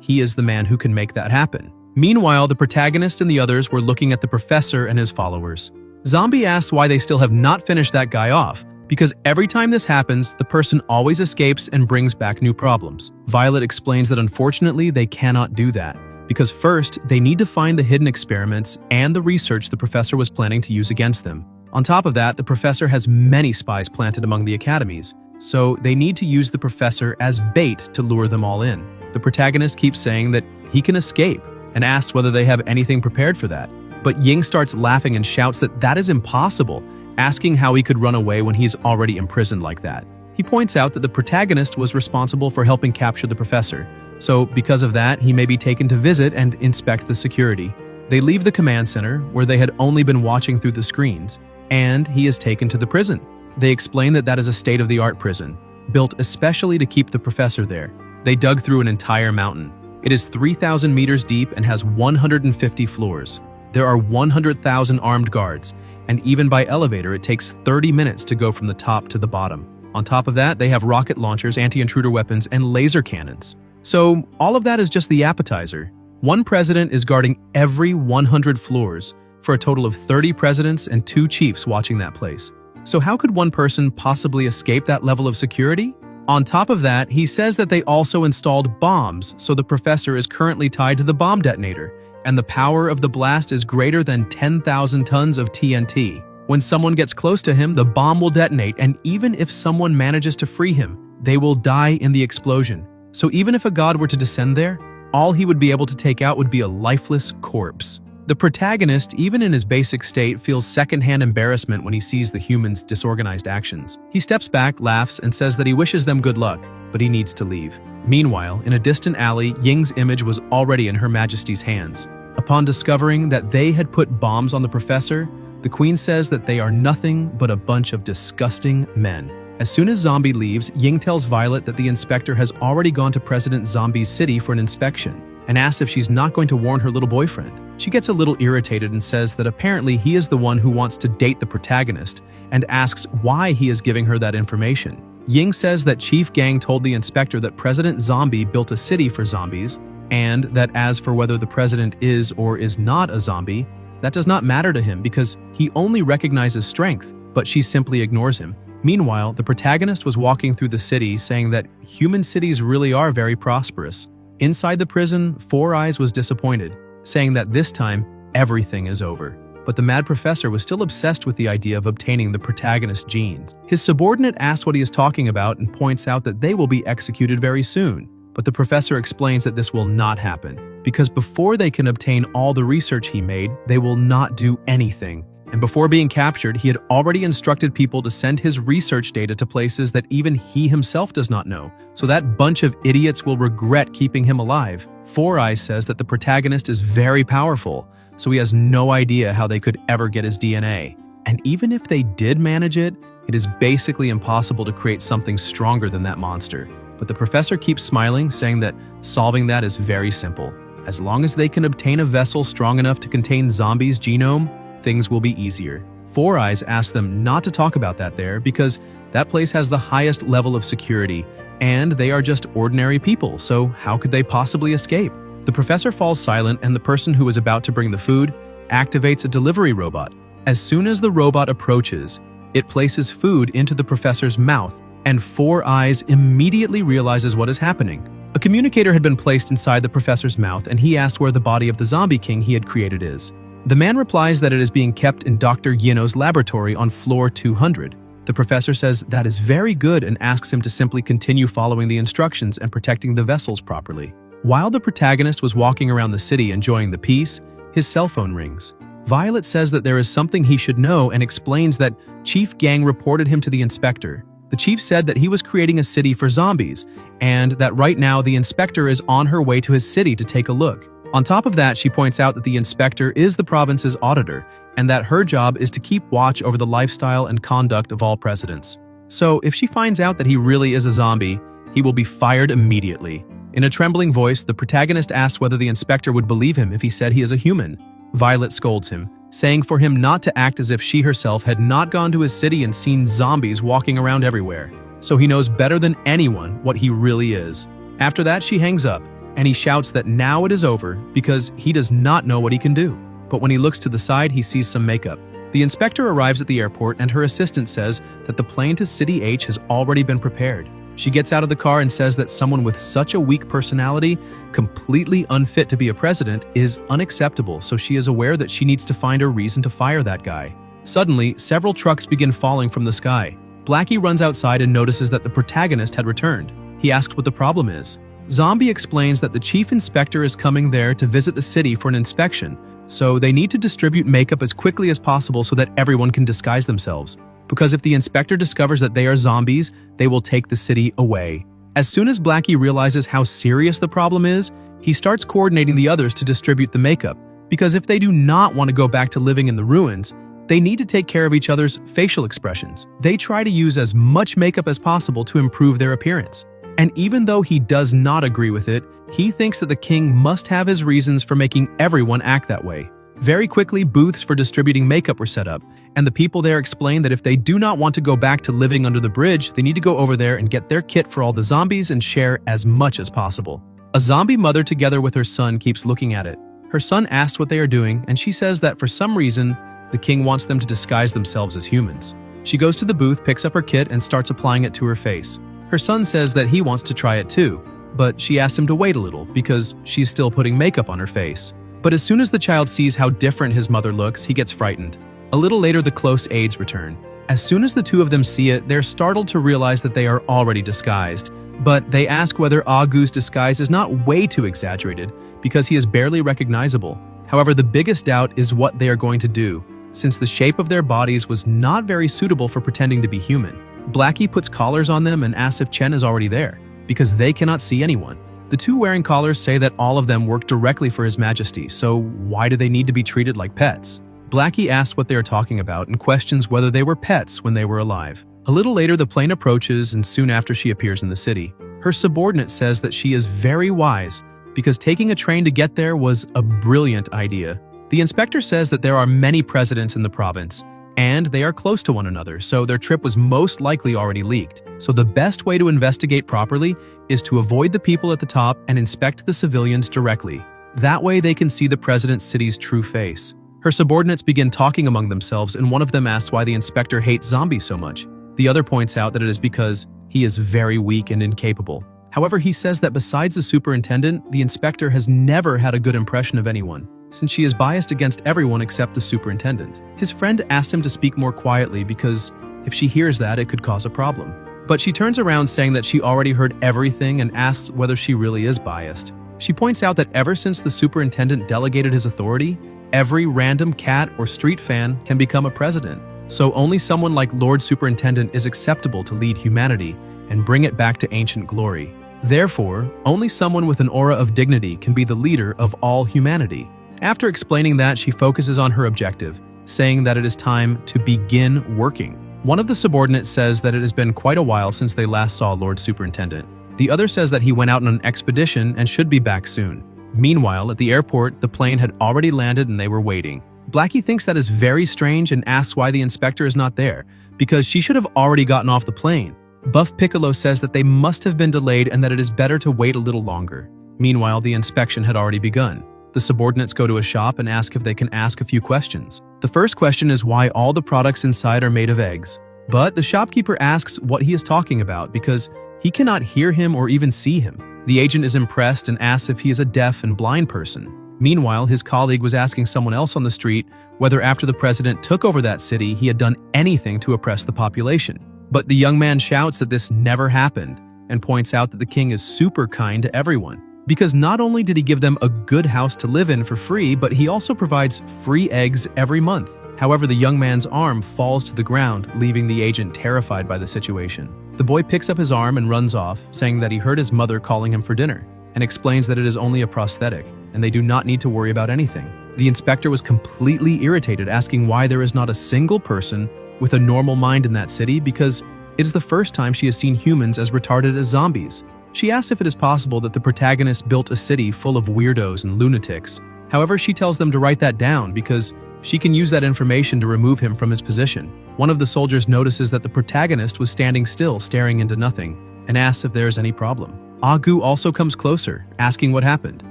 he is the man who can make that happen. Meanwhile, the protagonist and the others were looking at the professor and his followers. Zombie asks why they still have not finished that guy off, because every time this happens, the person always escapes and brings back new problems. Violet explains that unfortunately they cannot do that, because first, they need to find the hidden experiments and the research the professor was planning to use against them. On top of that, the professor has many spies planted among the academies, so they need to use the professor as bait to lure them all in. The protagonist keeps saying that he can escape and asks whether they have anything prepared for that. But Ying starts laughing and shouts that that is impossible, asking how he could run away when he's already imprisoned like that. He points out that the protagonist was responsible for helping capture the professor, so because of that, he may be taken to visit and inspect the security. They leave the command center, where they had only been watching through the screens, and he is taken to the prison. They explain that that is a state-of-the-art prison, built especially to keep the professor there. They dug through an entire mountain. It is 3,000 meters deep and has 150 floors. There are 100,000 armed guards, and even by elevator it takes 30 minutes to go from the top to the bottom. On top of that, they have rocket launchers, anti-intruder weapons, and laser cannons. So all of that is just the appetizer. One president is guarding every 100 floors, for a total of 30 presidents and 2 chiefs watching that place. So how could one person possibly escape that level of security? On top of that, he says that they also installed bombs, so the professor is currently tied to the bomb detonator, and the power of the blast is greater than 10,000 tons of TNT. When someone gets close to him, the bomb will detonate, and even if someone manages to free him, they will die in the explosion. So even if a god were to descend there, all he would be able to take out would be a lifeless corpse. The protagonist, even in his basic state, feels secondhand embarrassment when he sees the humans' disorganized actions. He steps back, laughs, and says that he wishes them good luck, but he needs to leave. Meanwhile, in a distant alley, Ying's image was already in Her Majesty's hands. Upon discovering that they had put bombs on the professor, the Queen says that they are nothing but a bunch of disgusting men. As soon as Zombie leaves, Ying tells Violet that the inspector has already gone to President Zombie's city for an inspection, and asks if she's not going to warn her little boyfriend. She gets a little irritated and says that apparently he is the one who wants to date the protagonist, and asks why he is giving her that information. Ying says that Chief Gang told the inspector that President Zombie built a city for zombies, and that as for whether the president is or is not a zombie, that does not matter to him because he only recognizes strength, but she simply ignores him. Meanwhile, the protagonist was walking through the city saying that human cities really are very prosperous. Inside the prison, Four Eyes was disappointed, saying that this time, everything is over. But the mad professor was still obsessed with the idea of obtaining the protagonist's genes. His subordinate asks what he is talking about and points out that they will be executed very soon. But the professor explains that this will not happen, because before they can obtain all the research he made, they will not do anything. And before being captured, he had already instructed people to send his research data to places that even he himself does not know, so that bunch of idiots will regret keeping him alive. Four Eyes says that the protagonist is very powerful, so he has no idea how they could ever get his DNA. And even if they did manage it, it is basically impossible to create something stronger than that monster. But the professor keeps smiling, saying that solving that is very simple. As long as they can obtain a vessel strong enough to contain Zombie's genome, things will be easier. Four Eyes asks them not to talk about that there because that place has the highest level of security, and they are just ordinary people, so how could they possibly escape? The professor falls silent, and the person who is about to bring the food activates a delivery robot. As soon as the robot approaches, it places food into the professor's mouth, and Four Eyes immediately realizes what is happening. A communicator had been placed inside the professor's mouth, and he asks where the body of the zombie king he had created is. The man replies that it is being kept in Dr. Yino's laboratory on floor 200. The professor says that is very good and asks him to simply continue following the instructions and protecting the vessels properly. While the protagonist was walking around the city enjoying the peace, his cell phone rings. Violet says that there is something he should know and explains that Chief Gang reported him to the inspector. The chief said that he was creating a city for zombies, and that right now the inspector is on her way to his city to take a look. On top of that, she points out that the inspector is the province's auditor, and that her job is to keep watch over the lifestyle and conduct of all presidents. So if she finds out that he really is a zombie, he will be fired immediately. In a trembling voice, the protagonist asks whether the inspector would believe him if he said he is a human. Violet scolds him, saying for him not to act as if she herself had not gone to his city and seen zombies walking around everywhere. So he knows better than anyone what he really is. After that, she hangs up, and he shouts that now it is over because he does not know what he can do. But when he looks to the side, he sees some makeup. The inspector arrives at the airport, and her assistant says that the plane to City H has already been prepared. She gets out of the car and says that someone with such a weak personality, completely unfit to be a president, is unacceptable, so she is aware that she needs to find a reason to fire that guy. Suddenly, several trucks begin falling from the sky. Blackie runs outside and notices that the protagonist had returned. He asks what the problem is. Zombie explains that the chief inspector is coming there to visit the city for an inspection, so they need to distribute makeup as quickly as possible so that everyone can disguise themselves. Because if the inspector discovers that they are zombies, they will take the city away. As soon as Blackie realizes how serious the problem is, he starts coordinating the others to distribute the makeup, because if they do not want to go back to living in the ruins, They need to take care of each other's facial expressions. They try to use as much makeup as possible to improve their appearance. And even though he does not agree with it, he thinks that the king must have his reasons for making everyone act that way. Very quickly, booths for distributing makeup were set up, and the people there explain that if they do not want to go back to living under the bridge, they need to go over there and get their kit for all the zombies and share as much as possible. A zombie mother together with her son keeps looking at it. Her son asks what they are doing, and she says that for some reason, the king wants them to disguise themselves as humans. She goes to the booth, picks up her kit, and starts applying it to her face. Her son says that he wants to try it too, but she asks him to wait a little because she's still putting makeup on her face. But as soon as the child sees how different his mother looks, he gets frightened. A little later, the close aides return. As soon as the two of them see it, they're startled to realize that they are already disguised. But they ask whether Agu's disguise is not way too exaggerated because he is barely recognizable. However, the biggest doubt is what they are going to do, since the shape of their bodies was not very suitable for pretending to be human. Blackie puts collars on them and asks if Chen is already there, because they cannot see anyone. The two wearing collars say that all of them work directly for His Majesty, so why do they need to be treated like pets? Blackie asks what they are talking about and questions whether they were pets when they were alive. A little later, the plane approaches, and soon after she appears in the city. Her subordinate says that she is very wise because taking a train to get there was a brilliant idea. The inspector says that there are many presidents in the province, and they are close to one another, so their trip was most likely already leaked. So the best way to investigate properly is to avoid the people at the top and inspect the civilians directly. That way they can see the president's city's true face. Her subordinates begin talking among themselves, and one of them asks why the inspector hates zombies so much. The other points out that it is because he is very weak and incapable. However, he says that besides the superintendent, the inspector has never had a good impression of anyone, since she is biased against everyone except the superintendent. His friend asks him to speak more quietly because if she hears that, it could cause a problem. But she turns around saying that she already heard everything and asks whether she really is biased. She points out that ever since the superintendent delegated his authority, every random cat or street fan can become a president. So only someone like Lord Superintendent is acceptable to lead humanity and bring it back to ancient glory. Therefore, only someone with an aura of dignity can be the leader of all humanity. After explaining that, she focuses on her objective, saying that it is time to begin working. One of the subordinates says that it has been quite a while since they last saw Lord Superintendent. The other says that he went out on an expedition and should be back soon. Meanwhile, at the airport, the plane had already landed and they were waiting. Blackie thinks that is very strange and asks why the inspector is not there, because she should have already gotten off the plane. Buff Piccolo says that they must have been delayed and that it is better to wait a little longer. Meanwhile, the inspection had already begun. The subordinates go to a shop and ask if they can ask a few questions. The first question is why all the products inside are made of eggs. But the shopkeeper asks what he is talking about because he cannot hear him or even see him. The agent is impressed and asks if he is a deaf and blind person. Meanwhile, his colleague was asking someone else on the street whether after the president took over that city, he had done anything to oppress the population. But the young man shouts that this never happened and points out that the king is super kind to everyone. Because not only did he give them a good house to live in for free, but he also provides free eggs every month. However, the young man's arm falls to the ground, leaving the agent terrified by the situation. The boy picks up his arm and runs off, saying that he heard his mother calling him for dinner, and explains that it is only a prosthetic, and they do not need to worry about anything. The inspector was completely irritated, asking why there is not a single person with a normal mind in that city because it is the first time she has seen humans as retarded as zombies. She asks if it is possible that the protagonist built a city full of weirdos and lunatics. However, she tells them to write that down because she can use that information to remove him from his position. One of the soldiers notices that the protagonist was standing still, staring into nothing, and asks if there is any problem. Agu also comes closer, asking what happened.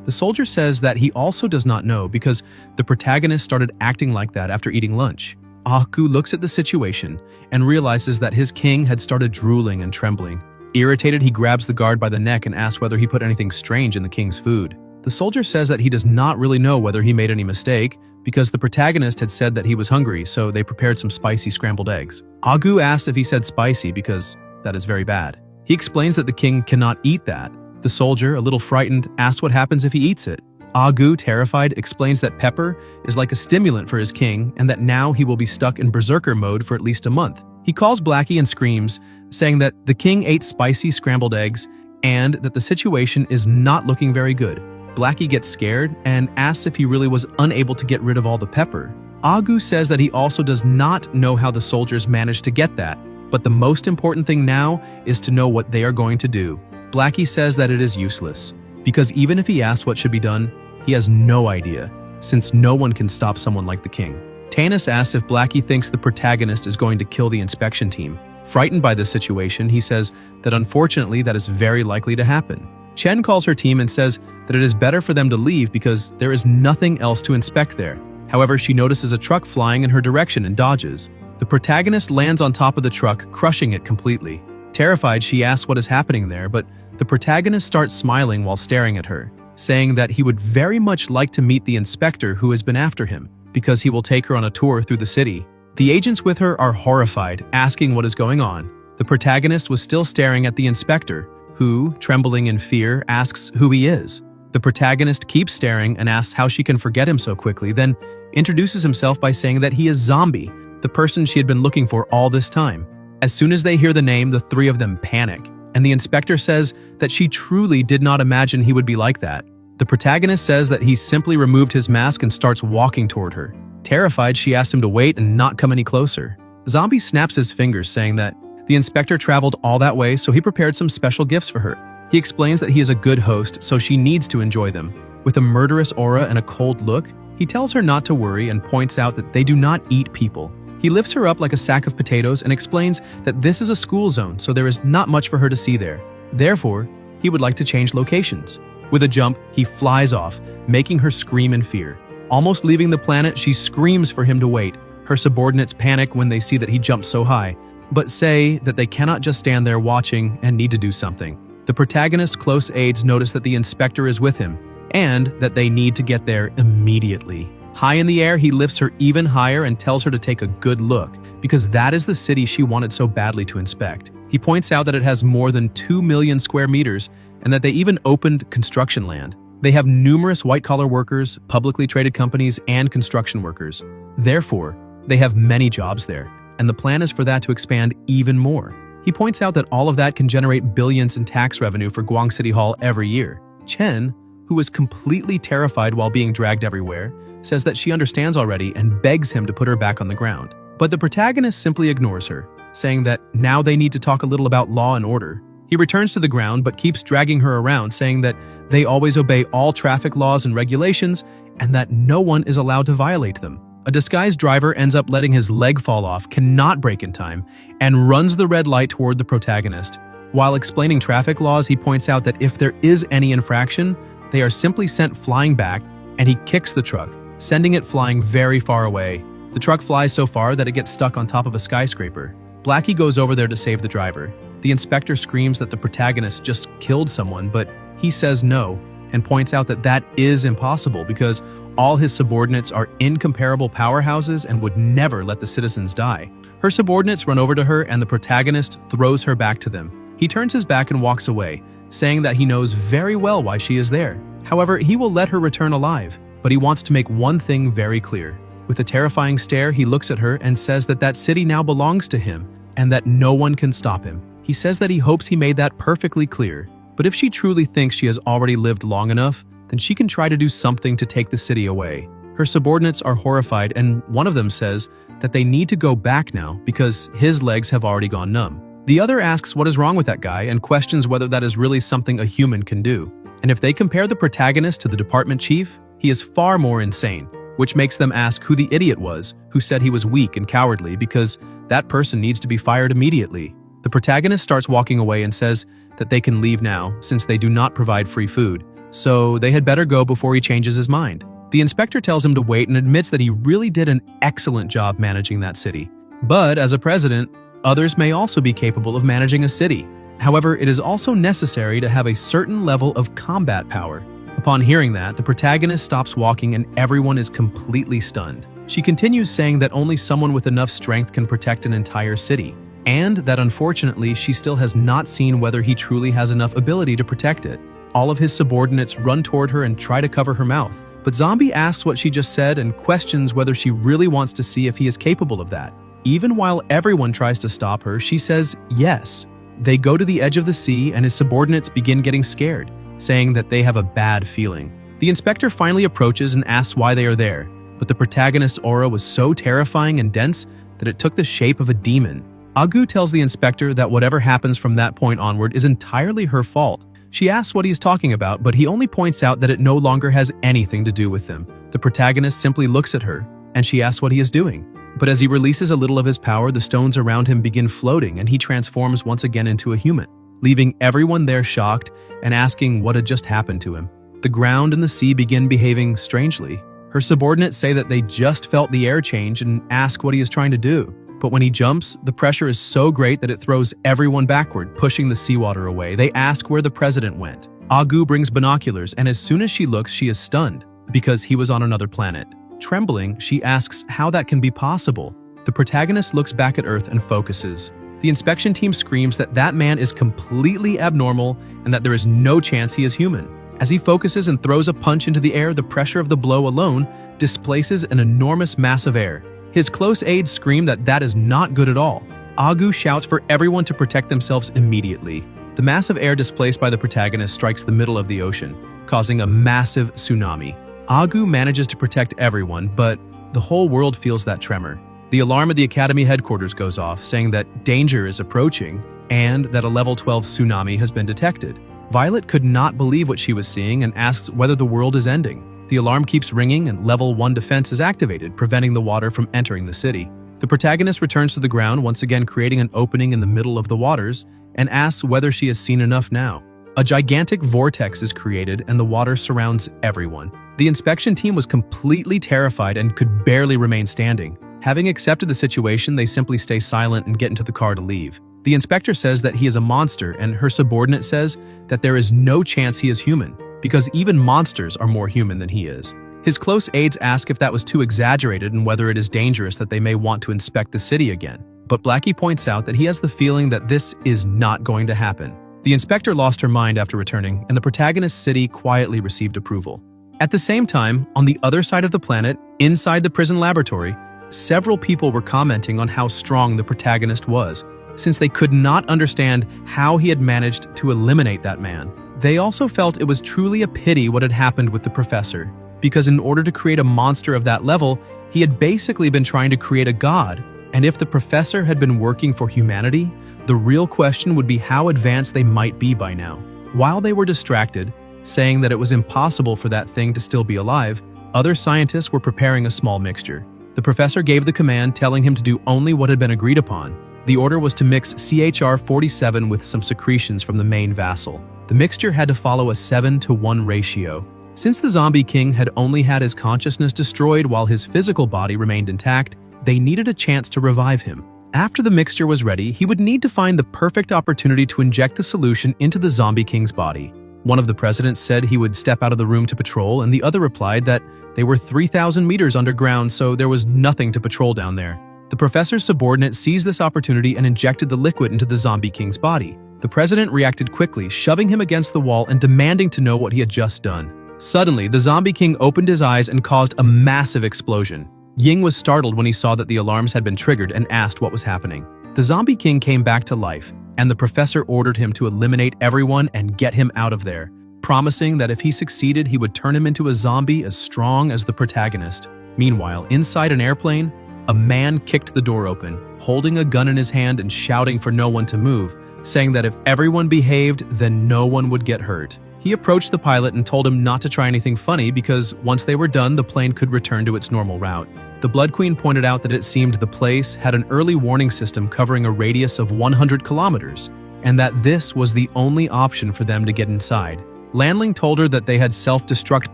The soldier says that he also does not know because the protagonist started acting like that after eating lunch. Agu looks at the situation and realizes that his king had started drooling and trembling. Irritated, he grabs the guard by the neck and asks whether he put anything strange in the king's food. The soldier says that he does not really know whether he made any mistake because the protagonist had said that he was hungry, so they prepared some spicy scrambled eggs. Agu asks if he said spicy because that is very bad. He explains that the king cannot eat that. The soldier, a little frightened, asks what happens if he eats it. Agu, terrified, explains that pepper is like a stimulant for his king and that now he will be stuck in berserker mode for at least a month. He calls Blackie and screams, saying that the king ate spicy scrambled eggs and that the situation is not looking very good. Blackie gets scared and asks if he really was unable to get rid of all the pepper. Agu says that he also does not know how the soldiers managed to get that, but the most important thing now is to know what they are going to do. Blackie says that it is useless, because even if he asks what should be done, he has no idea, since no one can stop someone like the king. Tanis asks if Blackie thinks the protagonist is going to kill the inspection team. Frightened by this situation, he says that unfortunately that is very likely to happen. Chen calls her team and says that it is better for them to leave because there is nothing else to inspect there. However, she notices a truck flying in her direction and dodges. The protagonist lands on top of the truck, crushing it completely. Terrified, she asks what is happening there, but the protagonist starts smiling while staring at her, saying that he would very much like to meet the inspector who has been after him, because he will take her on a tour through the city. The agents with her are horrified, asking what is going on. The protagonist was still staring at the inspector, who, trembling in fear, asks who he is. The protagonist keeps staring and asks how she can forget him so quickly, then introduces himself by saying that he is Zombie, the person she had been looking for all this time. As soon as they hear the name, the three of them panic, and the inspector says that she truly did not imagine he would be like that. The protagonist says that he simply removed his mask and starts walking toward her. Terrified, she asks him to wait and not come any closer. Zombie snaps his fingers, saying that the inspector traveled all that way, so he prepared some special gifts for her. He explains that he is a good host, so she needs to enjoy them. With a murderous aura and a cold look, he tells her not to worry and points out that they do not eat people. He lifts her up like a sack of potatoes and explains that this is a school zone, so there is not much for her to see there. Therefore, he would like to change locations. With a jump, he flies off, making her scream in fear. Almost leaving the planet, she screams for him to wait. Her subordinates panic when they see that he jumped so high, but say that they cannot just stand there watching and need to do something. The protagonist's close aides notice that the inspector is with him, and that they need to get there immediately. High in the air, he lifts her even higher and tells her to take a good look, because that is the city she wanted so badly to inspect. He points out that it has more than 2 million square meters, and that they even opened construction land. They have numerous white-collar workers, publicly traded companies, and construction workers. Therefore, they have many jobs there, and the plan is for that to expand even more. He points out that all of that can generate billions in tax revenue for Guang City Hall every year. Chen, who was completely terrified while being dragged everywhere, says that she understands already and begs him to put her back on the ground. But the protagonist simply ignores her, saying that now they need to talk a little about law and order. He returns to the ground but keeps dragging her around, saying that they always obey all traffic laws and regulations and that no one is allowed to violate them. A disguised driver ends up letting his leg fall off, cannot brake in time, and runs the red light toward the protagonist. While explaining traffic laws, he points out that if there is any infraction, they are simply sent flying back, and he kicks the truck, sending it flying very far away. The truck flies so far that it gets stuck on top of a skyscraper. Blackie goes over there to save the driver. The inspector screams that the protagonist just killed someone, but he says no, and points out that that is impossible because all his subordinates are incomparable powerhouses and would never let the citizens die. Her subordinates run over to her and the protagonist throws her back to them. He turns his back and walks away, saying that he knows very well why she is there. However, he will let her return alive, but he wants to make one thing very clear. With a terrifying stare, he looks at her and says that that city now belongs to him and that no one can stop him. He says that he hopes he made that perfectly clear, but if she truly thinks she has already lived long enough, then she can try to do something to take the city away. Her subordinates are horrified, and one of them says that they need to go back now because his legs have already gone numb. The other asks what is wrong with that guy and questions whether that is really something a human can do. And if they compare the protagonist to the department chief, he is far more insane, which makes them ask who the idiot was who said he was weak and cowardly because that person needs to be fired immediately. The protagonist starts walking away and says that they can leave now since they do not provide free food, so they had better go before he changes his mind. The inspector tells him to wait and admits that he really did an excellent job managing that city. But as a president, others may also be capable of managing a city. However, it is also necessary to have a certain level of combat power. Upon hearing that, the protagonist stops walking and everyone is completely stunned. She continues saying that only someone with enough strength can protect an entire city, and that unfortunately she still has not seen whether he truly has enough ability to protect it. All of his subordinates run toward her and try to cover her mouth, but Zombie asks what she just said and questions whether she really wants to see if he is capable of that. Even while everyone tries to stop her, she says yes. They go to the edge of the sea and his subordinates begin getting scared, saying that they have a bad feeling. The inspector finally approaches and asks why they are there, but the protagonist's aura was so terrifying and dense that it took the shape of a demon. Agu tells the inspector that whatever happens from that point onward is entirely her fault. She asks what he's talking about, but he only points out that it no longer has anything to do with them. The protagonist simply looks at her, and she asks what he is doing. But as he releases a little of his power, the stones around him begin floating, and he transforms once again into a human, leaving everyone there shocked and asking what had just happened to him. The ground and the sea begin behaving strangely. Her subordinates say that they just felt the air change and ask what he is trying to do. But when he jumps, the pressure is so great that it throws everyone backward, pushing the seawater away. They ask where the president went. Agu brings binoculars, and as soon as she looks, she is stunned because he was on another planet. Trembling, she asks how that can be possible. The protagonist looks back at Earth and focuses. The inspection team screams that that man is completely abnormal and that there is no chance he is human. As he focuses and throws a punch into the air, the pressure of the blow alone displaces an enormous mass of air. His close aides scream that that is not good at all. Agu shouts for everyone to protect themselves immediately. The mass of air displaced by the protagonist strikes the middle of the ocean, causing a massive tsunami. Agu manages to protect everyone, but the whole world feels that tremor. The alarm at the Academy headquarters goes off, saying that danger is approaching and that a level 12 tsunami has been detected. Violet could not believe what she was seeing and asks whether the world is ending. The alarm keeps ringing and level 1 defense is activated, preventing the water from entering the city. The protagonist returns to the ground, once again creating an opening in the middle of the waters, and asks whether she has seen enough now. A gigantic vortex is created and the water surrounds everyone. The inspection team was completely terrified and could barely remain standing. Having accepted the situation, they simply stay silent and get into the car to leave. The inspector says that he is a monster, and her subordinate says that there is no chance he is human, because even monsters are more human than he is. His close aides ask if that was too exaggerated and whether it is dangerous that they may want to inspect the city again. But Blackie points out that he has the feeling that this is not going to happen. The inspector lost her mind after returning, and the protagonist's city quietly received approval. At the same time, on the other side of the planet, inside the prison laboratory, several people were commenting on how strong the protagonist was, since they could not understand how he had managed to eliminate that man. They also felt it was truly a pity what had happened with the professor, because in order to create a monster of that level, he had basically been trying to create a god, and if the professor had been working for humanity, the real question would be how advanced they might be by now. While they were distracted, saying that it was impossible for that thing to still be alive, other scientists were preparing a small mixture. The professor gave the command, telling him to do only what had been agreed upon. The order was to mix CHR-47 with some secretions from the main vassal. The mixture had to follow a 7-to-1 ratio. Since the zombie king had only had his consciousness destroyed while his physical body remained intact, they needed a chance to revive him. After the mixture was ready, he would need to find the perfect opportunity to inject the solution into the zombie king's body. One of the presidents said he would step out of the room to patrol, and the other replied that they were 3,000 meters underground, so there was nothing to patrol down there. The professor's subordinate seized this opportunity and injected the liquid into the zombie king's body. The president reacted quickly, shoving him against the wall and demanding to know what he had just done. Suddenly, the zombie king opened his eyes and caused a massive explosion. Ying was startled when he saw that the alarms had been triggered and asked what was happening. The zombie king came back to life, and the professor ordered him to eliminate everyone and get him out of there, promising that if he succeeded, he would turn him into a zombie as strong as the protagonist. Meanwhile, inside an airplane, a man kicked the door open, holding a gun in his hand and shouting for no one to move, saying that if everyone behaved, then no one would get hurt. He approached the pilot and told him not to try anything funny because once they were done, the plane could return to its normal route. The Blood Queen pointed out that it seemed the place had an early warning system covering a radius of 100 kilometers, and that this was the only option for them to get inside. Lanling told her that they had self-destruct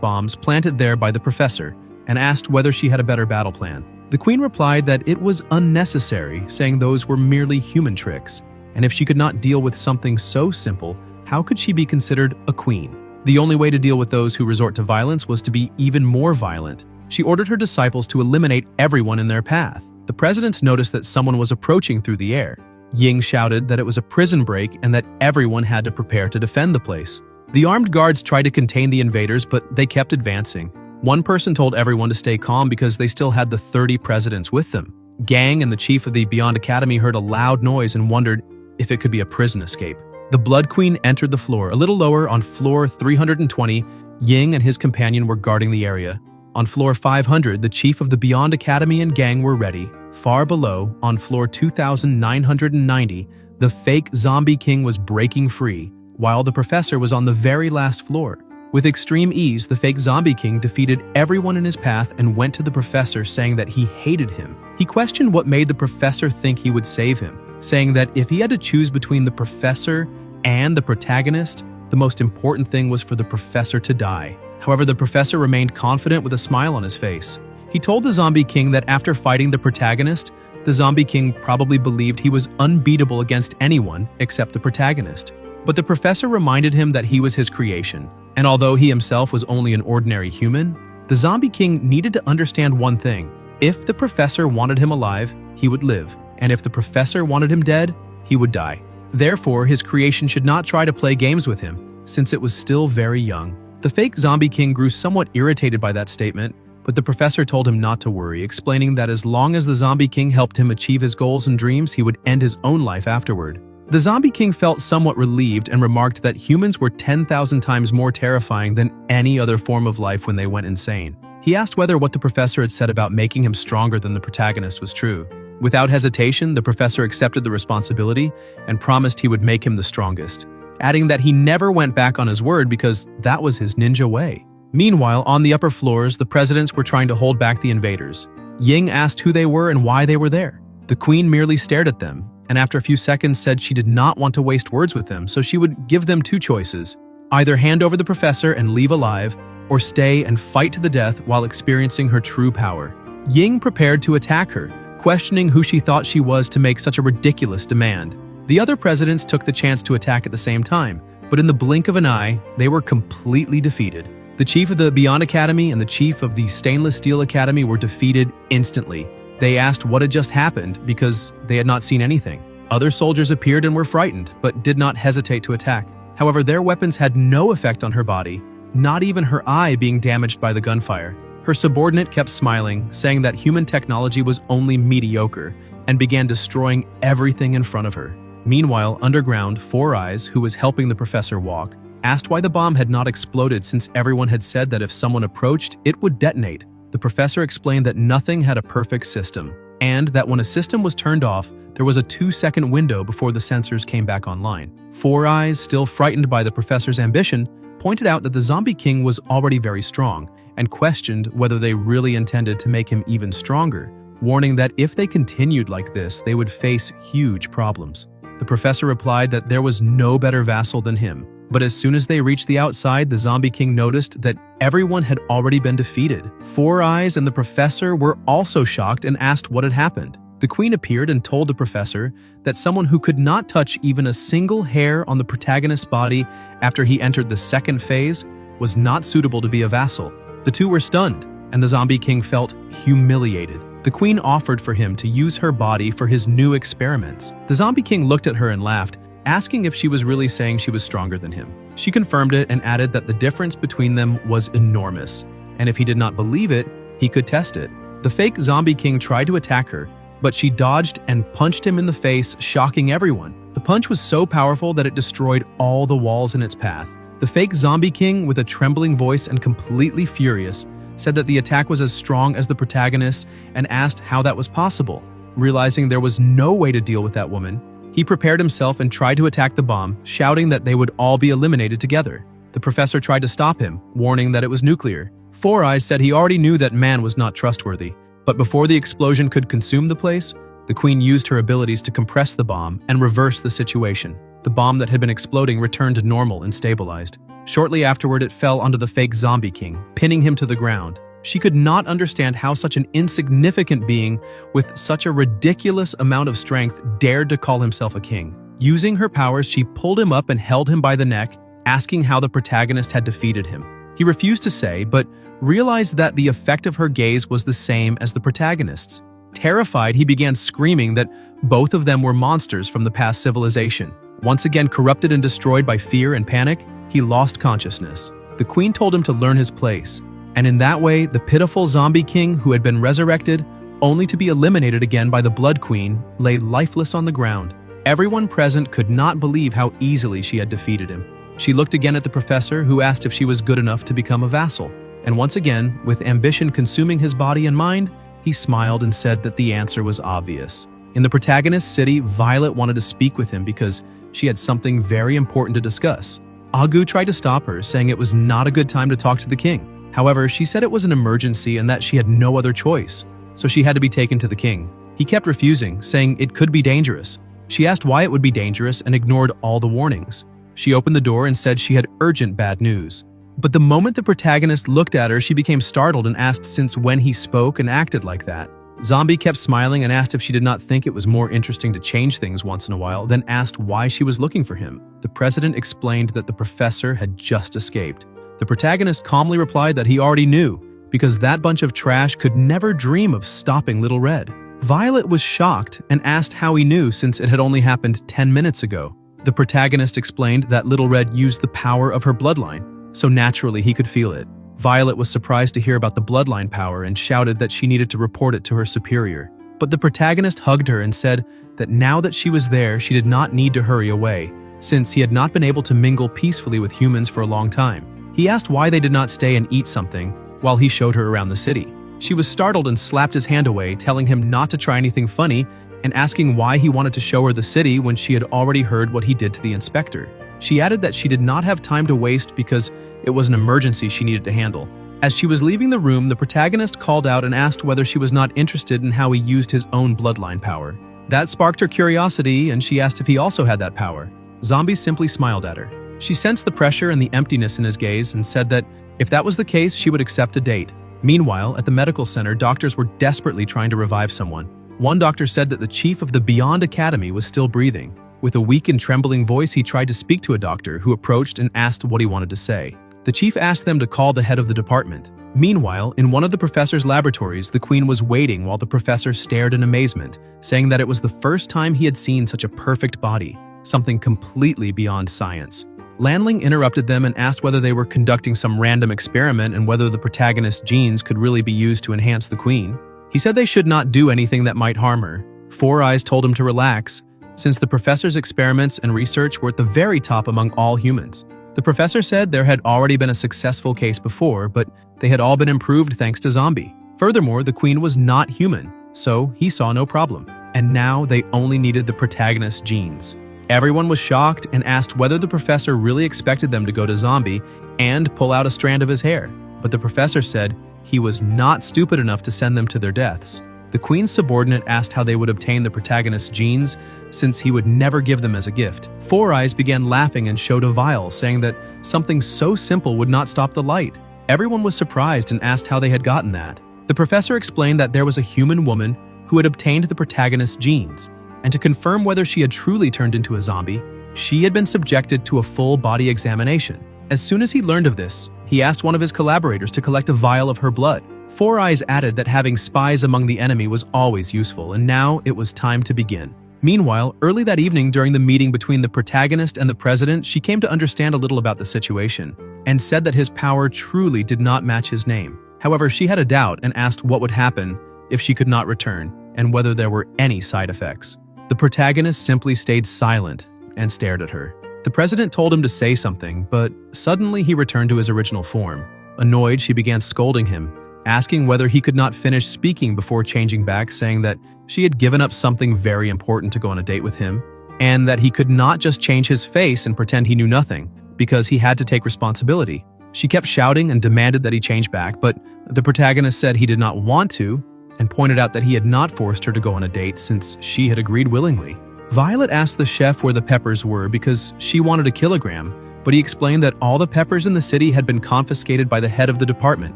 bombs planted there by the professor, and asked whether she had a better battle plan. The Queen replied that it was unnecessary, saying those were merely human tricks, and if she could not deal with something so simple, how could she be considered a queen? The only way to deal with those who resort to violence was to be even more violent. She ordered her disciples to eliminate everyone in their path. The presidents noticed that someone was approaching through the air. Ying shouted that it was a prison break and that everyone had to prepare to defend the place. The armed guards tried to contain the invaders, but they kept advancing. One person told everyone to stay calm because they still had the 30 presidents with them. Gang and the chief of the Beyond Academy heard a loud noise and wondered if it could be a prison escape. The Blood Queen entered the floor. A little lower, on floor 320, Ying and his companion were guarding the area. On floor 500, the chief of the Beyond Academy and gang were ready. Far below, on floor 2990, the fake Zombie King was breaking free, while the professor was on the very last floor. With extreme ease, the fake Zombie King defeated everyone in his path and went to the professor saying that he hated him. He questioned what made the professor think he would save him, saying that if he had to choose between the professor and the protagonist, the most important thing was for the professor to die. However, the professor remained confident with a smile on his face. He told the Zombie King that after fighting the protagonist, the Zombie King probably believed he was unbeatable against anyone except the protagonist. But the professor reminded him that he was his creation, and although he himself was only an ordinary human, the Zombie King needed to understand one thing. If the professor wanted him alive, he would live, and if the professor wanted him dead, he would die. Therefore, his creation should not try to play games with him, since it was still very young. The fake Zombie King grew somewhat irritated by that statement, but the professor told him not to worry, explaining that as long as the Zombie King helped him achieve his goals and dreams, he would end his own life afterward. The Zombie King felt somewhat relieved and remarked that humans were 10,000 times more terrifying than any other form of life when they went insane. He asked whether what the professor had said about making him stronger than the protagonist was true. Without hesitation, the professor accepted the responsibility and promised he would make him the strongest, adding that he never went back on his word because that was his ninja way. Meanwhile, on the upper floors, the presidents were trying to hold back the invaders. Ying asked who they were and why they were there. The queen merely stared at them, and after a few seconds said she did not want to waste words with them, so she would give them two choices: either hand over the professor and leave alive, or stay and fight to the death while experiencing her true power. Ying prepared to attack her, questioning who she thought she was to make such a ridiculous demand. The other presidents took the chance to attack at the same time, but in the blink of an eye, they were completely defeated. The chief of the Beyond Academy and the chief of the Stainless Steel Academy were defeated instantly. They asked what had just happened because they had not seen anything. Other soldiers appeared and were frightened, but did not hesitate to attack. However, their weapons had no effect on her body, not even her eye being damaged by the gunfire. Her subordinate kept smiling, saying that human technology was only mediocre, and began destroying everything in front of her. Meanwhile, underground, Four Eyes, who was helping the professor walk, asked why the bomb had not exploded since everyone had said that if someone approached, it would detonate. The professor explained that nothing had a perfect system, and that when a system was turned off, there was a 2-second window before the sensors came back online. Four Eyes, still frightened by the professor's ambition, pointed out that the Zombie King was already very strong, and questioned whether they really intended to make him even stronger, warning that if they continued like this, they would face huge problems. The professor replied that there was no better vassal than him, but as soon as they reached the outside, the Zombie King noticed that everyone had already been defeated. Four Eyes and the professor were also shocked and asked what had happened. The queen appeared and told the professor that someone who could not touch even a single hair on the protagonist's body after he entered the second phase was not suitable to be a vassal. The two were stunned, and the Zombie King felt humiliated. The queen offered for him to use her body for his new experiments. The Zombie King looked at her and laughed, asking if she was really saying she was stronger than him. She confirmed it and added that the difference between them was enormous, and if he did not believe it, he could test it. The fake Zombie King tried to attack her, but she dodged and punched him in the face, shocking everyone. The punch was so powerful that it destroyed all the walls in its path. The fake Zombie King, with a trembling voice and completely furious, said that the attack was as strong as the protagonist and asked how that was possible. Realizing there was no way to deal with that woman, he prepared himself and tried to attack the bomb, shouting that they would all be eliminated together. The professor tried to stop him, warning that it was nuclear. Four Eyes said he already knew that man was not trustworthy, but before the explosion could consume the place, the queen used her abilities to compress the bomb and reverse the situation. The bomb that had been exploding returned to normal and stabilized. Shortly afterward, it fell onto the fake Zombie King, pinning him to the ground. She could not understand how such an insignificant being with such a ridiculous amount of strength dared to call himself a king. Using her powers, she pulled him up and held him by the neck, asking how the protagonist had defeated him. He refused to say, but realized that the effect of her gaze was the same as the protagonist's. Terrified, he began screaming that both of them were monsters from the past civilization. Once again corrupted and destroyed by fear and panic, he lost consciousness. The queen told him to learn his place, and in that way, the pitiful Zombie King, who had been resurrected, only to be eliminated again by the Blood Queen, lay lifeless on the ground. Everyone present could not believe how easily she had defeated him. She looked again at the professor, who asked if she was good enough to become a vassal. And once again, with ambition consuming his body and mind, he smiled and said that the answer was obvious. In the protagonist's city, Violet wanted to speak with him because she had something very important to discuss. Agu tried to stop her, saying it was not a good time to talk to the king. However, she said it was an emergency and that she had no other choice, so she had to be taken to the king. He kept refusing, saying it could be dangerous. She asked why it would be dangerous and ignored all the warnings. She opened the door and said she had urgent bad news. But the moment the protagonist looked at her, she became startled and asked since when he spoke and acted like that. Zombie kept smiling and asked if she did not think it was more interesting to change things once in a while, then asked why she was looking for him. The president explained that the professor had just escaped. The protagonist calmly replied that he already knew, because that bunch of trash could never dream of stopping Little Red. Violet was shocked and asked how he knew since it had only happened 10 minutes ago. The protagonist explained that Little Red used the power of her bloodline, so naturally he could feel it. Violet was surprised to hear about the bloodline power and shouted that she needed to report it to her superior. But the protagonist hugged her and said that now that she was there, she did not need to hurry away, since he had not been able to mingle peacefully with humans for a long time. He asked why they did not stay and eat something while he showed her around the city. She was startled and slapped his hand away, telling him not to try anything funny and asking why he wanted to show her the city when she had already heard what he did to the inspector. She added that she did not have time to waste because it was an emergency she needed to handle. As she was leaving the room, the protagonist called out and asked whether she was not interested in how he used his own bloodline power. That sparked her curiosity, and she asked if he also had that power. Zombie simply smiled at her. She sensed the pressure and the emptiness in his gaze and said that if that was the case, she would accept a date. Meanwhile, at the medical center, doctors were desperately trying to revive someone. One doctor said that the chief of the Beyond Academy was still breathing. With a weak and trembling voice, he tried to speak to a doctor who approached and asked what he wanted to say. The chief asked them to call the head of the department. Meanwhile, in one of the professor's laboratories, the queen was waiting while the professor stared in amazement, saying that it was the first time he had seen such a perfect body, something completely beyond science. Lanling interrupted them and asked whether they were conducting some random experiment and whether the protagonist's genes could really be used to enhance the queen. He said they should not do anything that might harm her. Four Eyes told him to relax, since the professor's experiments and research were at the very top among all humans. The professor said there had already been a successful case before, but they had all been improved thanks to Zombie. Furthermore, the queen was not human, so he saw no problem. And now they only needed the protagonist's genes. Everyone was shocked and asked whether the professor really expected them to go to Zombie and pull out a strand of his hair. But the professor said he was not stupid enough to send them to their deaths. The queen's subordinate asked how they would obtain the protagonist's genes, since he would never give them as a gift. Four Eyes began laughing and showed a vial, saying that something so simple would not stop the light. Everyone was surprised and asked how they had gotten that. The professor explained that there was a human woman who had obtained the protagonist's genes, and to confirm whether she had truly turned into a zombie, she had been subjected to a full body examination. As soon as he learned of this, he asked one of his collaborators to collect a vial of her blood. Four Eyes added that having spies among the enemy was always useful, and now it was time to begin. Meanwhile, early that evening during the meeting between the protagonist and the president, she came to understand a little about the situation, and said that his power truly did not match his name. However, she had a doubt and asked what would happen if she could not return, and whether there were any side effects. The protagonist simply stayed silent and stared at her. The president told him to say something, but suddenly he returned to his original form. Annoyed, she began scolding him, asking whether he could not finish speaking before changing back, saying that she had given up something very important to go on a date with him, and that he could not just change his face and pretend he knew nothing, because he had to take responsibility. She kept shouting and demanded that he change back, but the protagonist said he did not want to, and pointed out that he had not forced her to go on a date since she had agreed willingly. Violet asked the chef where the peppers were because she wanted a kilogram, but he explained that all the peppers in the city had been confiscated by the head of the department,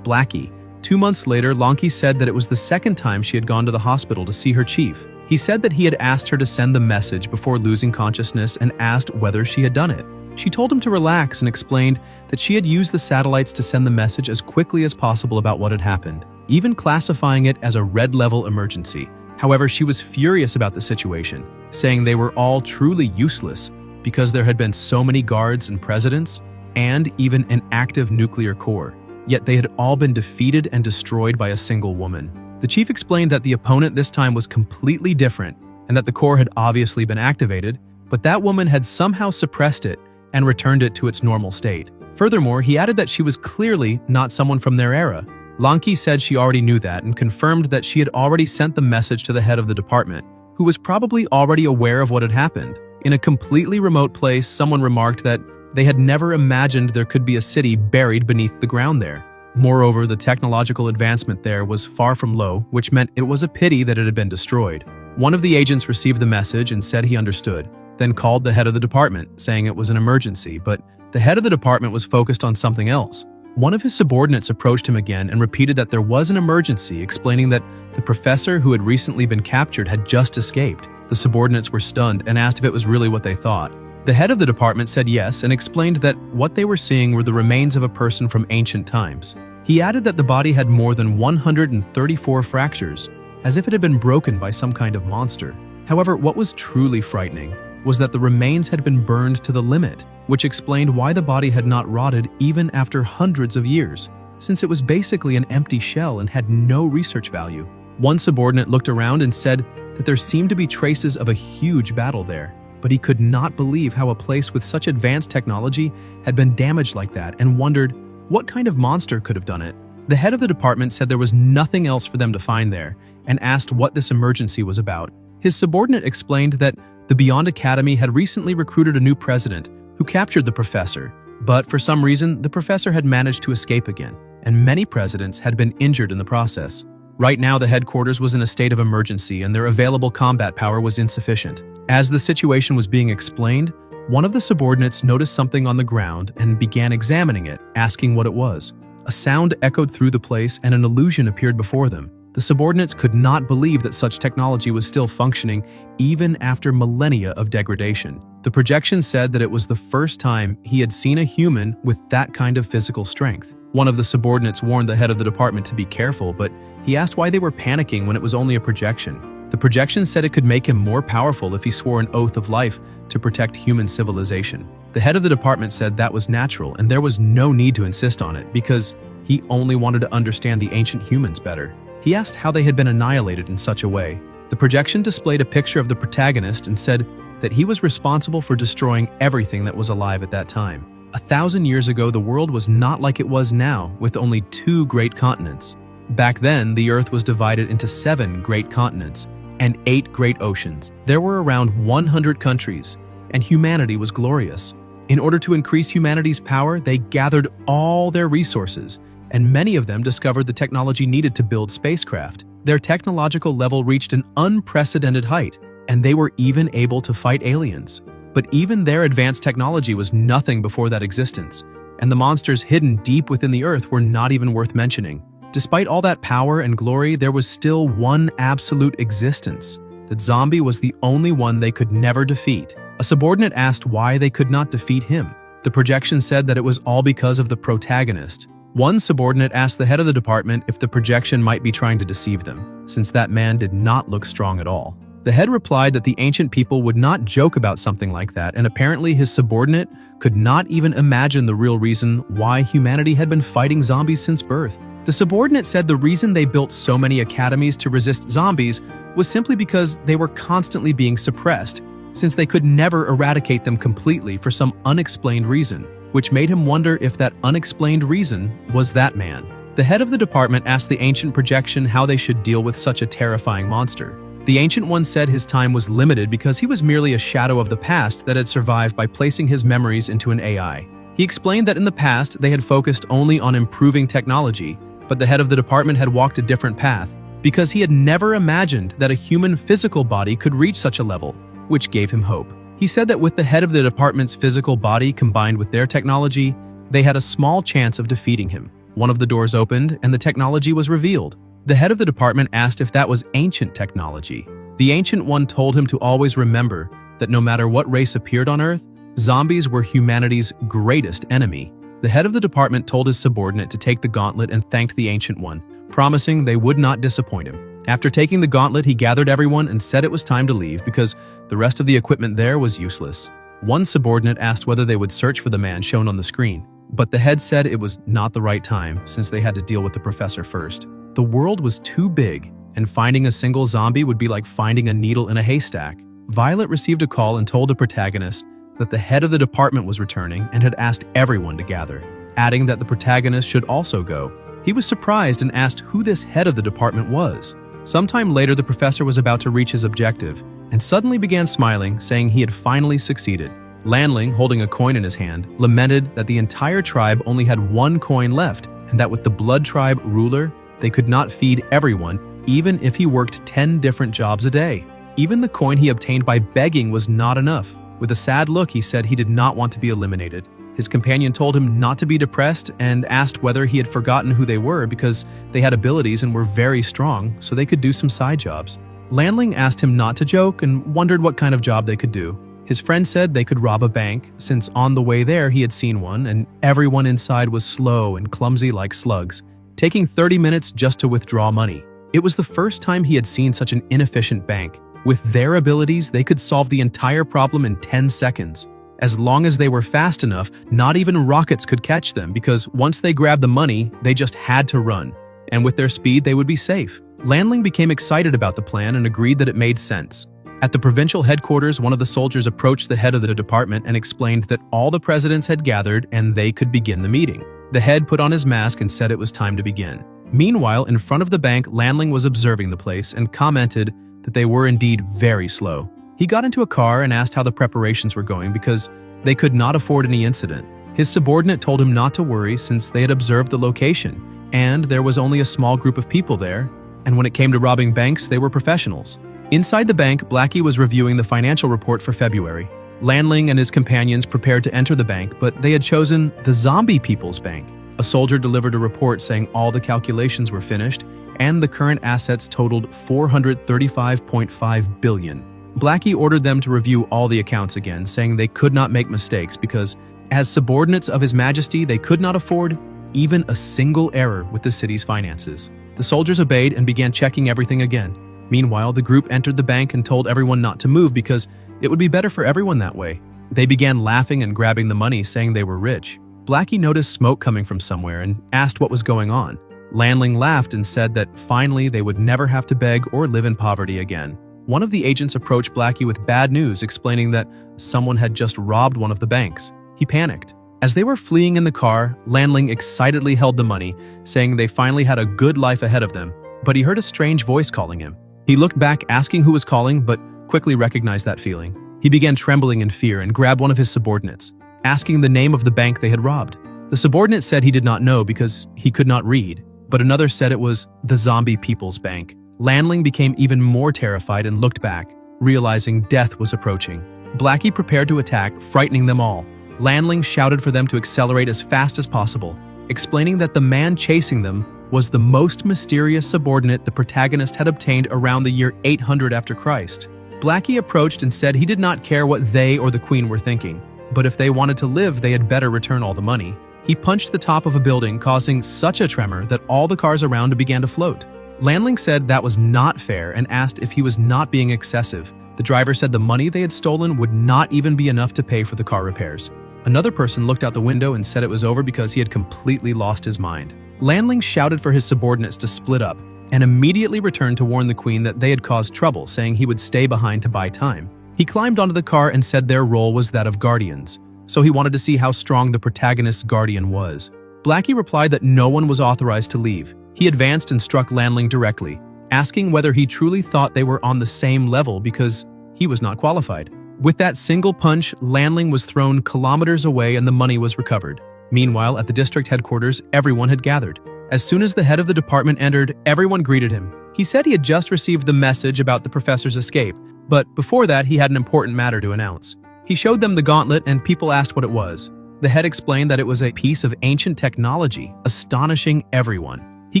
Blackie. 2 months later, Lonky said that it was the second time she had gone to the hospital to see her chief. He said that he had asked her to send the message before losing consciousness and asked whether she had done it. She told him to relax and explained that she had used the satellites to send the message as quickly as possible about what had happened, even classifying it as a red-level emergency. However, she was furious about the situation, saying they were all truly useless because there had been so many guards and presidents, and even an active nuclear core. Yet they had all been defeated and destroyed by a single woman. The chief explained that the opponent this time was completely different and that the core had obviously been activated, but that woman had somehow suppressed it and returned it to its normal state. Furthermore, he added that she was clearly not someone from their era. Lanki said she already knew that and confirmed that she had already sent the message to the head of the department, who was probably already aware of what had happened. In a completely remote place, someone remarked that they had never imagined there could be a city buried beneath the ground there. Moreover, the technological advancement there was far from low, which meant it was a pity that it had been destroyed. One of the agents received the message and said he understood, then called the head of the department, saying it was an emergency, but the head of the department was focused on something else. One of his subordinates approached him again and repeated that there was an emergency, explaining that the professor who had recently been captured had just escaped. The subordinates were stunned and asked if it was really what they thought. The head of the department said yes and explained that what they were seeing were the remains of a person from ancient times. He added that the body had more than 134 fractures, as if it had been broken by some kind of monster. However, what was truly frightening was that the remains had been burned to the limit, which explained why the body had not rotted even after hundreds of years, since it was basically an empty shell and had no research value. One subordinate looked around and said that there seemed to be traces of a huge battle there, but he could not believe how a place with such advanced technology had been damaged like that and wondered what kind of monster could have done it. The head of the department said there was nothing else for them to find there and asked what this emergency was about. His subordinate explained that the Beyond Academy had recently recruited a new president who captured the professor, but for some reason, the professor had managed to escape again, and many presidents had been injured in the process. Right now, the headquarters was in a state of emergency and their available combat power was insufficient. As the situation was being explained, one of the subordinates noticed something on the ground and began examining it, asking what it was. A sound echoed through the place and an illusion appeared before them. The subordinates could not believe that such technology was still functioning even after millennia of degradation. The projection said that it was the first time he had seen a human with that kind of physical strength. One of the subordinates warned the head of the department to be careful, but he asked why they were panicking when it was only a projection. The projection said it could make him more powerful if he swore an oath of life to protect human civilization. The head of the department said that was natural and there was no need to insist on it because he only wanted to understand the ancient humans better. He asked how they had been annihilated in such a way. The projection displayed a picture of the protagonist and said that he was responsible for destroying everything that was alive at that time. 1,000 years ago, the world was not like it was now, with only 2 great continents. Back then, the Earth was divided into 7 great continents and 8 great oceans. There were around 100 countries, and humanity was glorious. In order to increase humanity's power, they gathered all their resources, and many of them discovered the technology needed to build spacecraft. Their technological level reached an unprecedented height, and they were even able to fight aliens. But even their advanced technology was nothing before that existence, and the monsters hidden deep within the Earth were not even worth mentioning. Despite all that power and glory, there was still one absolute existence. That zombie was the only one they could never defeat. A subordinate asked why they could not defeat him. The projection said that it was all because of the protagonist. One subordinate asked the head of the department if the projection might be trying to deceive them, since that man did not look strong at all. The head replied that the ancient people would not joke about something like that, and apparently his subordinate could not even imagine the real reason why humanity had been fighting zombies since birth. The subordinate said the reason they built so many academies to resist zombies was simply because they were constantly being suppressed, since they could never eradicate them completely for some unexplained reason, which made him wonder if that unexplained reason was that man. The head of the department asked the ancient projection how they should deal with such a terrifying monster. The ancient one said his time was limited because he was merely a shadow of the past that had survived by placing his memories into an AI. He explained that in the past they had focused only on improving technology, but the head of the department had walked a different path because he had never imagined that a human physical body could reach such a level, which gave him hope. He said that with the head of the department's physical body combined with their technology, they had a small chance of defeating him. One of the doors opened and the technology was revealed. The head of the department asked if that was ancient technology. The ancient one told him to always remember that no matter what race appeared on Earth, zombies were humanity's greatest enemy. The head of the department told his subordinate to take the gauntlet and thanked the ancient one, promising they would not disappoint him. After taking the gauntlet, he gathered everyone and said it was time to leave because the rest of the equipment there was useless. One subordinate asked whether they would search for the man shown on the screen, but the head said it was not the right time since they had to deal with the professor first. The world was too big, and finding a single zombie would be like finding a needle in a haystack. Violet received a call and told the protagonist that the head of the department was returning and had asked everyone to gather, adding that the protagonist should also go. He was surprised and asked who this head of the department was. Sometime later, the professor was about to reach his objective and suddenly began smiling, saying he had finally succeeded. Lanling, holding a coin in his hand, lamented that the entire tribe only had one coin left and that with the Blood Tribe ruler, they could not feed everyone, even if he worked 10 different jobs a day. Even the coin he obtained by begging was not enough. With a sad look, he said he did not want to be eliminated. His companion told him not to be depressed and asked whether he had forgotten who they were because they had abilities and were very strong, so they could do some side jobs. Lanling asked him not to joke and wondered what kind of job they could do. His friend said they could rob a bank, since on the way there he had seen one, and everyone inside was slow and clumsy like slugs, taking 30 minutes just to withdraw money. It was the first time he had seen such an inefficient bank. With their abilities, they could solve the entire problem in 10 seconds. As long as they were fast enough, not even rockets could catch them because once they grabbed the money, they just had to run. And with their speed, they would be safe. Lanling became excited about the plan and agreed that it made sense. At the provincial headquarters, one of the soldiers approached the head of the department and explained that all the presidents had gathered and they could begin the meeting. The head put on his mask and said it was time to begin. Meanwhile, in front of the bank, Lanling was observing the place and commented that they were indeed very slow. He got into a car and asked how the preparations were going because they could not afford any incident. His subordinate told him not to worry since they had observed the location, and there was only a small group of people there, and when it came to robbing banks, they were professionals. Inside the bank, Blackie was reviewing the financial report for February. Lanling and his companions prepared to enter the bank, but they had chosen the Zombie People's Bank. A soldier delivered a report saying all the calculations were finished, and the current assets totaled $435.5 billion. Blackie ordered them to review all the accounts again, saying they could not make mistakes because, as subordinates of His Majesty, they could not afford even a single error with the city's finances. The soldiers obeyed and began checking everything again. Meanwhile, the group entered the bank and told everyone not to move because it would be better for everyone that way. They began laughing and grabbing the money, saying they were rich. Blackie noticed smoke coming from somewhere and asked what was going on. Lanling laughed and said that finally they would never have to beg or live in poverty again. One of the agents approached Blackie with bad news, explaining that someone had just robbed one of the banks. He panicked. As they were fleeing in the car, Lanling excitedly held the money, saying they finally had a good life ahead of them, but he heard a strange voice calling him. He looked back asking who was calling, but quickly recognized that feeling. He began trembling in fear and grabbed one of his subordinates, asking the name of the bank they had robbed. The subordinate said he did not know because he could not read, but another said it was the Zombie People's Bank. Lanling became even more terrified and looked back, realizing death was approaching. Blackie prepared to attack, frightening them all. Lanling shouted for them to accelerate as fast as possible, explaining that the man chasing them was the most mysterious subordinate the protagonist had obtained around the year 800 after Christ. Blackie approached and said he did not care what they or the queen were thinking, but if they wanted to live, they had better return all the money. He punched the top of a building, causing such a tremor that all the cars around began to float. Lanling said that was not fair and asked if he was not being excessive. The driver said the money they had stolen would not even be enough to pay for the car repairs. Another person looked out the window and said it was over because he had completely lost his mind. Lanling shouted for his subordinates to split up and immediately returned to warn the queen that they had caused trouble, saying he would stay behind to buy time. He climbed onto the car and said their role was that of guardians, so he wanted to see how strong the protagonist's guardian was. Blackie replied that no one was authorized to leave. He advanced and struck Lanling directly, asking whether he truly thought they were on the same level because he was not qualified. With that single punch, Lanling was thrown kilometers away and the money was recovered. Meanwhile, at the district headquarters, everyone had gathered. As soon as the head of the department entered, everyone greeted him. He said he had just received the message about the professor's escape, but before that, he had an important matter to announce. He showed them the gauntlet and people asked what it was. The head explained that it was a piece of ancient technology, astonishing everyone. He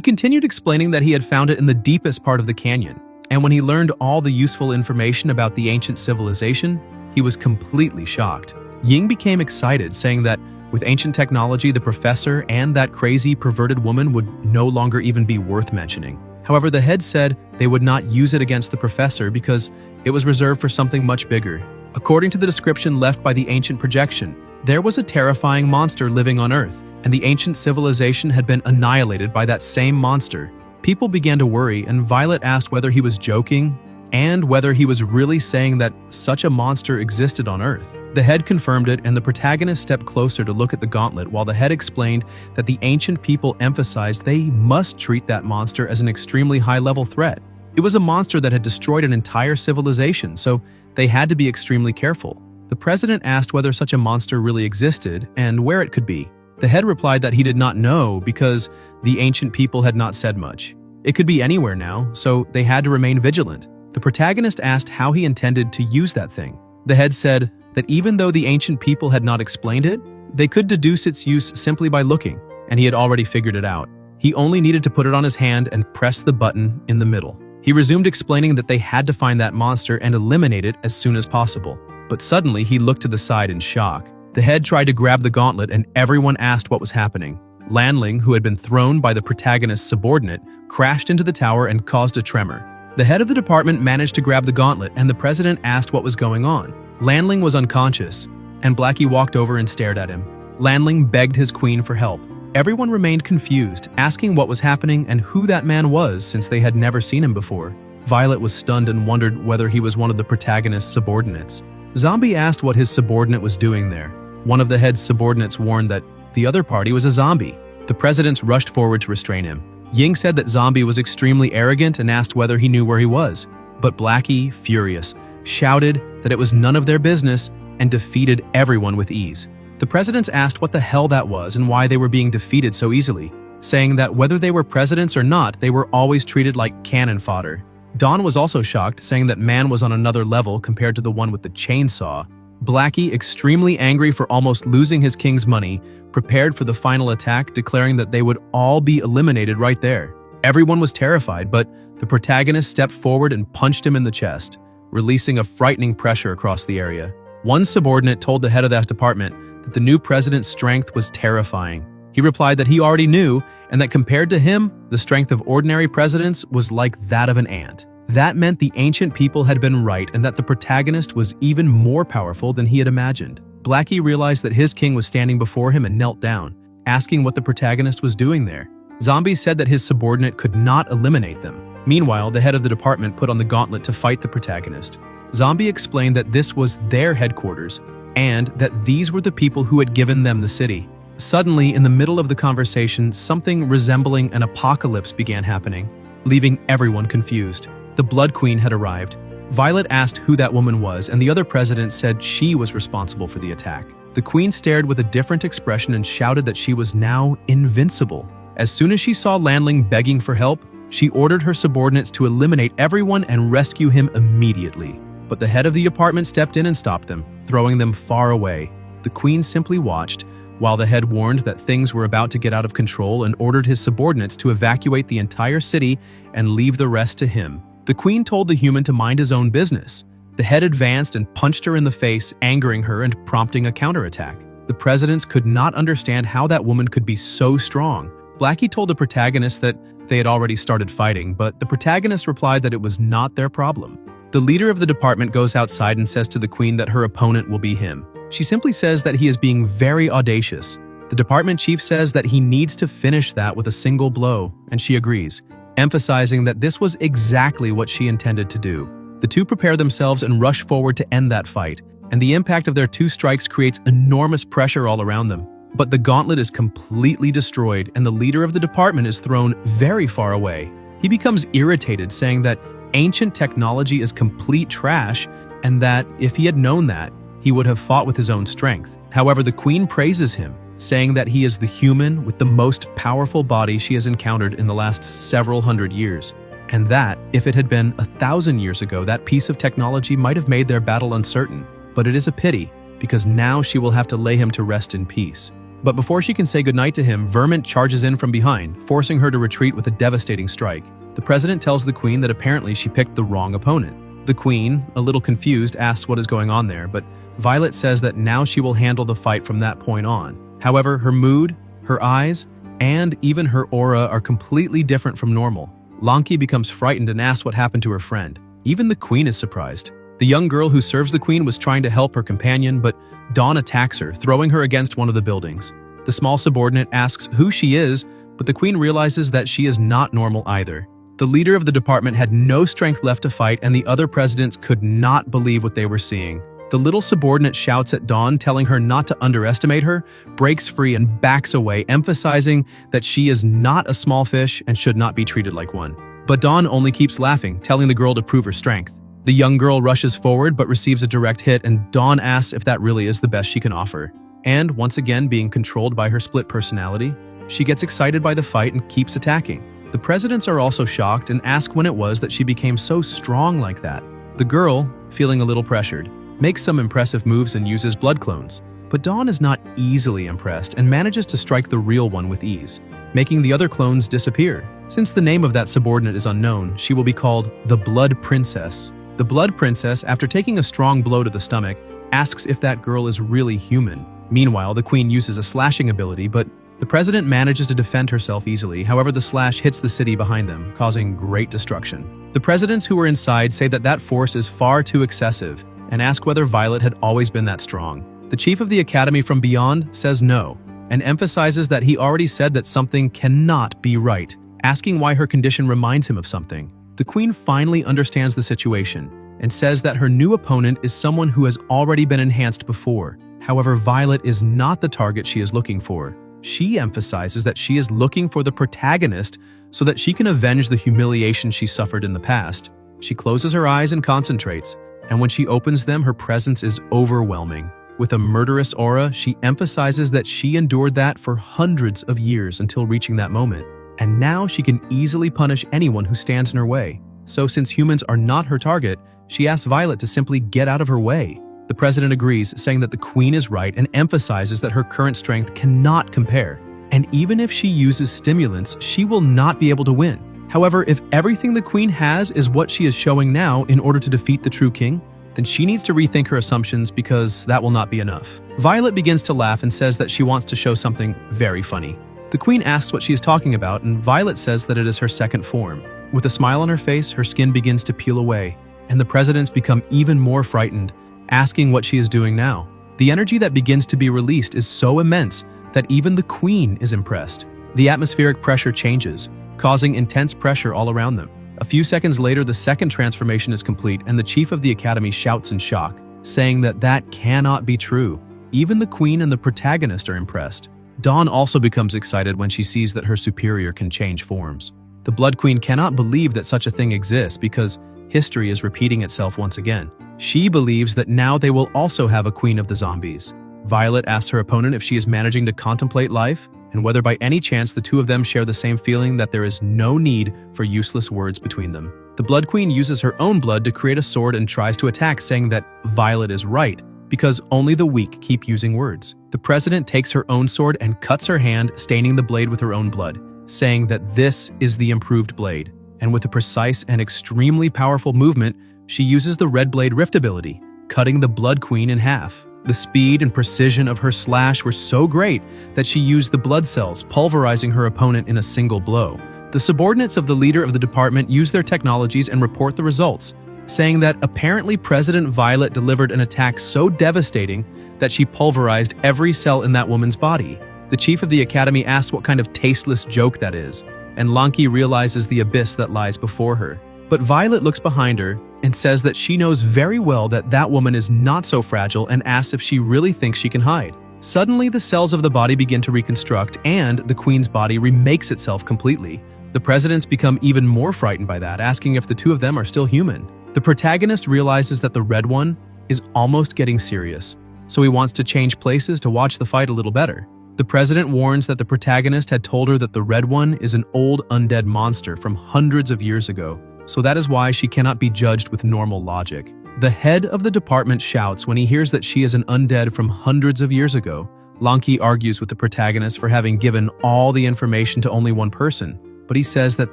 continued explaining that he had found it in the deepest part of the canyon, and when he learned all the useful information about the ancient civilization, he was completely shocked. Ying became excited, saying that with ancient technology, the professor and that crazy, perverted woman would no longer even be worth mentioning. However, the head said they would not use it against the professor because it was reserved for something much bigger. According to the description left by the ancient projection, there was a terrifying monster living on Earth, and the ancient civilization had been annihilated by that same monster. People began to worry, and Violet asked whether he was joking and whether he was really saying that such a monster existed on Earth. The head confirmed it, and the protagonist stepped closer to look at the gauntlet while the head explained that the ancient people emphasized they must treat that monster as an extremely high-level threat. It was a monster that had destroyed an entire civilization, so they had to be extremely careful. The president asked whether such a monster really existed and where it could be. The head replied that he did not know because the ancient people had not said much. It could be anywhere now, so they had to remain vigilant. The protagonist asked how he intended to use that thing. The head said that even though the ancient people had not explained it, they could deduce its use simply by looking, and he had already figured it out. He only needed to put it on his hand and press the button in the middle. He resumed explaining that they had to find that monster and eliminate it as soon as possible. But suddenly, he looked to the side in shock. The head tried to grab the gauntlet and everyone asked what was happening. Lanling, who had been thrown by the protagonist's subordinate, crashed into the tower and caused a tremor. The head of the department managed to grab the gauntlet and the president asked what was going on. Lanling was unconscious, and Blackie walked over and stared at him. Lanling begged his queen for help. Everyone remained confused, asking what was happening and who that man was since they had never seen him before. Violet was stunned and wondered whether he was one of the protagonist's subordinates. Zombie asked what his subordinate was doing there. One of the head's subordinates warned that the other party was a zombie. The presidents rushed forward to restrain him. Ying said that Zombie was extremely arrogant and asked whether he knew where he was. But Blackie, furious, shouted that it was none of their business and defeated everyone with ease. The presidents asked what the hell that was and why they were being defeated so easily, saying that whether they were presidents or not, they were always treated like cannon fodder. Dawn was also shocked, saying that man was on another level compared to the one with the chainsaw. Blackie, extremely angry for almost losing his king's money, prepared for the final attack, declaring that they would all be eliminated right there. Everyone was terrified, but the protagonist stepped forward and punched him in the chest, releasing a frightening pressure across the area. One subordinate told the head of that department that the new president's strength was terrifying. He replied that he already knew, and that compared to him, the strength of ordinary presidents was like that of an ant. That meant the ancient people had been right and that the protagonist was even more powerful than he had imagined. Blackie realized that his king was standing before him and knelt down, asking what the protagonist was doing there. Zombie said that his subordinate could not eliminate them. Meanwhile, the head of the department put on the gauntlet to fight the protagonist. Zombie explained that this was their headquarters and that these were the people who had given them the city. Suddenly, in the middle of the conversation, something resembling an apocalypse began happening, leaving everyone confused. The Blood Queen had arrived. Violet asked who that woman was, and the other president said she was responsible for the attack. The queen stared with a different expression and shouted that she was now invincible. As soon as she saw Lanling begging for help, she ordered her subordinates to eliminate everyone and rescue him immediately. But the head of the department stepped in and stopped them, throwing them far away. The queen simply watched, while the head warned that things were about to get out of control and ordered his subordinates to evacuate the entire city and leave the rest to him. The queen told the human to mind his own business. The head advanced and punched her in the face, angering her and prompting a counterattack. The presidents could not understand how that woman could be so strong. Blackie told the protagonist that they had already started fighting, but the protagonist replied that it was not their problem. The leader of the department goes outside and says to the queen that her opponent will be him. She simply says that he is being very audacious. The department chief says that he needs to finish that with a single blow, and she agrees, emphasizing that this was exactly what she intended to do. The two prepare themselves and rush forward to end that fight, and the impact of their two strikes creates enormous pressure all around them. But the gauntlet is completely destroyed, and the leader of the department is thrown very far away. He becomes irritated, saying that ancient technology is complete trash, and that if he had known that, he would have fought with his own strength. However, the queen praises him, saying that he is the human with the most powerful body she has encountered in the last several hundred years, and that, if it had been 1,000 years ago, that piece of technology might have made their battle uncertain. But it is a pity, because now she will have to lay him to rest in peace. But before she can say goodnight to him, Vermint charges in from behind, forcing her to retreat with a devastating strike. The president tells the queen that apparently she picked the wrong opponent. The queen, a little confused, asks what is going on there, but Violet says that now she will handle the fight from that point on. However, her mood, her eyes, and even her aura are completely different from normal. Lanky becomes frightened and asks what happened to her friend. Even the queen is surprised. The young girl who serves the queen was trying to help her companion, but Dawn attacks her, throwing her against one of the buildings. The small subordinate asks who she is, but the queen realizes that she is not normal either. The leader of the department had no strength left to fight, and the other presidents could not believe what they were seeing. The little subordinate shouts at Dawn, telling her not to underestimate her, breaks free and backs away, emphasizing that she is not a small fish and should not be treated like one. But Dawn only keeps laughing, telling the girl to prove her strength. The young girl rushes forward but receives a direct hit, and Dawn asks if that really is the best she can offer. And once again, being controlled by her split personality, she gets excited by the fight and keeps attacking. The presidents are also shocked and ask when it was that she became so strong like that. The girl, feeling a little pressured, makes some impressive moves and uses blood clones. But Dawn is not easily impressed and manages to strike the real one with ease, making the other clones disappear. Since the name of that subordinate is unknown, she will be called the Blood Princess. The Blood Princess, after taking a strong blow to the stomach, asks if that girl is really human. Meanwhile, the queen uses a slashing ability, but the president manages to defend herself easily. However, the slash hits the city behind them, causing great destruction. The presidents who were inside say that that force is far too excessive and ask whether Violet had always been that strong. The chief of the academy from beyond says no, and emphasizes that he already said that something cannot be right, asking why her condition reminds him of something. The queen finally understands the situation and says that her new opponent is someone who has already been enhanced before. However, Violet is not the target she is looking for. She emphasizes that she is looking for the protagonist so that she can avenge the humiliation she suffered in the past. She closes her eyes and concentrates, and when she opens them, her presence is overwhelming. With a murderous aura, she emphasizes that she endured that for hundreds of years until reaching that moment, and now she can easily punish anyone who stands in her way. So since humans are not her target, she asks Violet to simply get out of her way. The president agrees, saying that the queen is right and emphasizes that her current strength cannot compare, and even if she uses stimulants, she will not be able to win. However, if everything the queen has is what she is showing now in order to defeat the true king, then she needs to rethink her assumptions because that will not be enough. Violet begins to laugh and says that she wants to show something very funny. The queen asks what she is talking about, and Violet says that it is her second form. With a smile on her face, her skin begins to peel away, and the presidents become even more frightened, asking what she is doing now. The energy that begins to be released is so immense that even the queen is impressed. The atmospheric pressure changes, causing intense pressure all around them. A few seconds later, the second transformation is complete, and the chief of the academy shouts in shock, saying that that cannot be true. Even the queen and the protagonist are impressed. Dawn also becomes excited when she sees that her superior can change forms. The Blood Queen cannot believe that such a thing exists because history is repeating itself once again. She believes that now they will also have a queen of the zombies. Violet asks her opponent if she is managing to contemplate life, and whether by any chance the two of them share the same feeling that there is no need for useless words between them. The Blood Queen uses her own blood to create a sword and tries to attack, saying that Violet is right, because only the weak keep using words. The president takes her own sword and cuts her hand, staining the blade with her own blood, saying that this is the improved blade. And with a precise and extremely powerful movement, she uses the Red Blade Rift ability, cutting the Blood Queen in half. The speed and precision of her slash were so great that she used the blood cells, pulverizing her opponent in a single blow. The subordinates of the leader of the department use their technologies and report the results, saying that apparently President Violet delivered an attack so devastating that she pulverized every cell in that woman's body. The chief of the academy asks what kind of tasteless joke that is, and Lanki realizes the abyss that lies before her. But Violet looks behind her and says that she knows very well that that woman is not so fragile and asks if she really thinks she can hide. Suddenly, the cells of the body begin to reconstruct and the queen's body remakes itself completely. The presidents become even more frightened by that, asking if the two of them are still human. The protagonist realizes that the red one is almost getting serious, so he wants to change places to watch the fight a little better. The president warns that the protagonist had told her that the red one is an old undead monster from hundreds of years ago, so that is why she cannot be judged with normal logic. The head of the department shouts when he hears that she is an undead from hundreds of years ago. Lanki argues with the protagonist for having given all the information to only one person, but he says that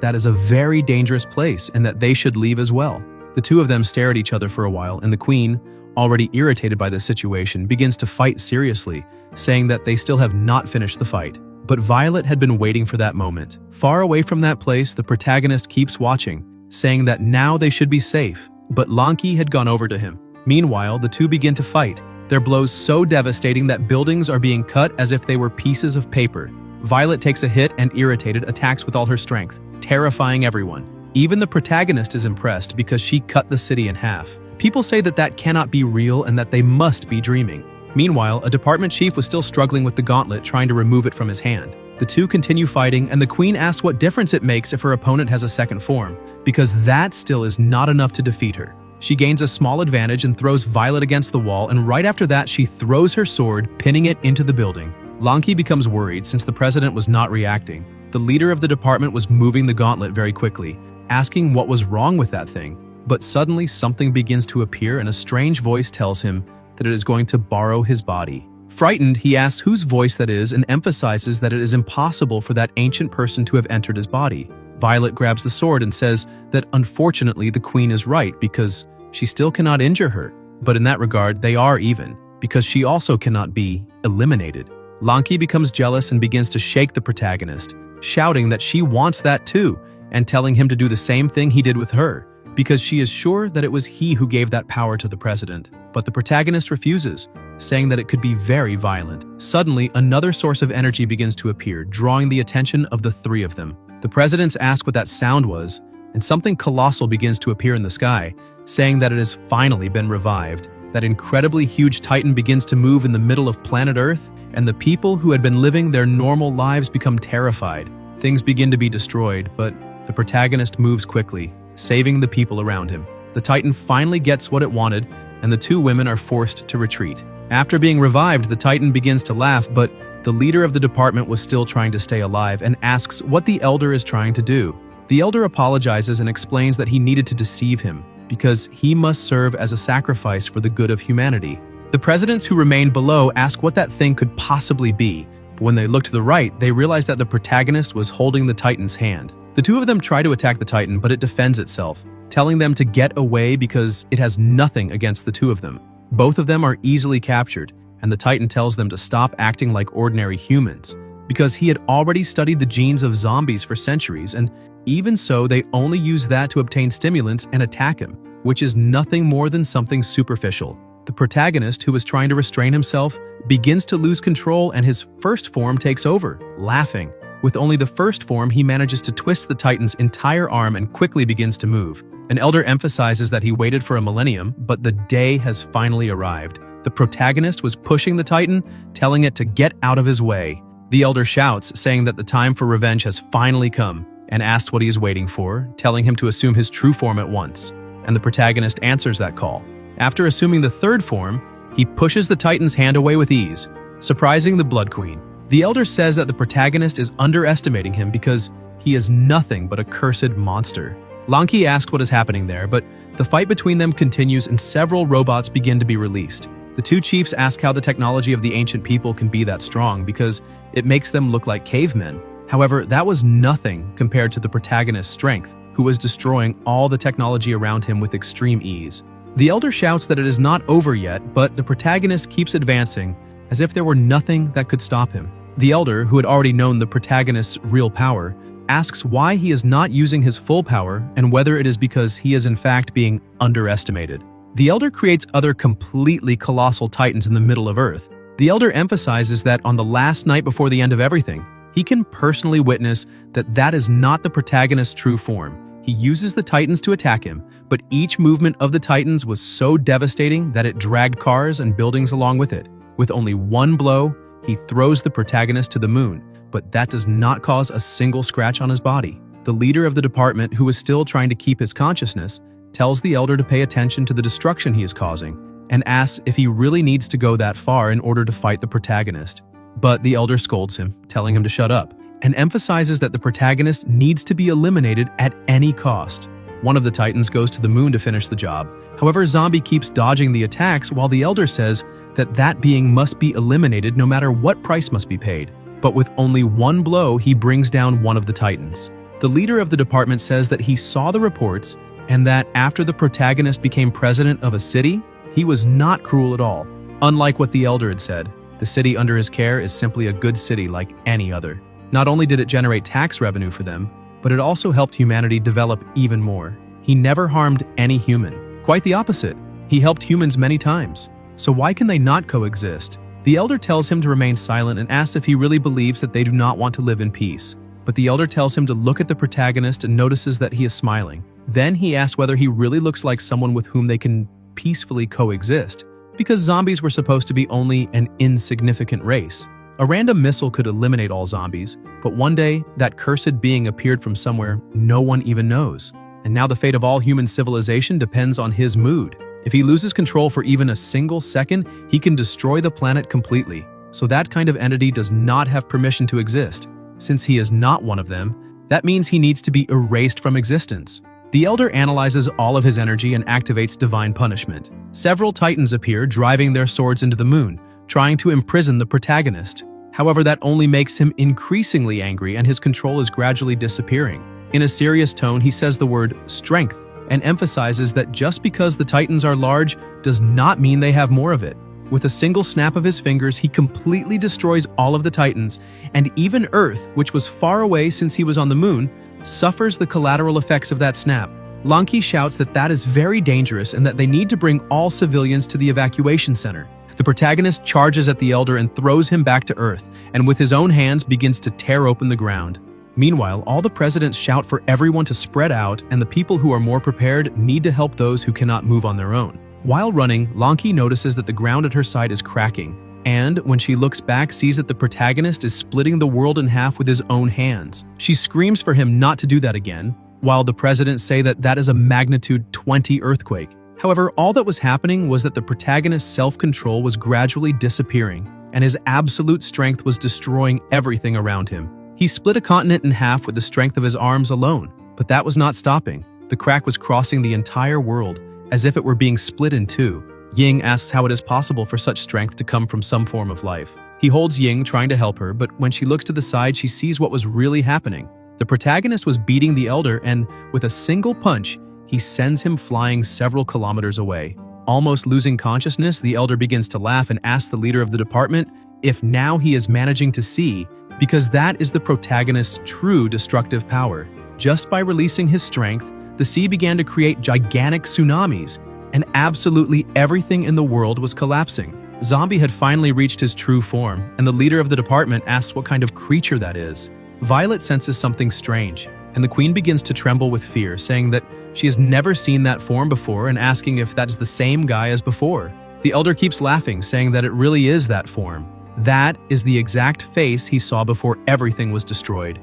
that is a very dangerous place and that they should leave as well. The two of them stare at each other for a while, and the queen, already irritated by the situation, begins to fight seriously, saying that they still have not finished the fight. But Violet had been waiting for that moment. Far away from that place, the protagonist keeps watching, saying that now they should be safe, but Lanki had gone over to him. Meanwhile, the two begin to fight, their blows so devastating that buildings are being cut as if they were pieces of paper. Violet takes a hit and, irritated, attacks with all her strength, terrifying everyone. Even the protagonist is impressed because she cut the city in half. People say that that cannot be real and that they must be dreaming. Meanwhile, a department chief was still struggling with the gauntlet, trying to remove it from his hand. The two continue fighting, and the queen asks what difference it makes if her opponent has a second form, because that still is not enough to defeat her. She gains a small advantage and throws Violet against the wall, and right after that she throws her sword, pinning it into the building. Lanki becomes worried since the president was not reacting. The leader of the department was moving the gauntlet very quickly, asking what was wrong with that thing. But suddenly something begins to appear and a strange voice tells him that it is going to borrow his body. Frightened, he asks whose voice that is and emphasizes that it is impossible for that ancient person to have entered his body. Violet grabs the sword and says that unfortunately the queen is right because she still cannot injure her. But in that regard, they are even, because she also cannot be eliminated. Lanki becomes jealous and begins to shake the protagonist, shouting that she wants that too, and telling him to do the same thing he did with her, because she is sure that it was he who gave that power to the president. But the protagonist refuses, saying that it could be very violent. Suddenly, another source of energy begins to appear, drawing the attention of the three of them. The presidents ask what that sound was, and something colossal begins to appear in the sky, saying that it has finally been revived. That incredibly huge titan begins to move in the middle of planet Earth, and the people who had been living their normal lives become terrified. Things begin to be destroyed, but the protagonist moves quickly, saving the people around him. The titan finally gets what it wanted, and the two women are forced to retreat. After being revived, the titan begins to laugh, but the leader of the department was still trying to stay alive and asks what the elder is trying to do. The elder apologizes and explains that he needed to deceive him because he must serve as a sacrifice for the good of humanity. The presidents who remained below ask what that thing could possibly be, but when they look to the right, they realize that the protagonist was holding the titan's hand. The two of them try to attack the titan, but it defends itself, telling them to get away because it has nothing against the two of them. Both of them are easily captured, and the titan tells them to stop acting like ordinary humans, because he had already studied the genes of zombies for centuries, and even so, they only use that to obtain stimulants and attack him, which is nothing more than something superficial. The protagonist, who is trying to restrain himself, begins to lose control and his first form takes over, laughing. With only the first form, he manages to twist the titan's entire arm and quickly begins to move. An elder emphasizes that he waited for a millennium, but the day has finally arrived. The protagonist was pushing the titan, telling it to get out of his way. The elder shouts, saying that the time for revenge has finally come, and asks what he is waiting for, telling him to assume his true form at once. And the protagonist answers that call. After assuming the third form, he pushes the titan's hand away with ease, surprising the Blood Queen. The elder says that the protagonist is underestimating him because he is nothing but a cursed monster. Lanki asks what is happening there, but the fight between them continues and several robots begin to be released. The two chiefs ask how the technology of the ancient people can be that strong because it makes them look like cavemen. However, that was nothing compared to the protagonist's strength, who was destroying all the technology around him with extreme ease. The elder shouts that it is not over yet, but the protagonist keeps advancing as if there were nothing that could stop him. The elder, who had already known the protagonist's real power, asks why he is not using his full power and whether it is because he is in fact being underestimated. The elder creates other completely colossal titans in the middle of Earth. The elder emphasizes that on the last night before the end of everything, he can personally witness that that is not the protagonist's true form. He uses the titans to attack him, but each movement of the titans was so devastating that it dragged cars and buildings along with it. With only one blow, he throws the protagonist to the moon, but that does not cause a single scratch on his body. The leader of the department, who is still trying to keep his consciousness, tells the elder to pay attention to the destruction he is causing, and asks if he really needs to go that far in order to fight the protagonist. But the elder scolds him, telling him to shut up, and emphasizes that the protagonist needs to be eliminated at any cost. One of the titans goes to the moon to finish the job. However, Zombie keeps dodging the attacks while the elder says that that being must be eliminated no matter what price must be paid. But with only one blow, he brings down one of the titans. The leader of the department says that he saw the reports and that after the protagonist became president of a city, he was not cruel at all. Unlike what the elder had said, the city under his care is simply a good city like any other. Not only did it generate tax revenue for them, but it also helped humanity develop even more. He never harmed any human. Quite the opposite. He helped humans many times. So why can they not coexist? The elder tells him to remain silent and asks if he really believes that they do not want to live in peace. But the elder tells him to look at the protagonist and notices that he is smiling. Then he asks whether he really looks like someone with whom they can peacefully coexist, because zombies were supposed to be only an insignificant race. A random missile could eliminate all zombies, but one day, that cursed being appeared from somewhere no one even knows. And now the fate of all human civilization depends on his mood. If he loses control for even a single second, he can destroy the planet completely. So that kind of entity does not have permission to exist. Since he is not one of them, that means he needs to be erased from existence. The Elder analyzes all of his energy and activates divine punishment. Several titans appear, driving their swords into the moon, trying to imprison the protagonist. However, that only makes him increasingly angry and his control is gradually disappearing. In a serious tone, he says the word strength and emphasizes that just because the titans are large does not mean they have more of it. With a single snap of his fingers, he completely destroys all of the titans, and even Earth, which was far away since he was on the moon, suffers the collateral effects of that snap. Lanki shouts that that is very dangerous and that they need to bring all civilians to the evacuation center. The protagonist charges at the Elder and throws him back to Earth, and with his own hands begins to tear open the ground. Meanwhile, all the presidents shout for everyone to spread out, and the people who are more prepared need to help those who cannot move on their own. While running, Lanki notices that the ground at her side is cracking, and when she looks back, sees that the protagonist is splitting the world in half with his own hands. She screams for him not to do that again, while the presidents say that that is a magnitude 20 earthquake. However, all that was happening was that the protagonist's self-control was gradually disappearing, and his absolute strength was destroying everything around him. He split a continent in half with the strength of his arms alone, but that was not stopping. The crack was crossing the entire world, as if it were being split in two. Ying asks how it is possible for such strength to come from some form of life. He holds Ying, trying to help her, but when she looks to the side, she sees what was really happening. The protagonist was beating the Elder, and with a single punch, he sends him flying several kilometers away. Almost losing consciousness, the Elder begins to laugh and asks the leader of the department if now he is managing to see, because that is the protagonist's true destructive power. Just by releasing his strength, the sea began to create gigantic tsunamis, and absolutely everything in the world was collapsing. Zombie had finally reached his true form, and the leader of the department asks what kind of creature that is. Violet senses something strange, and the queen begins to tremble with fear, saying that she has never seen that form before and asking if that is the same guy as before. The Elder keeps laughing, saying that it really is that form. That is the exact face he saw before everything was destroyed.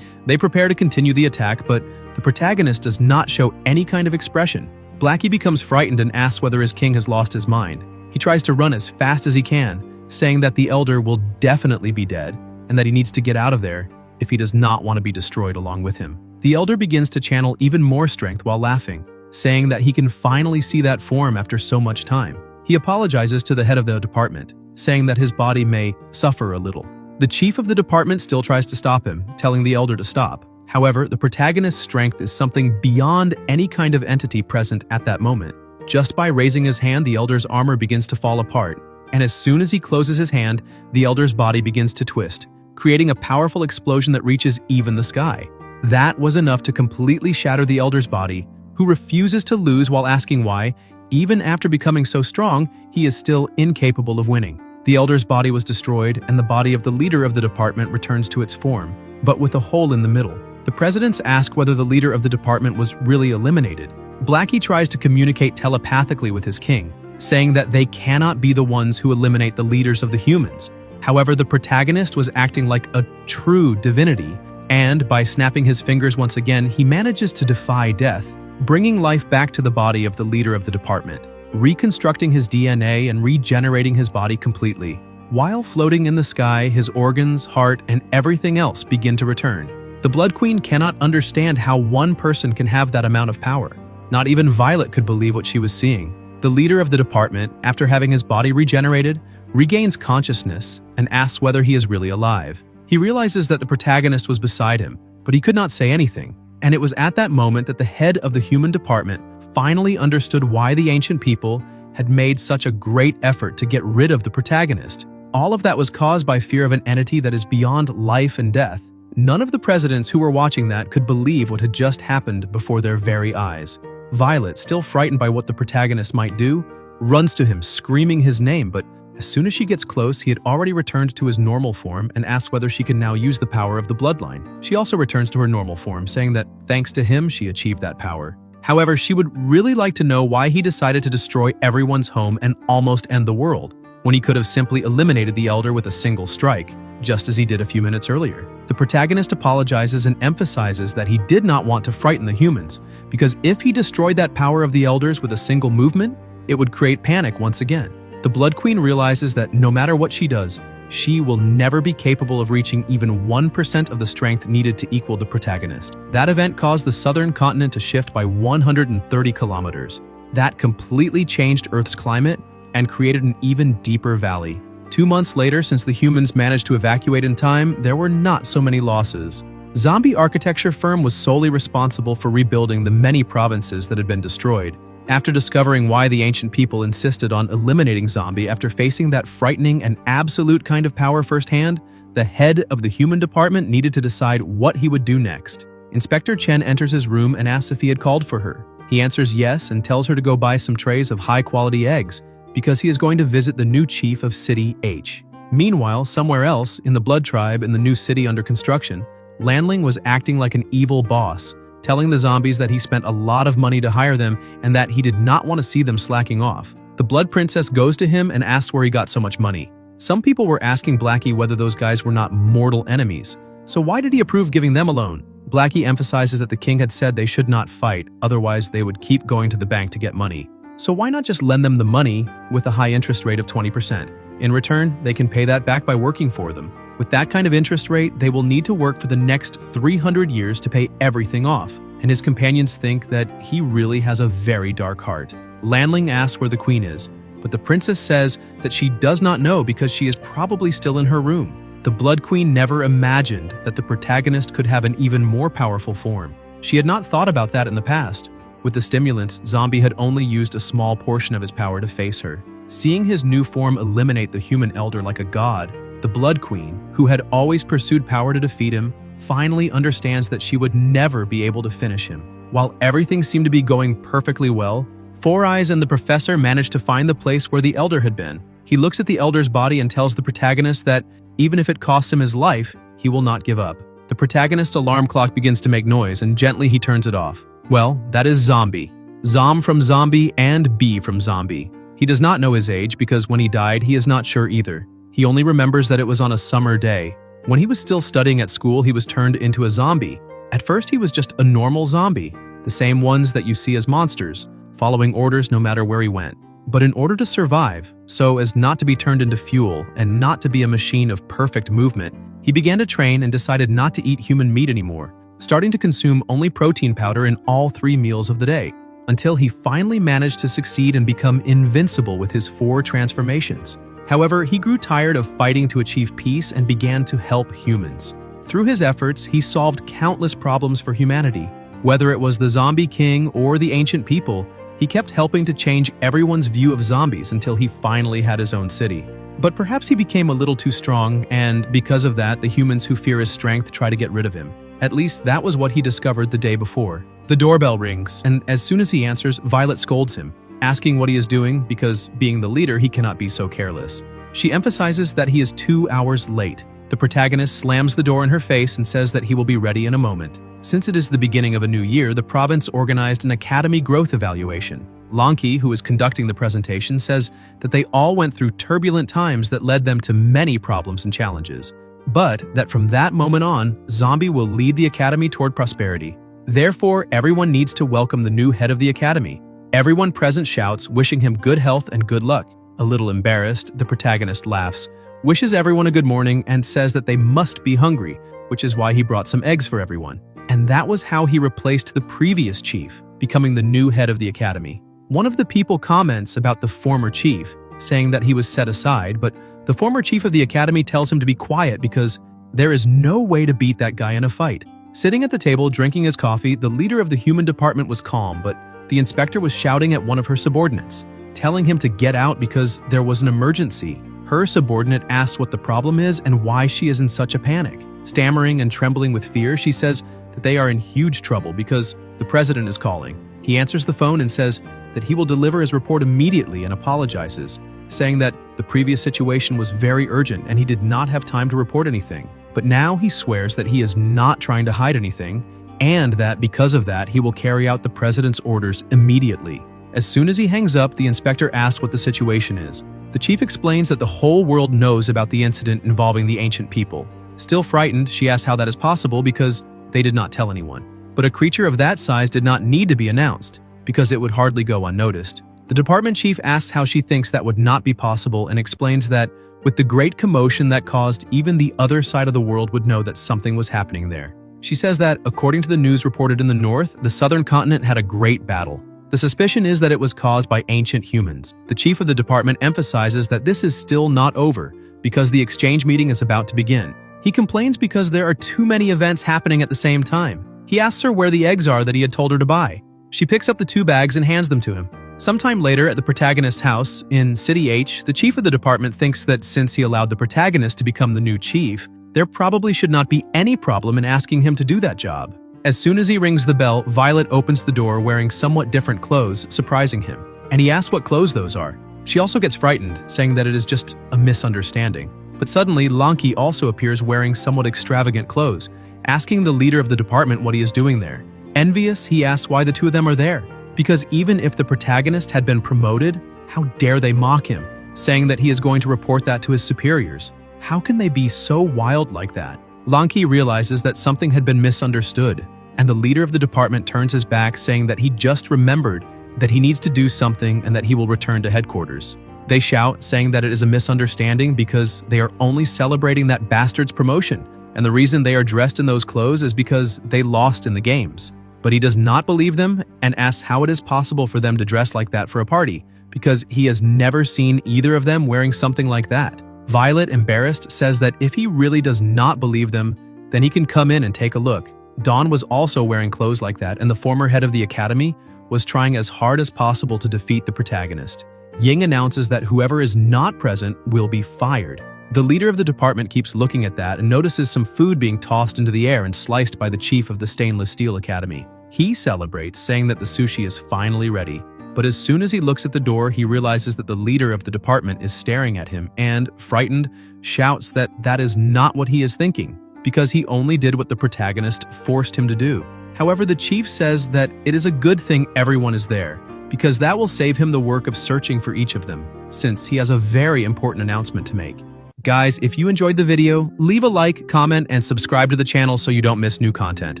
They prepare to continue the attack, but the protagonist does not show any kind of expression. Blackie becomes frightened and asks whether his king has lost his mind. He tries to run as fast as he can, saying that the Elder will definitely be dead and that he needs to get out of there if he does not want to be destroyed along with him. The Elder begins to channel even more strength while laughing, saying that he can finally see that form after so much time. He apologizes to the head of the department, saying that his body may suffer a little. The chief of the department still tries to stop him, telling the Elder to stop. However, the protagonist's strength is something beyond any kind of entity present at that moment. Just by raising his hand, the Elder's armor begins to fall apart, and as soon as he closes his hand, the Elder's body begins to twist, creating a powerful explosion that reaches even the sky. That was enough to completely shatter the Elder's body, who refuses to lose while asking why, even after becoming so strong, he is still incapable of winning. The Elder's body was destroyed, and the body of the leader of the department returns to its form, but with a hole in the middle. The presidents ask whether the leader of the department was really eliminated. Blackie tries to communicate telepathically with his king, saying that they cannot be the ones who eliminate the leaders of the humans. However, the protagonist was acting like a true divinity, and by snapping his fingers once again, he manages to defy death, bringing life back to the body of the leader of the department, reconstructing his DNA and regenerating his body completely. While floating in the sky, his organs, heart, and everything else begin to return. The Blood Queen cannot understand how one person can have that amount of power. Not even Violet could believe what she was seeing. The leader of the department, after having his body regenerated, regains consciousness and asks whether he is really alive. He realizes that the protagonist was beside him, but he could not say anything. And it was at that moment that the head of the human department finally understood why the ancient people had made such a great effort to get rid of the protagonist. All of that was caused by fear of an entity that is beyond life and death. None of the presidents who were watching that could believe what had just happened before their very eyes. Violet, still frightened by what the protagonist might do, runs to him, screaming his name, but as soon as she gets close, he had already returned to his normal form and asks whether she can now use the power of the bloodline. She also returns to her normal form, saying that thanks to him, she achieved that power. However, she would really like to know why he decided to destroy everyone's home and almost end the world, when he could have simply eliminated the Elder with a single strike, just as he did a few minutes earlier. The protagonist apologizes and emphasizes that he did not want to frighten the humans, because if he destroyed that power of the Elders with a single movement, it would create panic once again. The Blood Queen realizes that no matter what she does, she will never be capable of reaching even 1% of the strength needed to equal the protagonist. That event caused the southern continent to shift by 130 kilometers. That completely changed Earth's climate and created an even deeper valley. 2 months later, since the humans managed to evacuate in time, there were not so many losses. Zombie architecture firm was solely responsible for rebuilding the many provinces that had been destroyed. After discovering why the ancient people insisted on eliminating zombie after facing that frightening and absolute kind of power firsthand, the head of the human department needed to decide what he would do next. Inspector Chen enters his room and asks if he had called for her. He answers yes and tells her to go buy some trays of high-quality eggs, because he is going to visit the new chief of City H. Meanwhile, somewhere else, in the Blood Tribe in the new city under construction, Lanling was acting like an evil boss, telling the zombies that he spent a lot of money to hire them and that he did not want to see them slacking off. The Blood Princess goes to him and asks where he got so much money. Some people were asking Blackie whether those guys were not mortal enemies, so why did he approve giving them a loan? Blackie emphasizes that the king had said they should not fight, otherwise they would keep going to the bank to get money. So why not just lend them the money with a high interest rate of 20%? In return, they can pay that back by working for them. With that kind of interest rate, they will need to work for the next 300 years to pay everything off, and his companions think that he really has a very dark heart. Lanling asks where the queen is, but the princess says that she does not know because she is probably still in her room. The Blood Queen never imagined that the protagonist could have an even more powerful form. She had not thought about that in the past. With the stimulants, Zombie had only used a small portion of his power to face her. Seeing his new form eliminate the human elder like a god, the Blood Queen, who had always pursued power to defeat him, finally understands that she would never be able to finish him. While everything seemed to be going perfectly well, Four Eyes and the professor managed to find the place where the elder had been. He looks at the elder's body and tells the protagonist that even if it costs him his life, he will not give up. The protagonist's alarm clock begins to make noise and gently he turns it off. Well, that is Zombie. Zom from Zombie and B from Zombie. He does not know his age because when he died, he is not sure either. He only remembers that it was on a summer day. When he was still studying at school, he was turned into a zombie. At first, he was just a normal zombie, the same ones that you see as monsters, following orders no matter where he went. But in order to survive, so as not to be turned into fuel and not to be a machine of perfect movement, he began to train and decided not to eat human meat anymore, starting to consume only protein powder in all 3 meals of the day, until he finally managed to succeed and become invincible with his 4 transformations. However, he grew tired of fighting to achieve peace and began to help humans. Through his efforts, he solved countless problems for humanity. Whether it was the Zombie King or the ancient people, he kept helping to change everyone's view of zombies until he finally had his own city. But perhaps he became a little too strong, and because of that, the humans who fear his strength try to get rid of him. At least that was what he discovered the day before. The doorbell rings, and as soon as he answers, Violet scolds him, asking what he is doing because, being the leader, he cannot be so careless. She emphasizes that he is 2 hours late. The protagonist slams the door in her face and says that he will be ready in a moment. Since it is the beginning of a new year, the province organized an academy growth evaluation. Lanki, who is conducting the presentation, says that they all went through turbulent times that led them to many problems and challenges, but that from that moment on, Zombie will lead the academy toward prosperity. Therefore, everyone needs to welcome the new head of the academy. Everyone present shouts, wishing him good health and good luck. A little embarrassed, the protagonist laughs, wishes everyone a good morning, and says that they must be hungry, which is why he brought some eggs for everyone. And that was how he replaced the previous chief, becoming the new head of the academy. One of the people comments about the former chief, saying that he was set aside, but the former chief of the academy tells him to be quiet because there is no way to beat that guy in a fight. Sitting at the table drinking his coffee, the leader of the human department was calm, but the inspector was shouting at one of her subordinates, telling him to get out because there was an emergency. Her subordinate asks what the problem is and why she is in such a panic. Stammering and trembling with fear, she says that they are in huge trouble because the president is calling. He answers the phone and says that he will deliver his report immediately and apologizes, saying that the previous situation was very urgent and he did not have time to report anything. But now he swears that he is not trying to hide anything and that because of that, he will carry out the president's orders immediately. As soon as he hangs up, the inspector asks what the situation is. The chief explains that the whole world knows about the incident involving the ancient people. Still frightened, she asks how that is possible because they did not tell anyone. But a creature of that size did not need to be announced, because it would hardly go unnoticed. The department chief asks how she thinks that would not be possible and explains that with the great commotion that caused, even the other side of the world would know that something was happening there. She says that, according to the news reported in the north, the southern continent had a great battle. The suspicion is that it was caused by ancient humans. The chief of the department emphasizes that this is still not over, because the exchange meeting is about to begin. He complains because there are too many events happening at the same time. He asks her where the eggs are that he had told her to buy. She picks up the 2 bags and hands them to him. Sometime later at the protagonist's house in City H, the chief of the department thinks that since he allowed the protagonist to become the new chief, there probably should not be any problem in asking him to do that job. As soon as he rings the bell, Violet opens the door wearing somewhat different clothes, surprising him. And he asks what clothes those are. She also gets frightened, saying that it is just a misunderstanding. But suddenly, Lanki also appears wearing somewhat extravagant clothes, asking the leader of the department what he is doing there. Envious, he asks why the 2 of them are there. Because even if the protagonist had been promoted, how dare they mock him, saying that he is going to report that to his superiors. How can they be so wild like that? Lanki realizes that something had been misunderstood, and the leader of the department turns his back, saying that he just remembered that he needs to do something and that he will return to headquarters. They shout, saying that it is a misunderstanding because they are only celebrating that bastard's promotion, and the reason they are dressed in those clothes is because they lost in the games. But he does not believe them and asks how it is possible for them to dress like that for a party, because he has never seen either of them wearing something like that. Violet, embarrassed, says that if he really does not believe them, then he can come in and take a look. Dawn was also wearing clothes like that, and the former head of the academy was trying as hard as possible to defeat the protagonist. Ying announces that whoever is not present will be fired. The leader of the department keeps looking at that and notices some food being tossed into the air and sliced by the chief of the Stainless Steel Academy. He celebrates, saying that the sushi is finally ready. But as soon as he looks at the door, he realizes that the leader of the department is staring at him and, frightened, shouts that that is not what he is thinking, because he only did what the protagonist forced him to do. However, the chief says that it is a good thing everyone is there, because that will save him the work of searching for each of them, since he has a very important announcement to make. Guys, if you enjoyed the video, leave a like, comment, and subscribe to the channel so you don't miss new content.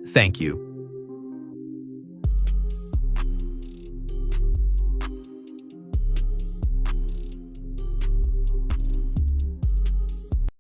Thank you.